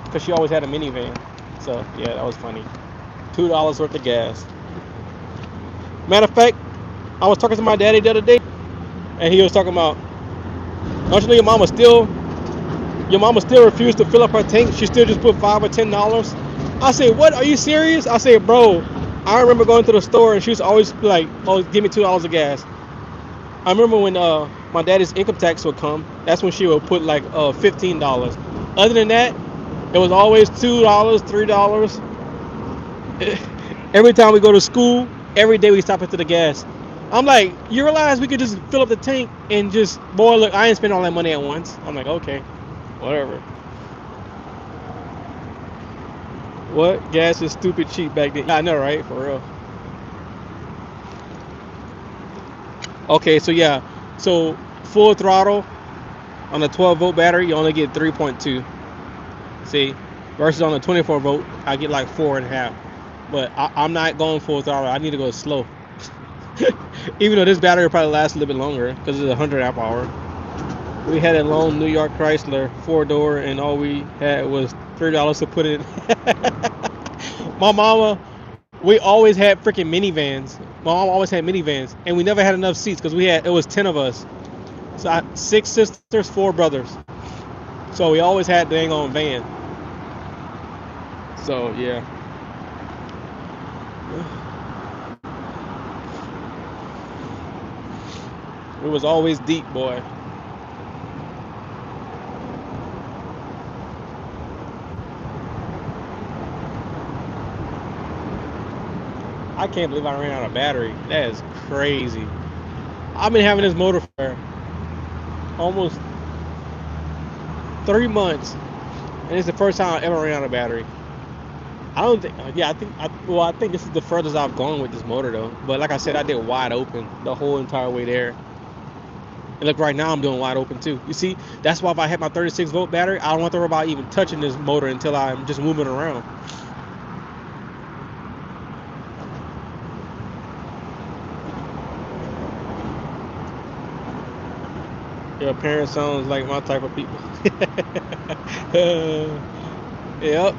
because she always had a minivan. So yeah, that was funny. $2 worth of gas. Matter of fact, I was talking to my daddy the other day, and he was talking about, don't you know your mama still refused to fill up her tank? She still just put $5 or $10. I said, what? Are you serious? I said, bro, I remember going to the store and she was always like, oh, give me $2 of gas. I remember when my daddy's income tax would come, that's when she would put like $15. Other than that, it was always $2, $3. Every time we go to school, every day we stop into the gas. I'm like, you realize we could just fill up the tank and just, boy, look, I ain't spend all that money at once. I'm like, okay, whatever. What? Gas is stupid cheap back then. I know, right? For real. Okay, so yeah. So full throttle on a 12-volt battery, you only get 3.2. See? Versus on a 24-volt, I get like 4.5. But I'm not going full throttle. I need to go slow. Even though this battery probably lasts a little bit longer because it's 100 amp hour. We had a lone New York Chrysler 4-door, and all we had was $3 to put in. My mama, we always had freaking minivans. My mom always had minivans, and we never had enough seats because it was 10 of us. So 6 sisters, 4 brothers. So we always had the dang on van. So yeah. It was always deep, boy. I can't believe I ran out of battery. That is crazy. I've been having this motor for almost 3 months, and it's the first time I ever ran out of battery. I don't think. Yeah, I think this is the furthest I've gone with this motor though. But like I said, I did wide open the whole entire way there. And look, right now I'm doing wide open too. You see, that's why if I had my 36-volt battery, I don't have to worry about even touching this motor until I'm just moving around. Your parents sounds like my type of people. Yep.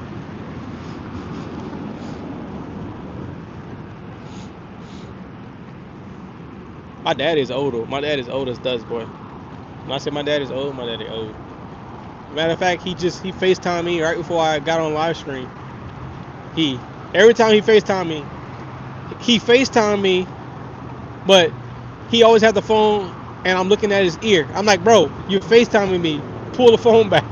My dad is older. My dad is old as dust, boy. When I say my dad is old, my daddy old. Matter of fact, he FaceTimed me right before I got on live stream. He every time he FaceTimed me, but he always had the phone and I'm looking at his ear. I'm like, bro, you're FaceTiming me. Pull the phone back.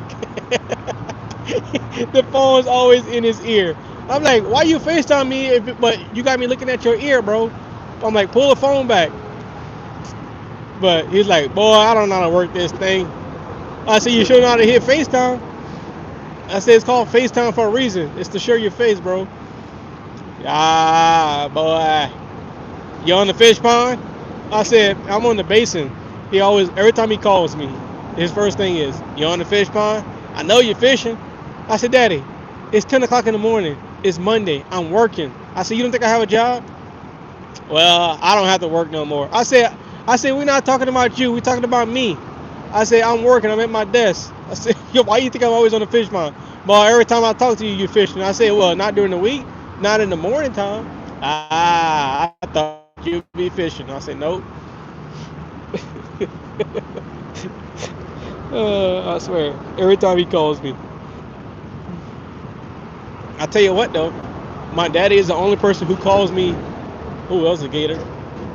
The phone's always in his ear. I'm like, why you FaceTime me but you got me looking at your ear, bro? I'm like, pull the phone back. But he's like, boy, I don't know how to work this thing. I said, you sure know how to hit FaceTime? I said, it's called FaceTime for a reason. It's to show your face, bro. Ah, boy. You on the fish pond? I said, I'm on the Basin. He always, every time he calls me, his first thing is, you on the fish pond? I know you're fishing. I said, Daddy, it's 10 o'clock in the morning. It's Monday. I'm working. I said, you don't think I have a job? Well, I don't have to work no more. I said, we're not talking about you. We're talking about me. I said, I'm working. I'm at my desk. I said, yo, why you think I'm always on the fish pond? Well, every time I talk to you, you're fishing. I said, well, not during the week, not in the morning time. Ah, I thought you'd be fishing. I said, nope. I swear, every time he calls me. I tell you what, though, my daddy is the only person who calls me. Who else is a gator?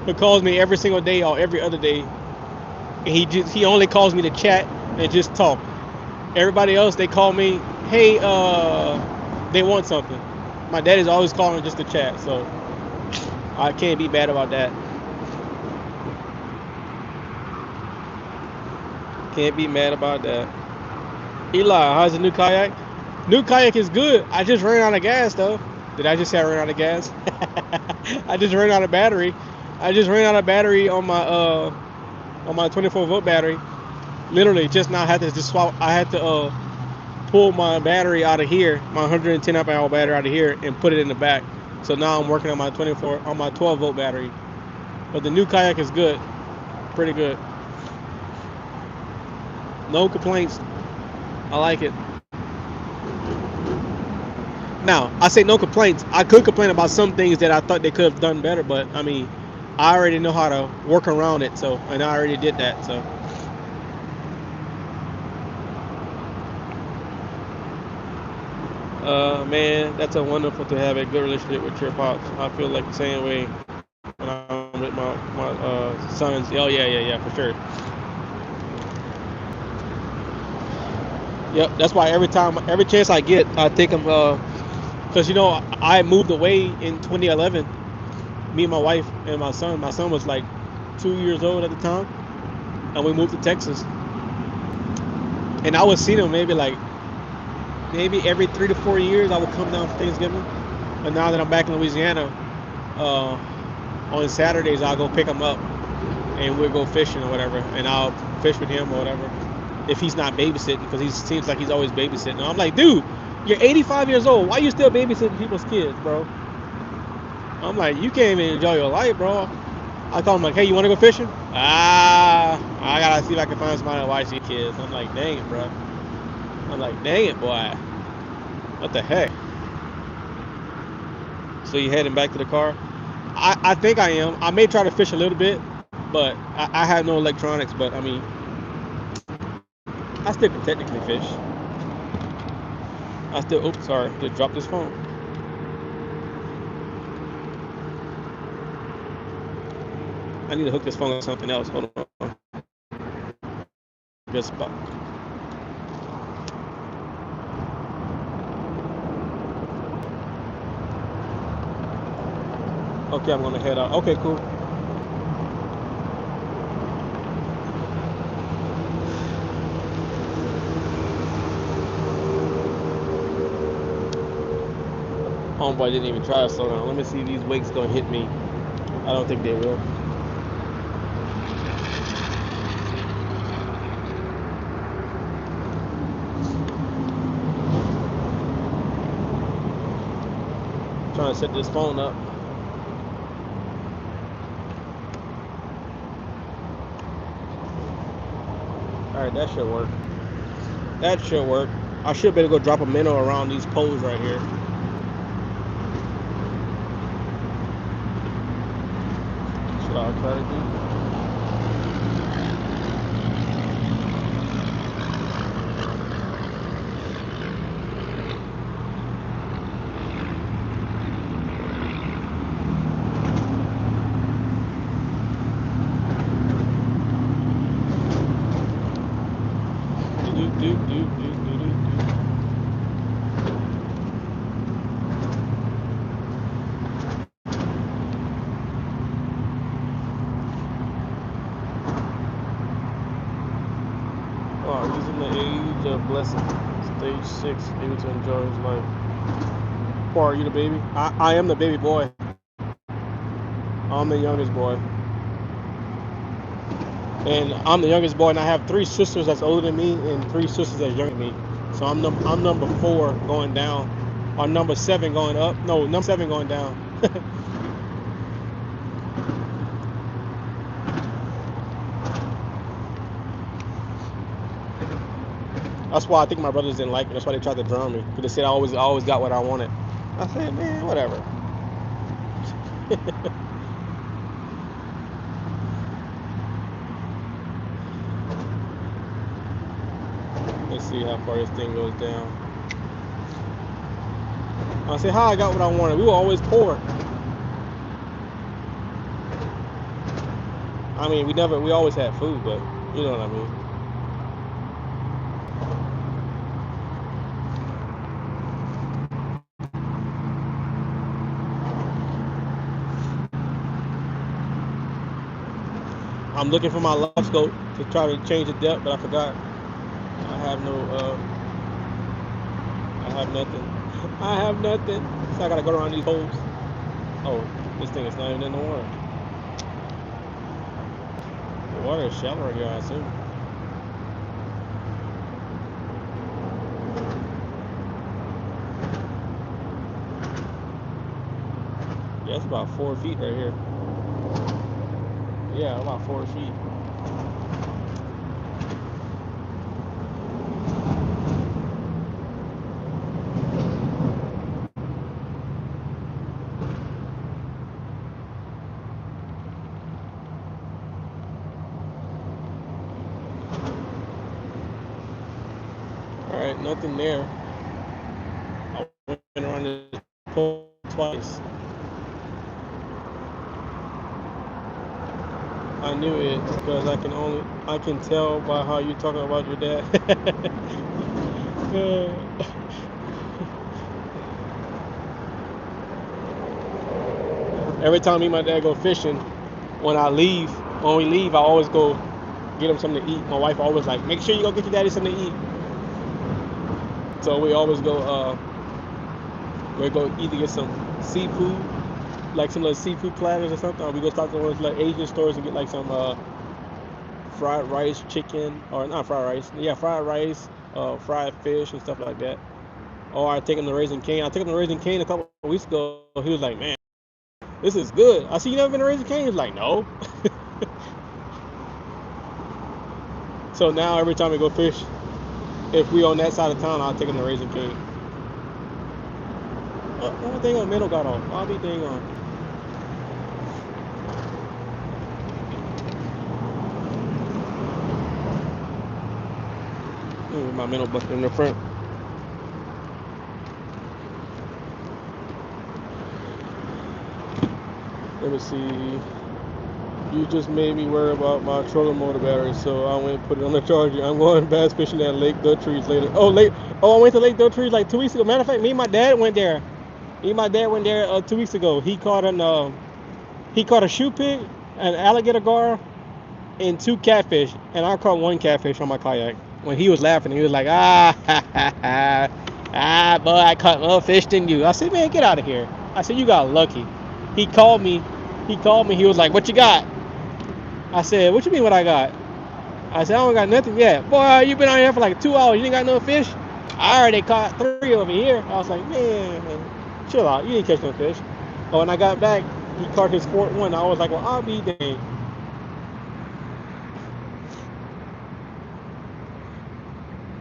Who calls me every single day or every other day. And he only calls me to chat and just talk. Everybody else, they call me, hey, they want something. My daddy's always calling just to chat, so I can't be bad about that. Can't be mad about that. Eli, how's the new kayak? New kayak is good. I just ran out of gas though. Did I just say I ran out of gas? I just ran out of battery. I just ran out of battery on my 24-volt battery. Literally, just now I had to just swap. I had to pull my battery out of here, my 110 amp hour battery out of here, and put it in the back. So now I'm working on my 12-volt battery. But the new kayak is good, pretty good. No complaints. I like it. Now, I say no complaints. I could complain about some things that I thought they could have done better, but I mean, I already know how to work around it. So, and I already did that. So, man, that's a wonderful to have a good relationship with your pops. I feel like the same way when I'm with my sons. Oh yeah, for sure. Yep, that's why every chance I get, I take them. Cause I moved away in 2011. Me and my wife and my son. My son was like 2 years old at the time, and we moved to Texas. And I would see them maybe every 3 to 4 years. I would come down for Thanksgiving. But now that I'm back in Louisiana, uh, on Saturdays I'll go pick him up, and we'll go fishing or whatever, and I'll fish with him or whatever. If he's not babysitting, because he seems like he's always babysitting. And I'm like, dude, you're 85 years old. Why are you still babysitting people's kids, bro? I'm like, you can't even enjoy your life, bro. I call him like, hey, you want to go fishing? Ah, I gotta see if I can find somebody to watch your kids. I'm like, dang it, bro. I'm like, dang it, boy. What the heck? So you heading back to the car? I think I am. I may try to fish a little bit, but I have no electronics. But I mean, I still can technically fish. I still, oops, sorry, just dropped this phone. I need to hook this phone to something else. Hold on. Good spot. Okay, I'm gonna head out. Okay, cool. Homeboy didn't even try to slow down. Let me see if these wakes gonna hit me. I don't think they will. I'm trying to set this phone up. Alright, that should work. That should work. I should be able to go drop a minnow around these poles right here. That's what I'll try to do. Oh, he's in the age of blessing. Stage 6, able to enjoy his life. Or are you the baby? I am the baby boy. I'm the youngest boy. And I'm the youngest boy, and I have 3 sisters that's older than me and 3 sisters that's younger than me. So I'm number 4 going down, or number 7 going up. No, number 7 going down. That's why I think my brothers didn't like me. That's why they tried to drown me. Because they said I always got what I wanted. I said, man, whatever. Let's see how far this thing goes down. I said, how I got what I wanted. We were always poor. I mean, we always had food, but you know what I mean. I'm looking for my live scope to try to change the depth, but I forgot. I have nothing. I have nothing. So I gotta go around these holes. Oh, this thing is not even in the water. The water is shallower here, I assume. Yeah, it's about 4 feet right here. Yeah, about 4 feet. Alright, nothing there. I went around this pole twice. I knew it because I can tell by how you're talking about your dad. Every time me and my dad go fishing, when we leave, I always go get him something to eat. My wife always like, make sure you go get your daddy something to eat. So we always go either get some seafood, like some little seafood platters or something, or we go stop to one of those like Asian stores and get like some fried rice, chicken, or not fried rice, fried rice, fried fish and stuff like that. Or I take him to Raising Cane. I took him to Raising Cane a couple of weeks ago. He was like, man, this is good. I see you never been to Raising Cane? He was like, no. So now every time we go fish, if we on that side of town, I'll take him to Raising Cane. Oh, dang on, minnow got off. I'll be dang on. My minnow bucket in the front. Let me see. You just made me worry about my trolling motor battery, so I went and put it on the charger. I'm going bass fishing at Lake Trees later. I went to Lake Trees like 2 weeks ago. Matter of fact, me and my dad went there. 2 weeks ago. He caught a shoe pig, an alligator gar, and 2 catfish. And I caught 1 catfish on my kayak. When he was laughing, he was like, boy, I caught more fish than you. I said, man, get out of here. I said, you got lucky. He called me. He was like, what you got? I said, what you mean what I got? I said, I don't got nothing yet. Boy, you been out here for like 2 hours. You ain't got no fish? I already caught 3 over here. I was like, man, chill out. You didn't catch no fish. Oh, when I got back, he caught his 4th one. I was like, well, I'll be dang.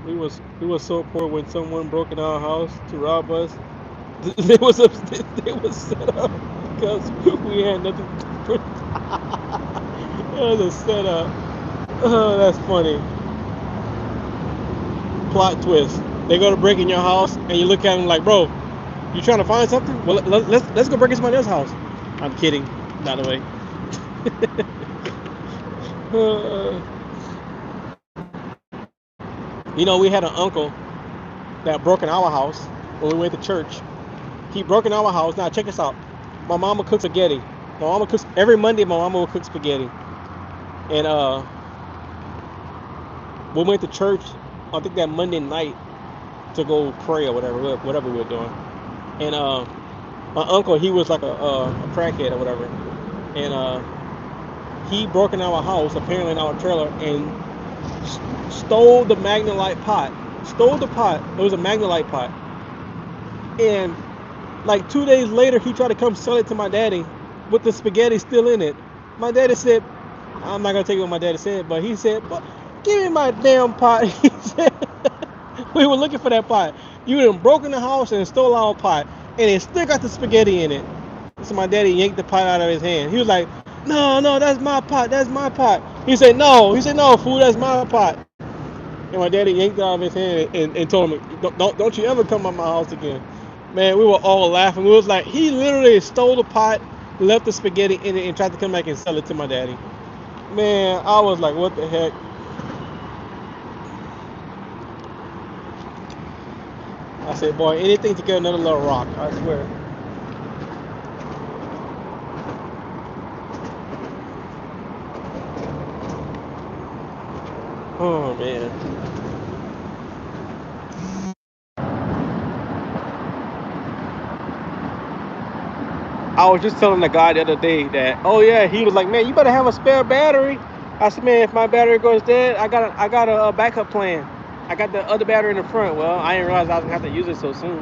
We was so poor when someone broke in our house to rob us. They was they was set up because we had nothing to put. It was a setup. Oh, that's funny. Plot twist. They go to break in your house and you look at them like, bro, you trying to find something? Well, let's go break in somebody else's house. I'm kidding, by the way. Uh, we had an uncle that broke in our house when we went to church. He broke in our house. Now check this out. My mama cooks spaghetti. My mama cooks every Monday. My mama will cook spaghetti, and we went to church. I think that Monday night to go pray or whatever we were doing. And my uncle, he was like a crackhead or whatever, and he broke in our house, apparently in our trailer, and stole the Magnolite pot. Stole the pot. It was a Magnolite pot, and like 2 days later, he tried to come sell it to my daddy with the spaghetti still in it. My daddy said, I'm not gonna tell you what my daddy said, but he said, "But give me my damn pot." He said, "We were looking for that pot. You done broke in the house and stole our pot, and it still got the spaghetti in it." So my daddy yanked the pot out of his hand. He was like, "No, no, that's my pot. That's my pot." He said, "No." He said, "No, fool, that's my pot." And my daddy yanked it out of his hand and told him, "Don't you ever come to my house again." Man, we were all laughing. We was like, he literally stole the pot, left the spaghetti in it, and tried to come back and sell it to my daddy. Man, I was like, what the heck? I said, boy, anything to get another little rock, I swear. Oh, man. I was just telling the guy the other day that, oh, yeah, he was like, man, you better have a spare battery. I said, man, if my battery goes dead, I got a backup plan. I got the other battery in the front. Well, I didn't realize I was going to have to use it so soon.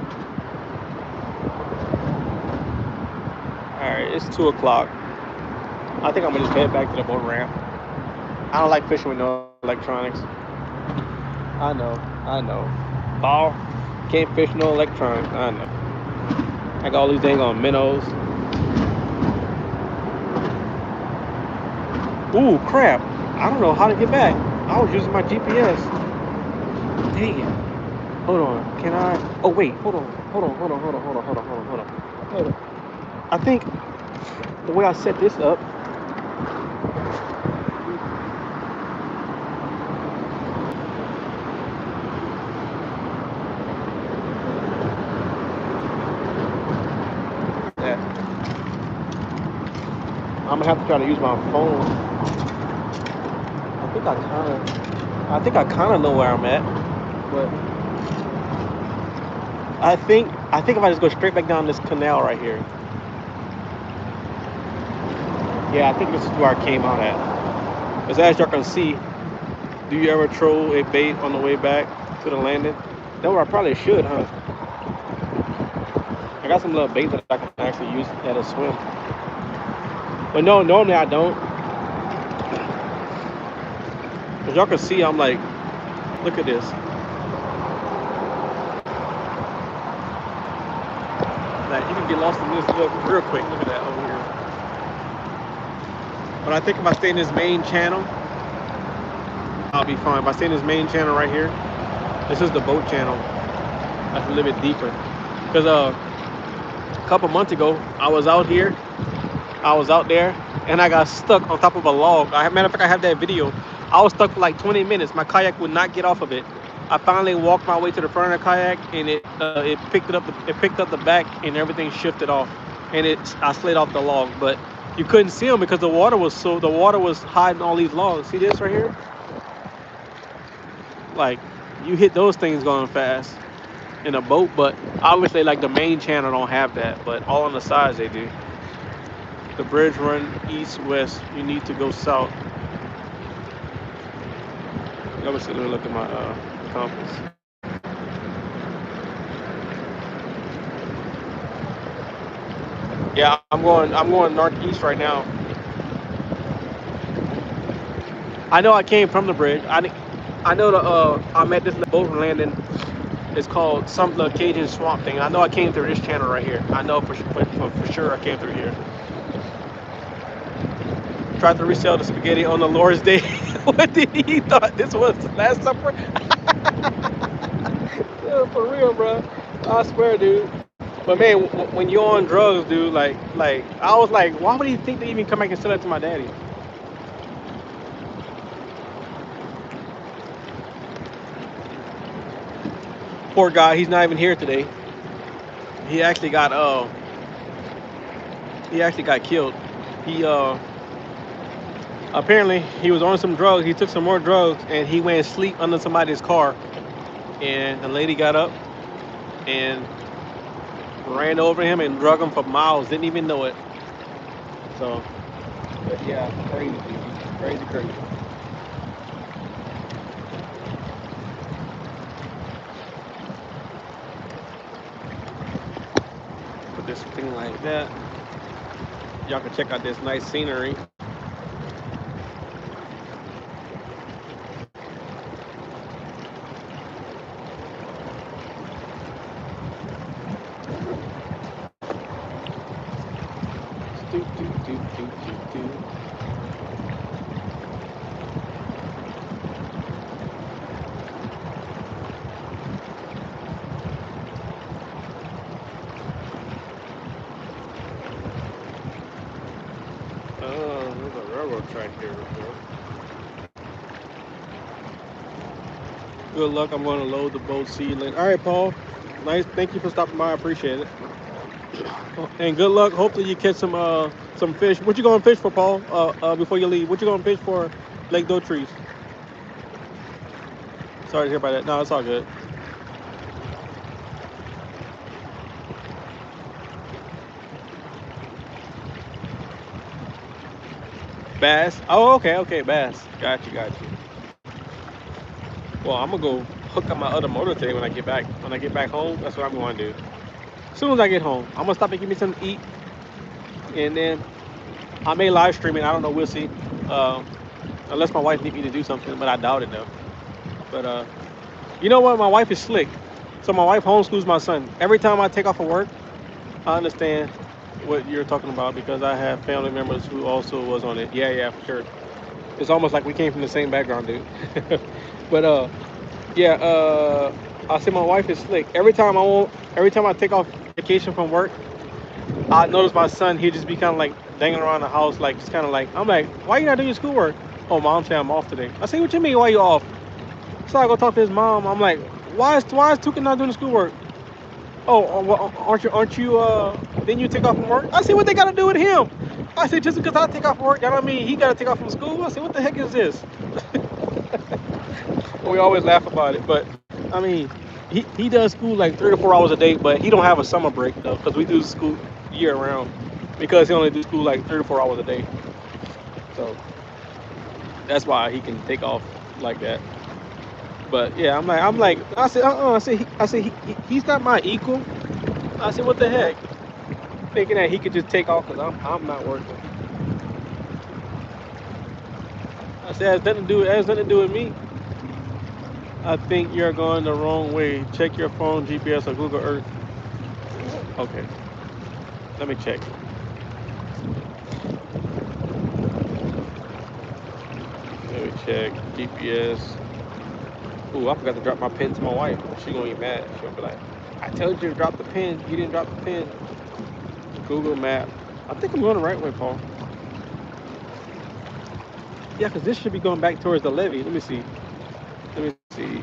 All right, it's 2 o'clock. I think I'm going to just head back to the boat ramp. I don't like fishing with no electronics. I know. Ball, can't fish no electronics. I know. I got all these dang on minnows. Ooh, crap. I don't know how to get back. I was using my GPS. Dang it. Hold on. Can I? Oh, wait. Hold on. I think the way I set this up. That I'm gonna have to try to use my phone. I think I kind of know where I'm at, but I think if I just go straight back down this canal right here. Yeah, I think this is where I came out at. Because as y'all can see, do you ever throw a bait on the way back to the landing? That's where I probably should, huh? I got some little bait that I can actually use at a swim. But no, normally I don't. As y'all can see, I'm like, look at this. Like, you can get lost in this look real quick. Look at that over here. But I think if I stay in this main channel, I'll be fine. If I stay in this main channel right here, this is the boat channel. That's a little bit deeper. Because a couple months ago, I was out here. I was out there, and I got stuck on top of a log. Matter of fact, I have that video. I was stuck for like 20 minutes. My kayak would not get off of it. I finally walked my way to the front of the kayak, and it picked it up. It picked up the back, and everything shifted off, and I slid off the log. But you couldn't see them because the water was hiding all these logs. See this right here? Like, you hit those things going fast in a boat, but obviously like the main channel don't have that, but all on the sides they do. The bridge run east west. You need to go south. Let me look at my compass. Yeah, I'm going northeast right now. I know I came from the bridge. I know I'm at this boat landing. It's called some the Cajun Swamp thing. I know I came through this channel right here. I know for sure I came through here. Tried to resell the spaghetti on the Lord's Day. What did he thought this was the Last Supper? Yeah, for real, bro. I swear, dude. But man, when you're on drugs, dude, like I was like, why would he think to even come back and sell that to my daddy? Poor guy, he's not even here today. He actually got he actually got killed. He apparently he was on some drugs. He took some more drugs and he went to sleep under somebody's car. And the lady got up and ran over him and drug him for miles. Didn't even know it. So, but yeah, crazy, crazy, crazy. Put this thing like that. Y'all can check out this nice scenery. Do, do, do, do, do, do. There's a railroad track here. Good luck. I'm going to load the boat. See you later. All right, Paul. Nice. Thank you for stopping by. I appreciate it. And good luck. Hopefully you catch some fish. What you going to fish for, Paul? Before you leave, what you going to fish for? Lake Trees. Sorry to hear about that. No, it's all good. Bass. Oh, okay, okay, bass. Got you, got you. Well, I'm gonna go hook up my other motor today when I get back. When I get back home, that's what I'm going to do. As soon as I get home, I'm gonna stop and get me something to eat, and then I may live stream it. I don't know. We'll see. Uh, Unless my wife need me to do something, but I doubt it though. But you know what? My wife is slick. So my wife homeschools my son. Every time I take off of work, I understand what you're talking about because I have family members who also was on it. Yeah, yeah, for sure. It's almost like we came from the same background, dude. But yeah, I say my wife is slick. Every time I take off vacation from work, I notice my son. He just be kind of like dangling around the house, like just kind of like. I'm like, why you not doing your schoolwork? Oh, mom said I'm off today. I say, what you mean? Why you off? So I go talk to his mom. I'm like, why is Tuka not doing the schoolwork? Oh, well, aren't you didn't you take off from work? I said, what they got to do with him? I said, just because I take off from work, that don't mean he got to take off from school. I said, what the heck is this? We always laugh about it, but I mean, he does school like 3 to 4 hours a day, but he don't have a summer break though, because we do school year round, because he only do school like 3 to 4 hours a day. So that's why he can take off like that. But yeah, I'm like, I said, he's not my equal. I said, what the heck? Thinking that he could just take off because I'm not working. I said, it has nothing to do with me. I think you're going the wrong way. Check your phone, GPS, or Google Earth. Okay, let me check. Let me check GPS. Ooh, I forgot to drop my pen to my wife. She gonna be mad. She gonna be like, I told you to drop the pen. You didn't drop the pen. Google Map. I think I'm going the right way, Paul. Yeah, because this should be going back towards the levee. Let me see. Let me see.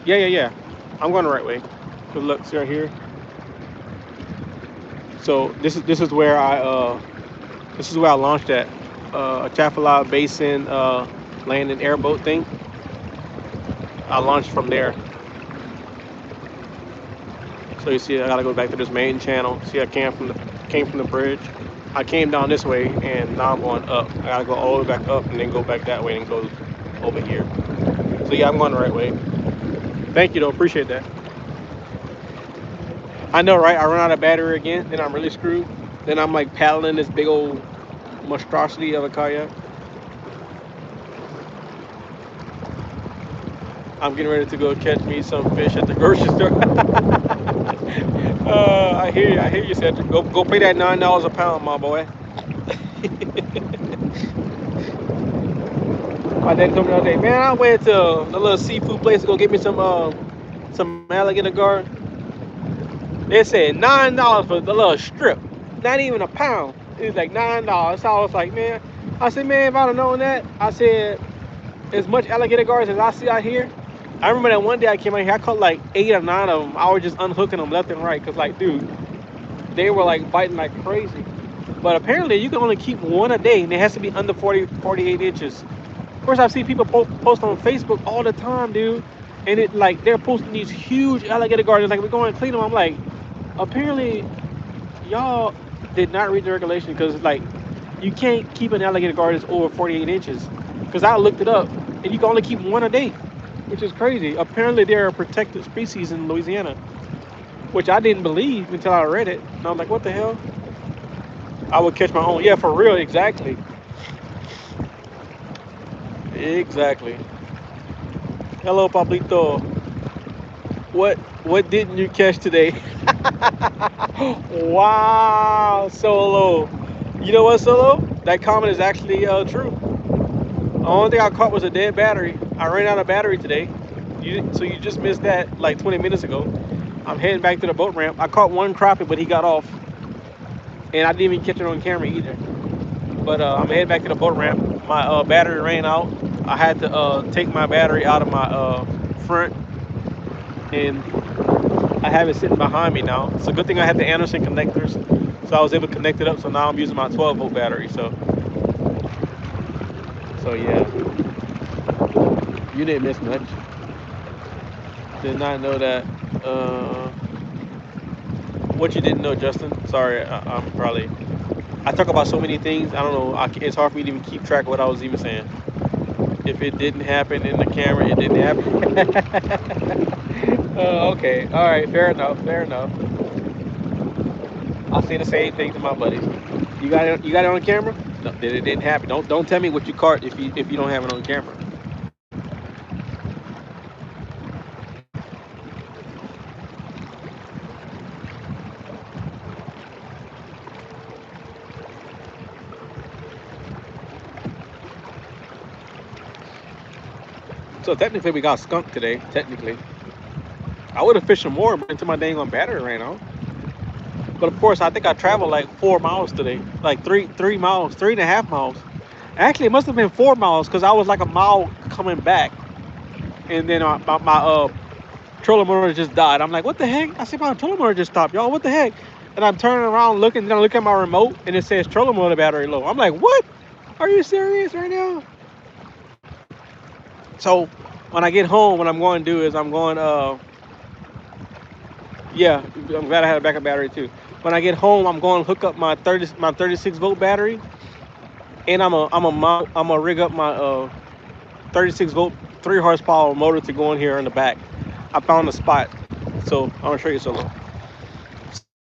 Yeah, yeah, yeah. I'm going the right way. Good luck, see right here. So this is where I launched at Atchafalaya Basin land and airboat thing. I launched from there. So you see, I gotta go back to this main channel. See, I came from the bridge. I came down this way, and now I'm going up. I gotta go all the way back up, and then go back that way, and go over here. So yeah, I'm going the right way. Thank you, though. Appreciate that. I know, right? I run out of battery again, then I'm really screwed. Then I'm like paddling this big old monstrosity of a kayak. I'm getting ready to go catch me some fish at the grocery store. I hear you. I hear you, Cedric. Go pay that $9 a pound, my boy. My daddy told me the other day, man, I went to the little seafood place to go get me some alligator guard. They said $9 for the little strip, not even a pound. It was like $9. So I was like, man, I said, man, if I'd have known that, I said, as much alligator guards as I see out here. I remember that one day I came out here, I caught like 8 or 9 of them. I was just unhooking them left and right, cause like, dude, they were like biting like crazy. But apparently, you can only keep one a day, and it has to be under 48 inches. Of course, I see people post on Facebook all the time, dude, and it like they're posting these huge alligator gardens, like we're going to clean them. I'm like, apparently, y'all did not read the regulation because like you can't keep an alligator garden that's over 48 inches. Because I looked it up, and you can only keep one a day, which is crazy. Apparently, they're a protected species in Louisiana, which I didn't believe until I read it. And I was like, what the hell? I would catch my own. Yeah, for real, exactly. Exactly. Hello, Pablito. What didn't you catch today? Wow, Solo. You know what, Solo? That comment is actually true. The only thing I caught was a dead battery. I ran out of battery today. So you just missed that like 20 minutes ago. I'm heading back to the boat ramp. I caught one crappie, but he got off. And I didn't even catch it on camera either. But I'm heading back to the boat ramp. My battery ran out. I had to take my battery out of my front, and I have it sitting behind me now. It's a good thing I had the Anderson connectors, so I was able to connect it up. So now I'm using my 12-volt battery. So yeah, you didn't miss much. Did not know that. What you didn't know, Justin? Sorry, I'm probably. I talk about so many things. I don't know. It's hard for me to even keep track of what I was even saying. If it didn't happen in the camera, it didn't happen. Okay. All right. Fair enough. Fair enough. I say the same thing to my buddies. You got it. You got it on camera? No, it didn't happen. Don't tell me what you caught if you don't have it on camera. So technically, we got skunked today. Technically, I would have fished some more until my dang on battery ran out. But of course, I think I traveled like 4 miles today, like three miles, 3.5 miles. Actually, it must have been 4 miles because I was like a mile coming back, and then my trolling motor just died. I'm like, what the heck? I said, my trolling motor just stopped, y'all. What the heck? And I'm turning around looking, then I look at my remote, and it says trolling motor battery low. I'm like, what? Are you serious right now? So when I get home, what I'm going to do is I'm going yeah, I'm glad I had a backup battery too. When I get home, I'm going to hook up my 36-volt battery, and I'm a rig up my 36-volt 3 horsepower motor to go in here in the back. I found a spot, so I'm gonna show you something.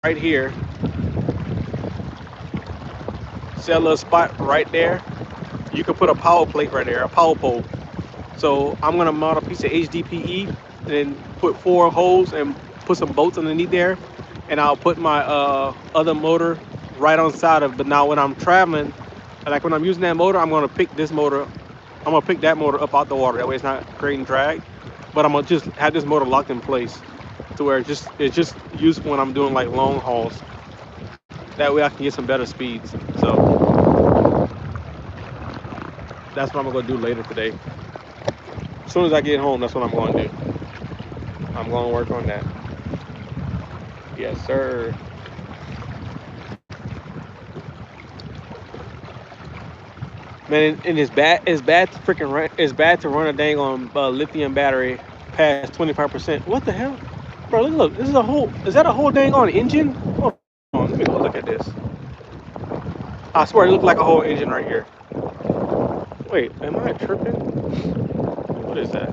Right here, see that little spot right there? You can put a power plate right there, a power pole. So I'm gonna mount a piece of HDPE and then put 4 holes and put some bolts underneath there, and I'll put my other motor right on side of it. But now when I'm traveling, like when I'm using that motor, I'm gonna pick this motor. I'm gonna pick that motor up out the water. That way it's not creating drag. But I'm gonna just have this motor locked in place to where it's just useful when I'm doing like long hauls. That way I can get some better speeds. So that's what I'm gonna do later today. As soon as I get home, that's what I'm going to do. I'm going to work on that. Yes, sir. Man, and it's bad. It's bad to freaking run. It's bad to run a dang on lithium battery past 25%. What the hell, bro? Look. This is a whole. Is that a whole dang on engine? Hold on. Let me go look at this. I swear it looked like a whole engine right here. Wait, am I tripping? What is that?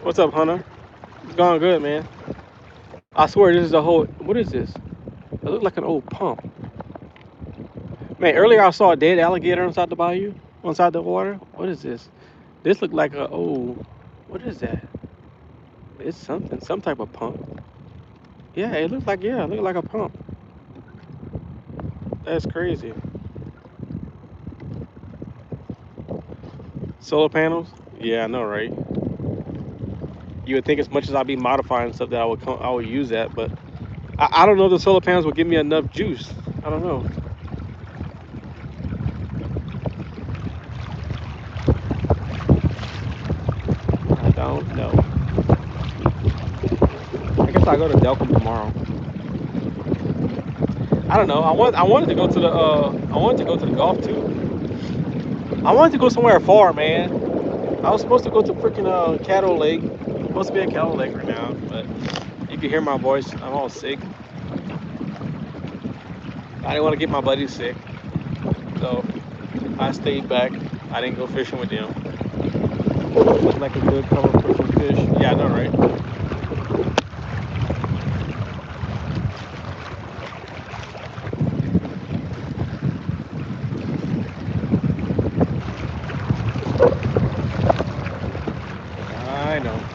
What's up, Hunter? It's going good, man. I swear this is a whole. What is this? It looked like an old pump. Man, earlier I saw a dead alligator inside the bayou, inside the water. What is this? This look like a oh, what is that? It's something, some type of pump. Yeah, it look like a pump. That's crazy. Solar panels? Yeah, I know, right? You would think as much as I'd be modifying stuff that I would use that, but I don't know if the solar panels will give me enough juice. I don't know. I don't know. I guess I'll go to Delcom tomorrow. I don't know. I wanted to go to the I wanted to go to the golf too. I wanted to go somewhere far, man. I was supposed to go to freaking Caddo Lake. I'm supposed to be at Caddo Lake right now, but you can hear my voice. I'm all sick. I didn't want to get my buddies sick, so I stayed back. I didn't go fishing with them. Looked like a good cover for some fish. Yeah, I know, right? I know.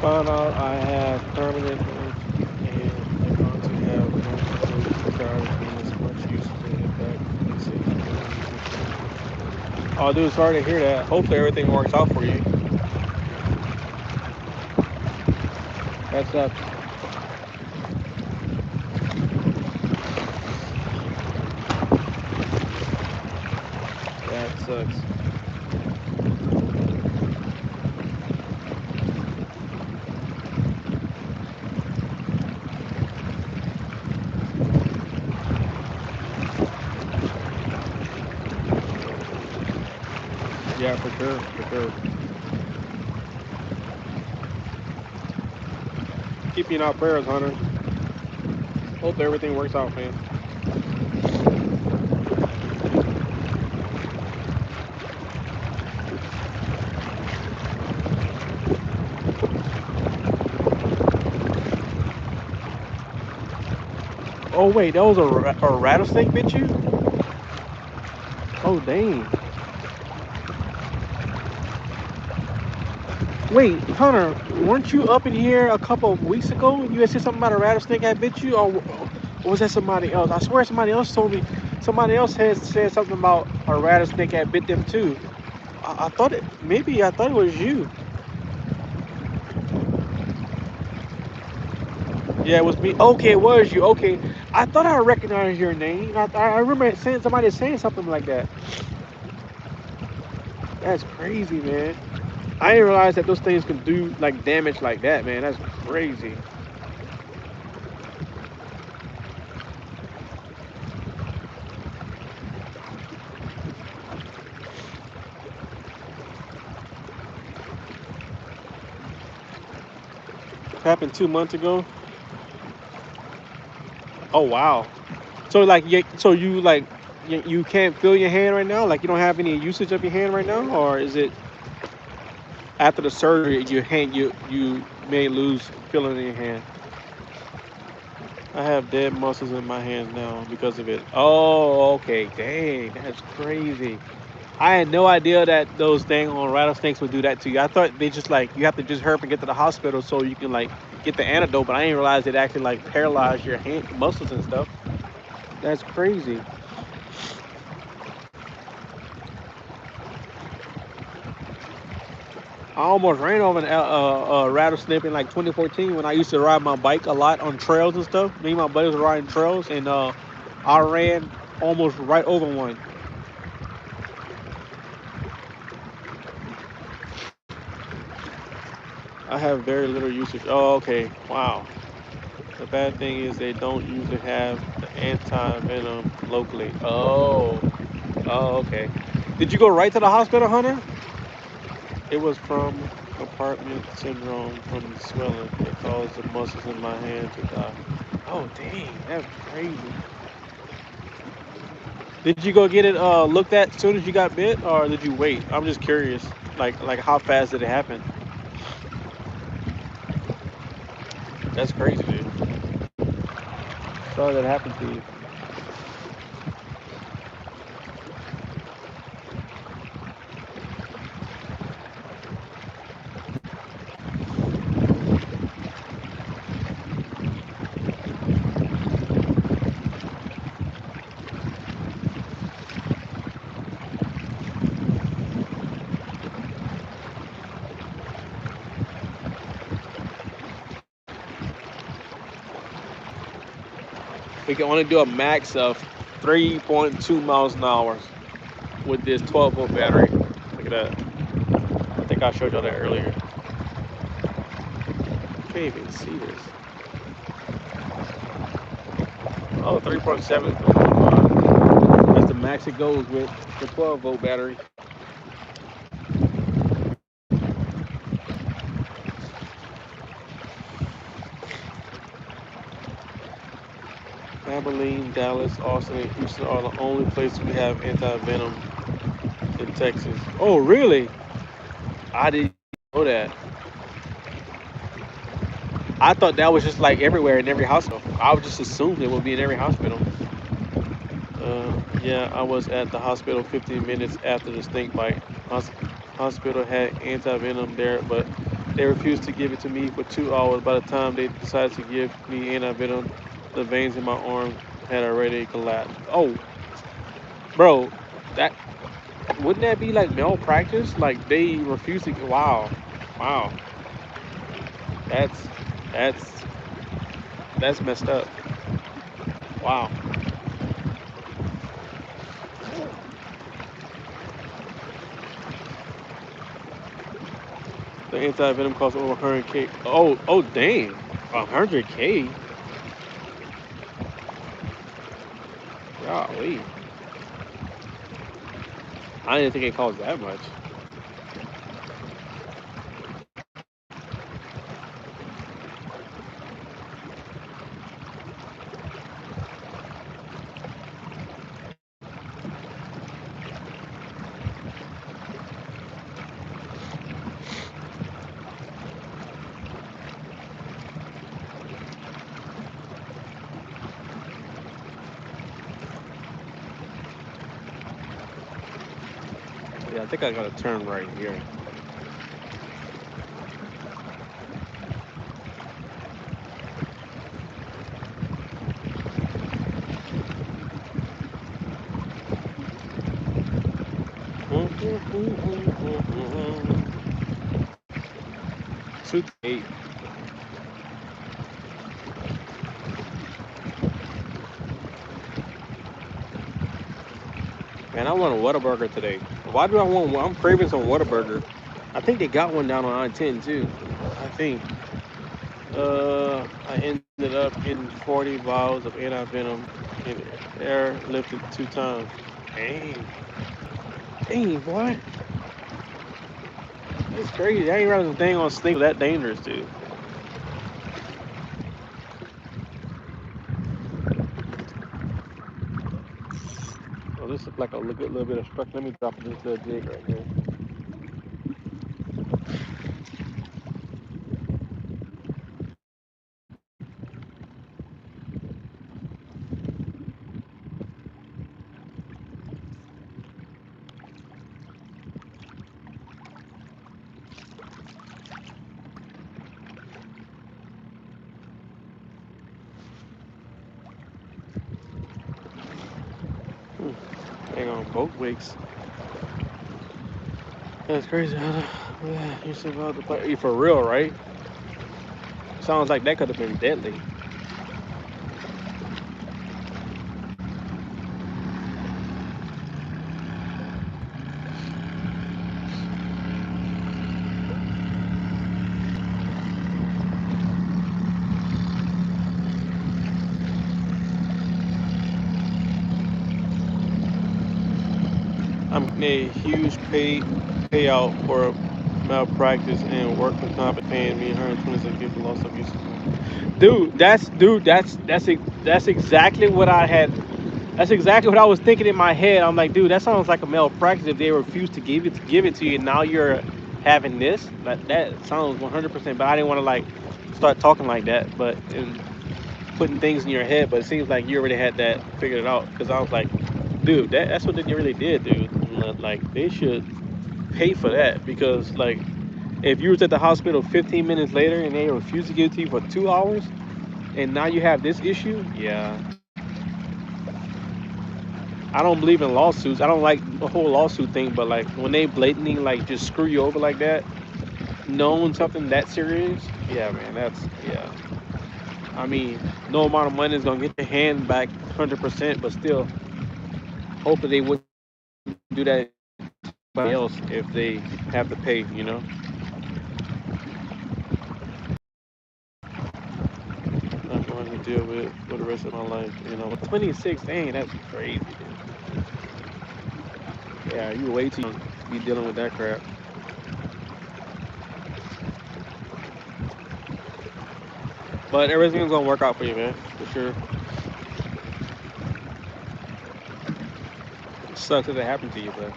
Found out I have permanent and I'm going to have multiple cars and as much use for it back. Let's see. Oh, dude, sorry to hear that. Hopefully everything works out for you. That sucks. That sucks. Yeah, for sure, for sure. Keep you in our prayers, Hunter. Hope everything works out, man. Oh wait, that was a rattlesnake bit you? Oh dang. Wait, Hunter, weren't you up in here a couple of weeks ago? You had said something about a rattlesnake had bit you, or was that somebody else? I swear somebody else told me. Somebody else had said something about a rattlesnake had bit them too. I thought it maybe I thought it was you. Yeah, it was me. Okay, it was you. Okay, I thought I recognized your name. I remember saying somebody saying something like that. That's crazy, man. I didn't realize that those things can do like damage like that, man. That's crazy. Happened 2 months ago. Oh wow. So like, so you like, you can't feel your hand right now. Like you don't have any usage of your hand right now, or is it after the surgery your hand you may lose feeling in your hand? I have dead muscles in my hands now because of it. Oh, okay. Dang, that's crazy. I had no idea that those dang on rattlesnakes would do that to you. I thought they just like you have to just hurry up and get to the hospital so you can like get the antidote. But I didn't realize it actually like paralyzed your hand muscles and stuff. That's crazy. I almost ran over a rattlesnake in like 2014 when I used to ride my bike a lot on trails and stuff. Me and my buddies were riding trails, and I ran almost right over one. I have very little usage. Oh, okay. Wow. The bad thing is they don't usually have the anti venom locally. Oh. Oh, okay. Did you go right to the hospital, Hunter? It was from compartment syndrome from the swelling that caused the muscles in my hand to die. Oh, dang. That's crazy. Did you go get it looked at as soon as you got bit, or did you wait? I'm just curious. Like how fast did it happen? That's crazy, dude. Sorry that happened to you. We can only do a max of 3.2 miles an hour with this 12-volt battery. Look at that. I think I showed y'all that earlier. Can't even see this. Oh, 3.7. That's the max it goes with the 12-volt battery. Abilene, Dallas, Austin, and Houston are the only places we have anti-venom in Texas. Oh, really? I didn't know that. I thought that was just like everywhere in every hospital. I would just assume it would be in every hospital. Yeah, I was at the hospital 15 minutes after the snake bite. Hospital had anti-venom there, but they refused to give it to me for 2 hours. By the time they decided to give me anti-venom, the veins in my arm had already collapsed. Oh, bro, that wouldn't that be like malpractice? Like they refuse to. Wow, wow, that's that's that's messed up. Wow. The anti-venom costs over 100K. Oh, dang. 100K? Golly. I didn't think it cost that much. Yeah, I think I gotta turn right here. Two eight. Man, I want a Whataburger today. Why do I want one? I'm craving some Whataburger. I think they got one down on I-10 too. I think. I ended up getting 40 vials of anti-venom and air lifted 2 times. Dang. Dang, boy. It's crazy. I ain't realized a thing on snake was that dangerous, dude. Well, this is like a good little bit of structure. Let me drop this little jig right here. Hang on, both wigs. That's crazy. Yeah, you said about the play for real, right? Sounds like that could have been deadly. I'm getting a huge payout for malpractice and workman's comp paying me 126 for loss of use. That's exactly what I had. That's exactly what I was thinking in my head. I'm like, dude, that sounds like a malpractice if they refuse to give it to you. And now you're having this. That sounds 100%. But I didn't want to like start talking like that, but and putting things in your head. But it seems like you already had that figured out. Because I was like, dude, that's what they really did, dude. Like they should pay for that because like if you was at the hospital 15 minutes later and they refused to give it to you for 2 hours, and now you have this issue, yeah. I don't believe in lawsuits. I don't like the whole lawsuit thing, but like when they blatantly like just screw you over like that, knowing something that serious, yeah, man, that's yeah. I mean, no amount of money is gonna get your hand back 100%, but still, hopefully they wouldn't do that to anybody else if they have to pay. I'm going to deal with for the rest of my life. 26, dang, that's crazy, dude. Yeah, you were way too young to be dealing with that crap. But everything's gonna work out for you, man, for sure. It sucks if it happened to you, but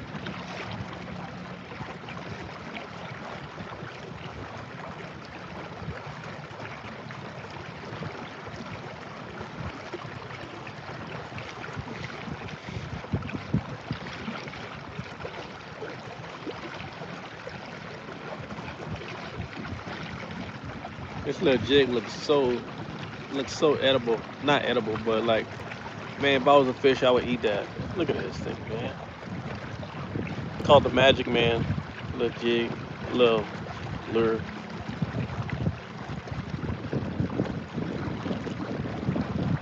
this little jig looks so edible. Not edible, but like, man, if I was a fish, I would eat that. Look at this thing, man. Called the Magic Man. Little jig, little lure.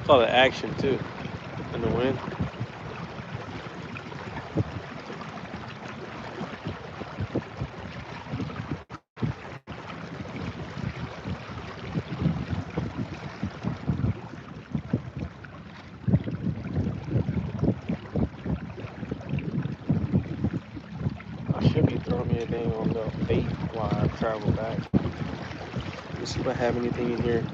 Called it action too. In the wind. I should be throwing me a dang on little bait while I travel back. Let's see if I have anything in here.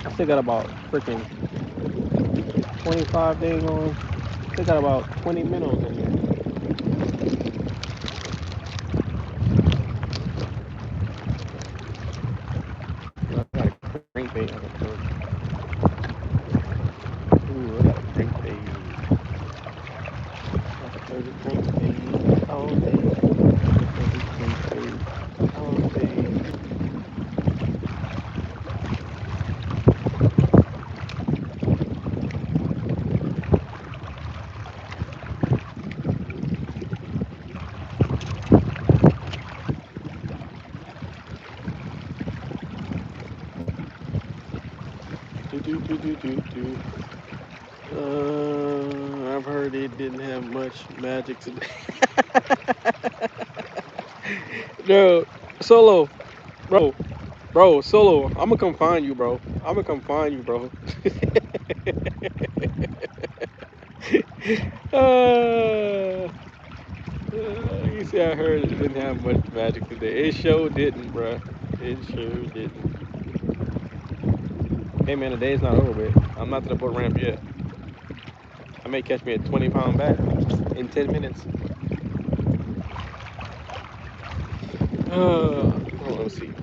I still got about freaking 25 dang on. Still got about 20 minnows in here. I got a crankbait I can throw. Ooh, I got a crankbait. I can throw the crankbait all day. Throw the crankbait all day. Do do do do do do. I've heard it didn't have much magic today. No, solo, bro, solo. I'm gonna come find you, bro. I'm gonna come find you, bro. uh, you see, I heard it didn't have much magic today. It sure didn't, bruh. It sure didn't. Hey man, the day's not over with. I'm not to the boat ramp yet. I may catch me a 20-pound bat in 10 minutes. Oh, let me see.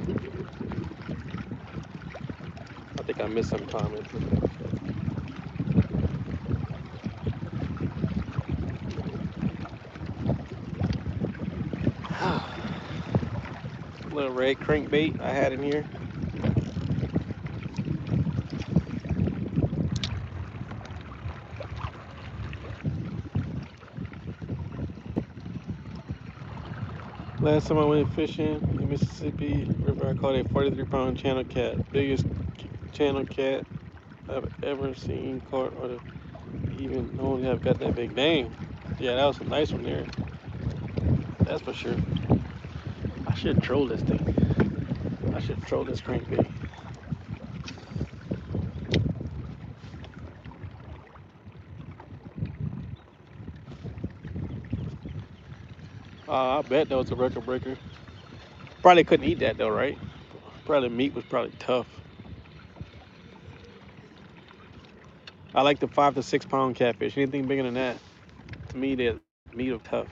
I think I missed some comments. Little red crankbait I had in here. Last time I went fishing in Mississippi River, I caught a 43-pound channel cat. Biggest channel cat I've ever seen caught or even known to have got that big. Dang. Yeah, that was a nice one there. That's for sure. I should troll this thing. I should troll this crankbait. I bet that was a record breaker. Probably couldn't eat that though, right? Probably meat was probably tough. I like the 5 to 6 pound catfish. Anything bigger than that, to me, they're meat of tough.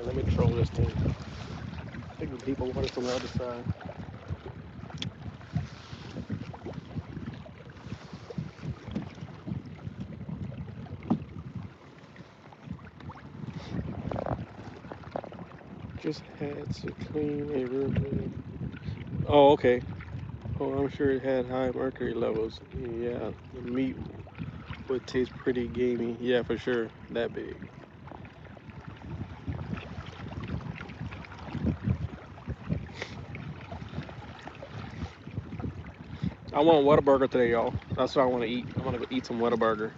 Let me troll this thing. I think the deeper water's on the other side. Just had to clean a river. Oh, okay. Oh, I'm sure it had high mercury levels. Yeah, the meat would taste pretty gamey. Yeah, for sure. That big. I want Whataburger today, y'all. That's what I want to eat. I want to go eat some Whataburger.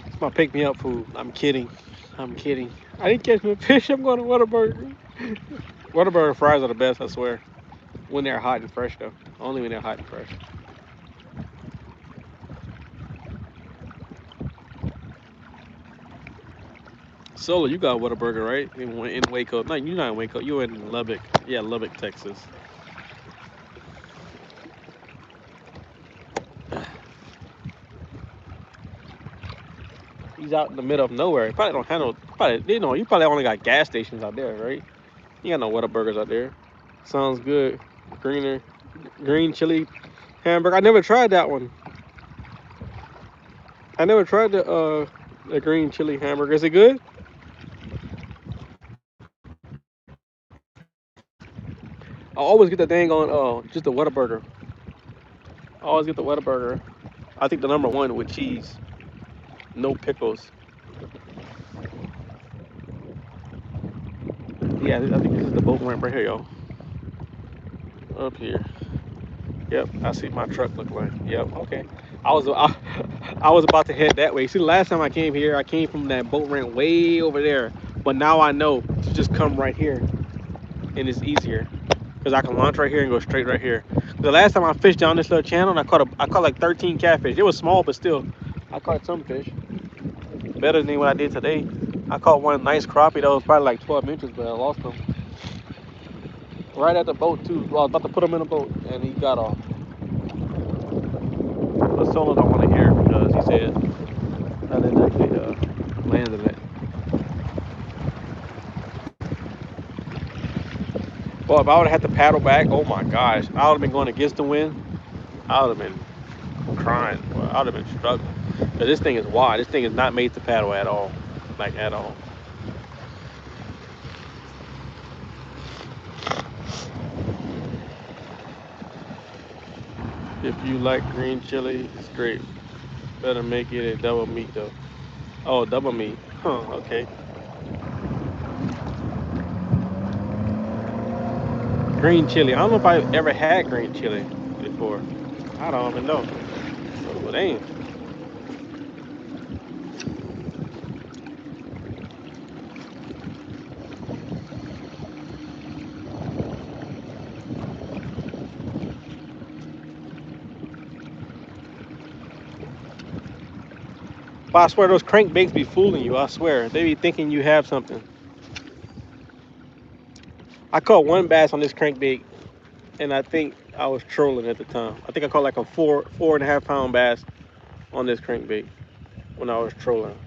It's my pick me up food. I'm kidding. I'm kidding. I didn't catch no fish. I'm going to Whataburger. Whataburger fries are the best, I swear. When they're hot and fresh, though. Only when they're hot and fresh. Solo, you got Whataburger, right? In Waco. No, you're not in Waco. You're in Lubbock. Yeah, Lubbock, Texas. He's out in the middle of nowhere. He probably don't have no. Probably, you probably only got gas stations out there, right? You got no Whataburgers out there. Sounds good. Greener, green chili hamburger. I never tried that one. I never tried the green chili hamburger. Is it good? I always get the dang on just the Whataburger. I always get the Whataburger. I think the number one with cheese, no pickles. Yeah, I think this is the boat ramp right here, y'all. Up here. Yep, I see my truck look like. Yep, okay. I was about to head that way. See, the last time I came here, I came from that boat ramp way over there. But now I know to just come right here, and it's easier because I can launch right here and go straight right here. The last time I fished down this little channel, and I caught like 13 catfish. It was small, but still, I caught some fish. Better than what I did today. I caught one nice crappie that was probably like 12 inches, but I lost him right at the boat too. Well, I was about to put him in a boat, and he got off. But Solo don't want to hear because he said I didn't actually land in it. Well, if I would have had to paddle back, oh my gosh, I would have been going against the wind. I would have been crying. Well, I would have been struggling. But this thing is wide. This thing is not made to paddle at all, like at all. If you like green chili, it's great. Better make it a double meat though. Oh, double meat. Huh. Okay. Green chili. I don't know if I ever had green chili before. I don't even know. Oh, damn. But I swear those crankbaits be fooling you. I swear they be thinking you have something. I caught one bass on this crankbait, and I think I was trolling at the time. I think I caught like a 4.5 pound bass on this crankbait when I was trolling.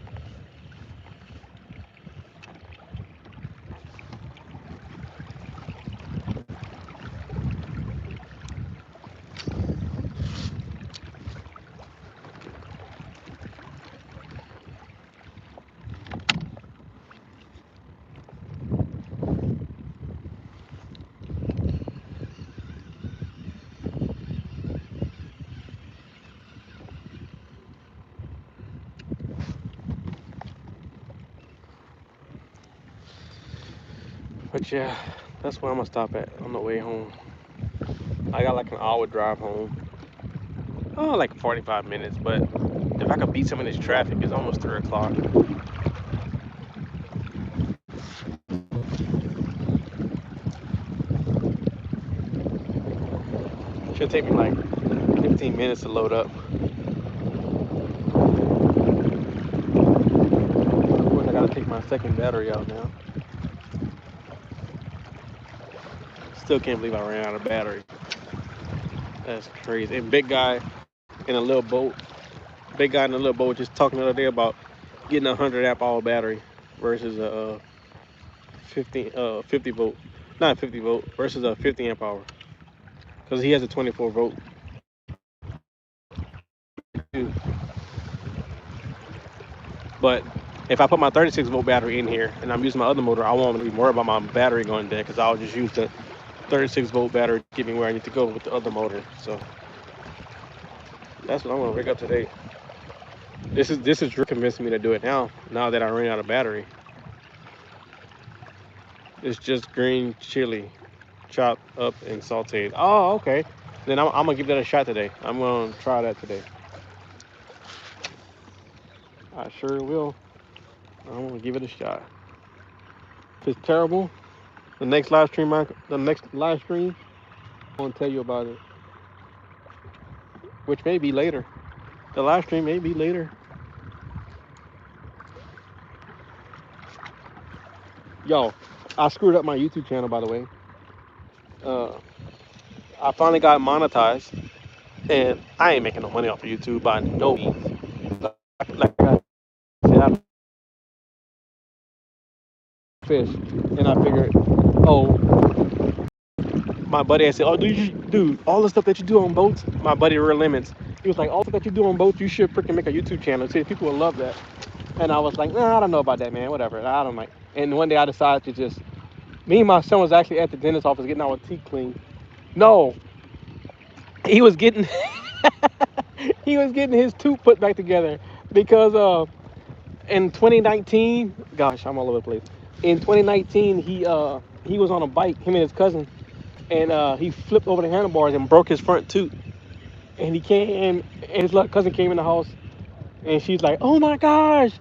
But yeah, that's where I'm gonna stop at on the way home. I got like an hour drive home. Oh, like 45 minutes. But if I could beat some of this traffic, it's almost 3 o'clock. Should take me like 15 minutes to load up. Of course, I gotta take my second battery out now. Still can't believe I ran out of battery. That's crazy. And big guy in a little boat. Big guy in a little boat just talking the other day about getting a 100 amp hour battery versus a 50 volt, not 50 volt versus a 50 amp hour. Because he has a 24 volt too. But if I put my 36 volt battery in here and I'm using my other motor, I won't be worried about my battery going dead because I'll just use the 36 volt battery to get me where I need to go with the other motor. So that's what I'm gonna rig up today. This is convincing me to do it now. Now that I ran out of battery, it's just green chili, chopped up and sauteed. Oh, okay. Then I'm gonna give that a shot today. I'm gonna try that today. I sure will. I'm gonna give it a shot. If it's terrible, the next live stream, I'm gonna tell you about it, which may be later. The live stream may be later. Yo, I screwed up my YouTube channel, by the way. Uh, I finally got monetized, and I ain't making no money off of YouTube by no means. Like I said, I fish, and I figured, oh, my buddy had said, oh, dude, all the stuff that you do on boats, my buddy Real Limits, he was like, all the stuff that you do on boats, you should freaking make a YouTube channel. See, people will love that. And I was like, nah, I don't know about that, man. Whatever. I don't like. And one day I decided to just. Me and my son was actually at the dentist office getting our teeth cleaned. No, he was getting he was getting his tooth put back together because in 2019, gosh, I'm all over the place. In 2019, he was on a bike, him and his cousin, and he flipped over the handlebars and broke his front tooth. And he came, and his cousin came in the house, and she's like, "Oh my gosh,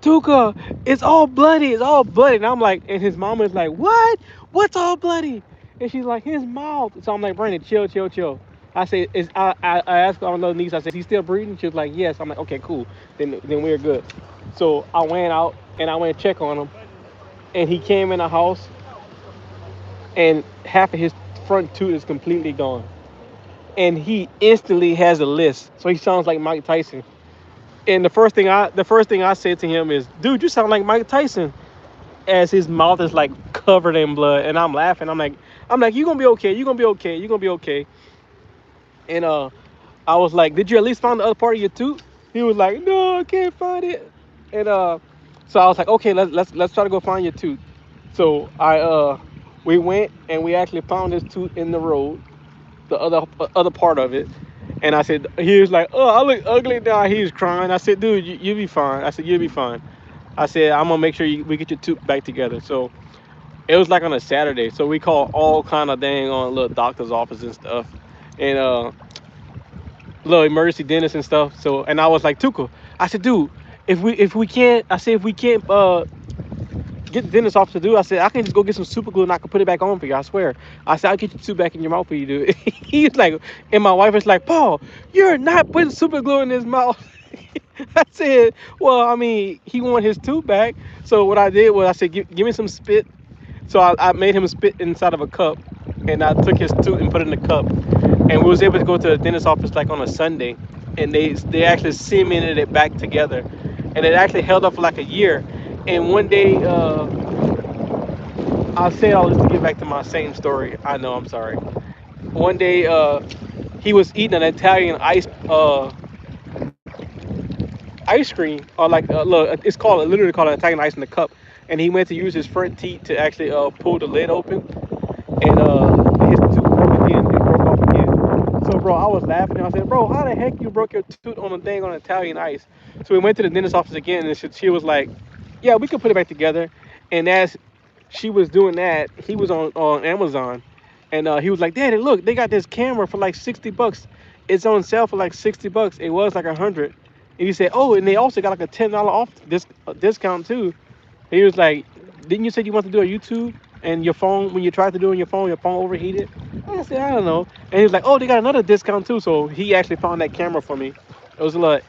Tuka, it's all bloody, it's all bloody." And I'm like, and his mom is like, "What? What's all bloody?" And she's like, "His mouth." So I'm like, "Brandon, chill, chill, chill." I say, I asked our little niece, I said, "He's still breathing?" She was like, "Yes." I'm like, "Okay, cool. Then we're good." So I went out and I went to check on him, and he came in the house, and half of his front tooth is completely gone, and he instantly has a list. So he sounds like Mike Tyson. And the first thing I said to him is, "Dude, you sound like Mike Tyson," as his mouth is like covered in blood, and I'm laughing. I'm like, "You gonna be okay? You gonna be okay? You gonna be okay?" And I was like, "Did you at least find the other part of your tooth?" He was like, "No, I can't find it." And so I was like, "Okay, let's try to go find your tooth." So we went and we actually found his tooth in the road, the other part of it. And I said, he was like, "Oh, I look ugly now." He was crying. I said, "Dude, you'll be fine." I said, "You'll be fine." I said, "I'm gonna make sure we get your tooth back together." So it was like on a Saturday. So we called all kind of dang on little doctor's office and stuff, and little emergency dentist and stuff. So and I was like, "Tuka," I said, "Dude, if we can't," I said, "if we can't get the dentist office to do," I said, "I can just go get some super glue and I can put it back on for you. I swear." I said, "I'll get your tooth back in your mouth for you, dude." He's like, and my wife is like, "Paul, you're not putting super glue in his mouth." I said, "Well, I mean, he wanted his tooth back." So what I did was I said, give me some spit." So I made him spit inside of a cup, and I took his tooth and put it in the cup. And we was able to go to the dentist office like on a Sunday, and they actually cemented it back together, and it actually held up for like a year. And one day, I say all this to get back to my same story. I know, I'm sorry. One day, he was eating an Italian ice cream, or like look, it's called literally called an Italian ice in the cup. And he went to use his front teeth to actually pull the lid open, and his tooth broke again. It broke off again. So, bro, I was laughing. I said, "Bro, how the heck you broke your tooth on a thing on Italian ice?" So we went to the dentist office again, and she was like, "Yeah, we could put it back together." And as she was doing that. He was on Amazon, and he was like, "Daddy, look, they got this camera for like $60. It's on sale for like $60. It was like 100." And he said, "Oh, and they also got like a $10 off discount too." He was like, "Didn't you say you want to do a YouTube and your phone when you tried to do it on your phone overheated?" I said, "I don't know." And he was like, "Oh, they got another discount too." So he actually found that camera for me. It was a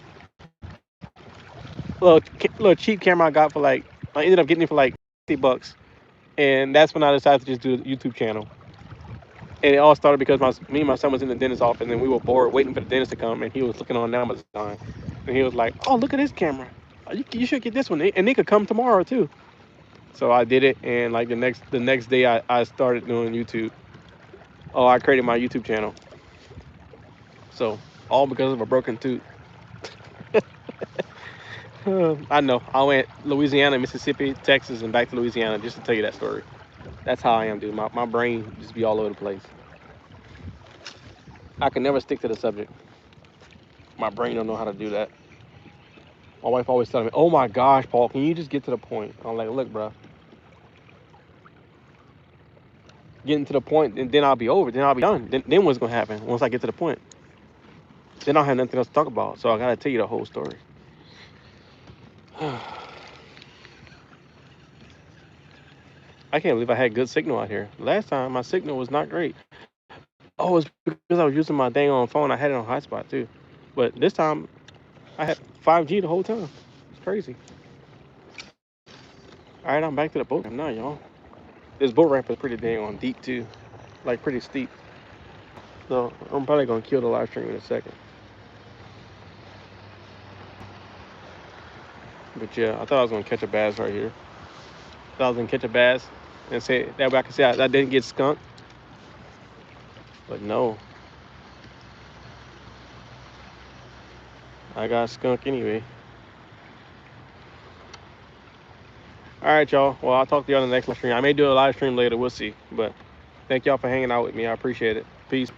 little cheap camera I got for like. I ended up getting it for like $50, and that's when I decided to just do a YouTube channel. And it all started because me and my son was in the dentist's office, and we were bored waiting for the dentist to come, and he was looking on Amazon, and he was like, "Oh, look at this camera. You should get this one, and they could come tomorrow too." So I did it, and like the next day, I started doing YouTube. Oh, I created my YouTube channel. So all because of a broken tooth. I know. I went Louisiana, Mississippi, Texas, and back to Louisiana just to tell you that story. That's how I am, dude. My brain just be all over the place. I can never stick to the subject. My brain don't know how to do that. My wife always telling me, "Oh my gosh, Paul, can you just get to the point?" I'm like, "Look, bro, getting to the point, and then I'll be over. Then I'll be done. Then what's gonna happen once I get to the point? Then I'll have nothing else to talk about. So I gotta tell you the whole story." I can't believe I had good signal out here. Last time my signal was not great. Oh, it's because I was using my dang on phone. I had it on hotspot too. But this time I had 5G the whole time. It's crazy. All right, I'm back to the boat ramp now, y'all. This boat ramp is pretty dang on deep too, like pretty steep. So I'm probably gonna kill the live stream in a second. But yeah, I thought I was gonna catch a bass right here. Thought I was gonna catch a bass and say that way I can say I didn't get skunked. But no, I got skunk anyway. All right, y'all. Well, I'll talk to y'all in the next live stream. I may do a live stream later. We'll see. But thank y'all for hanging out with me. I appreciate it. Peace.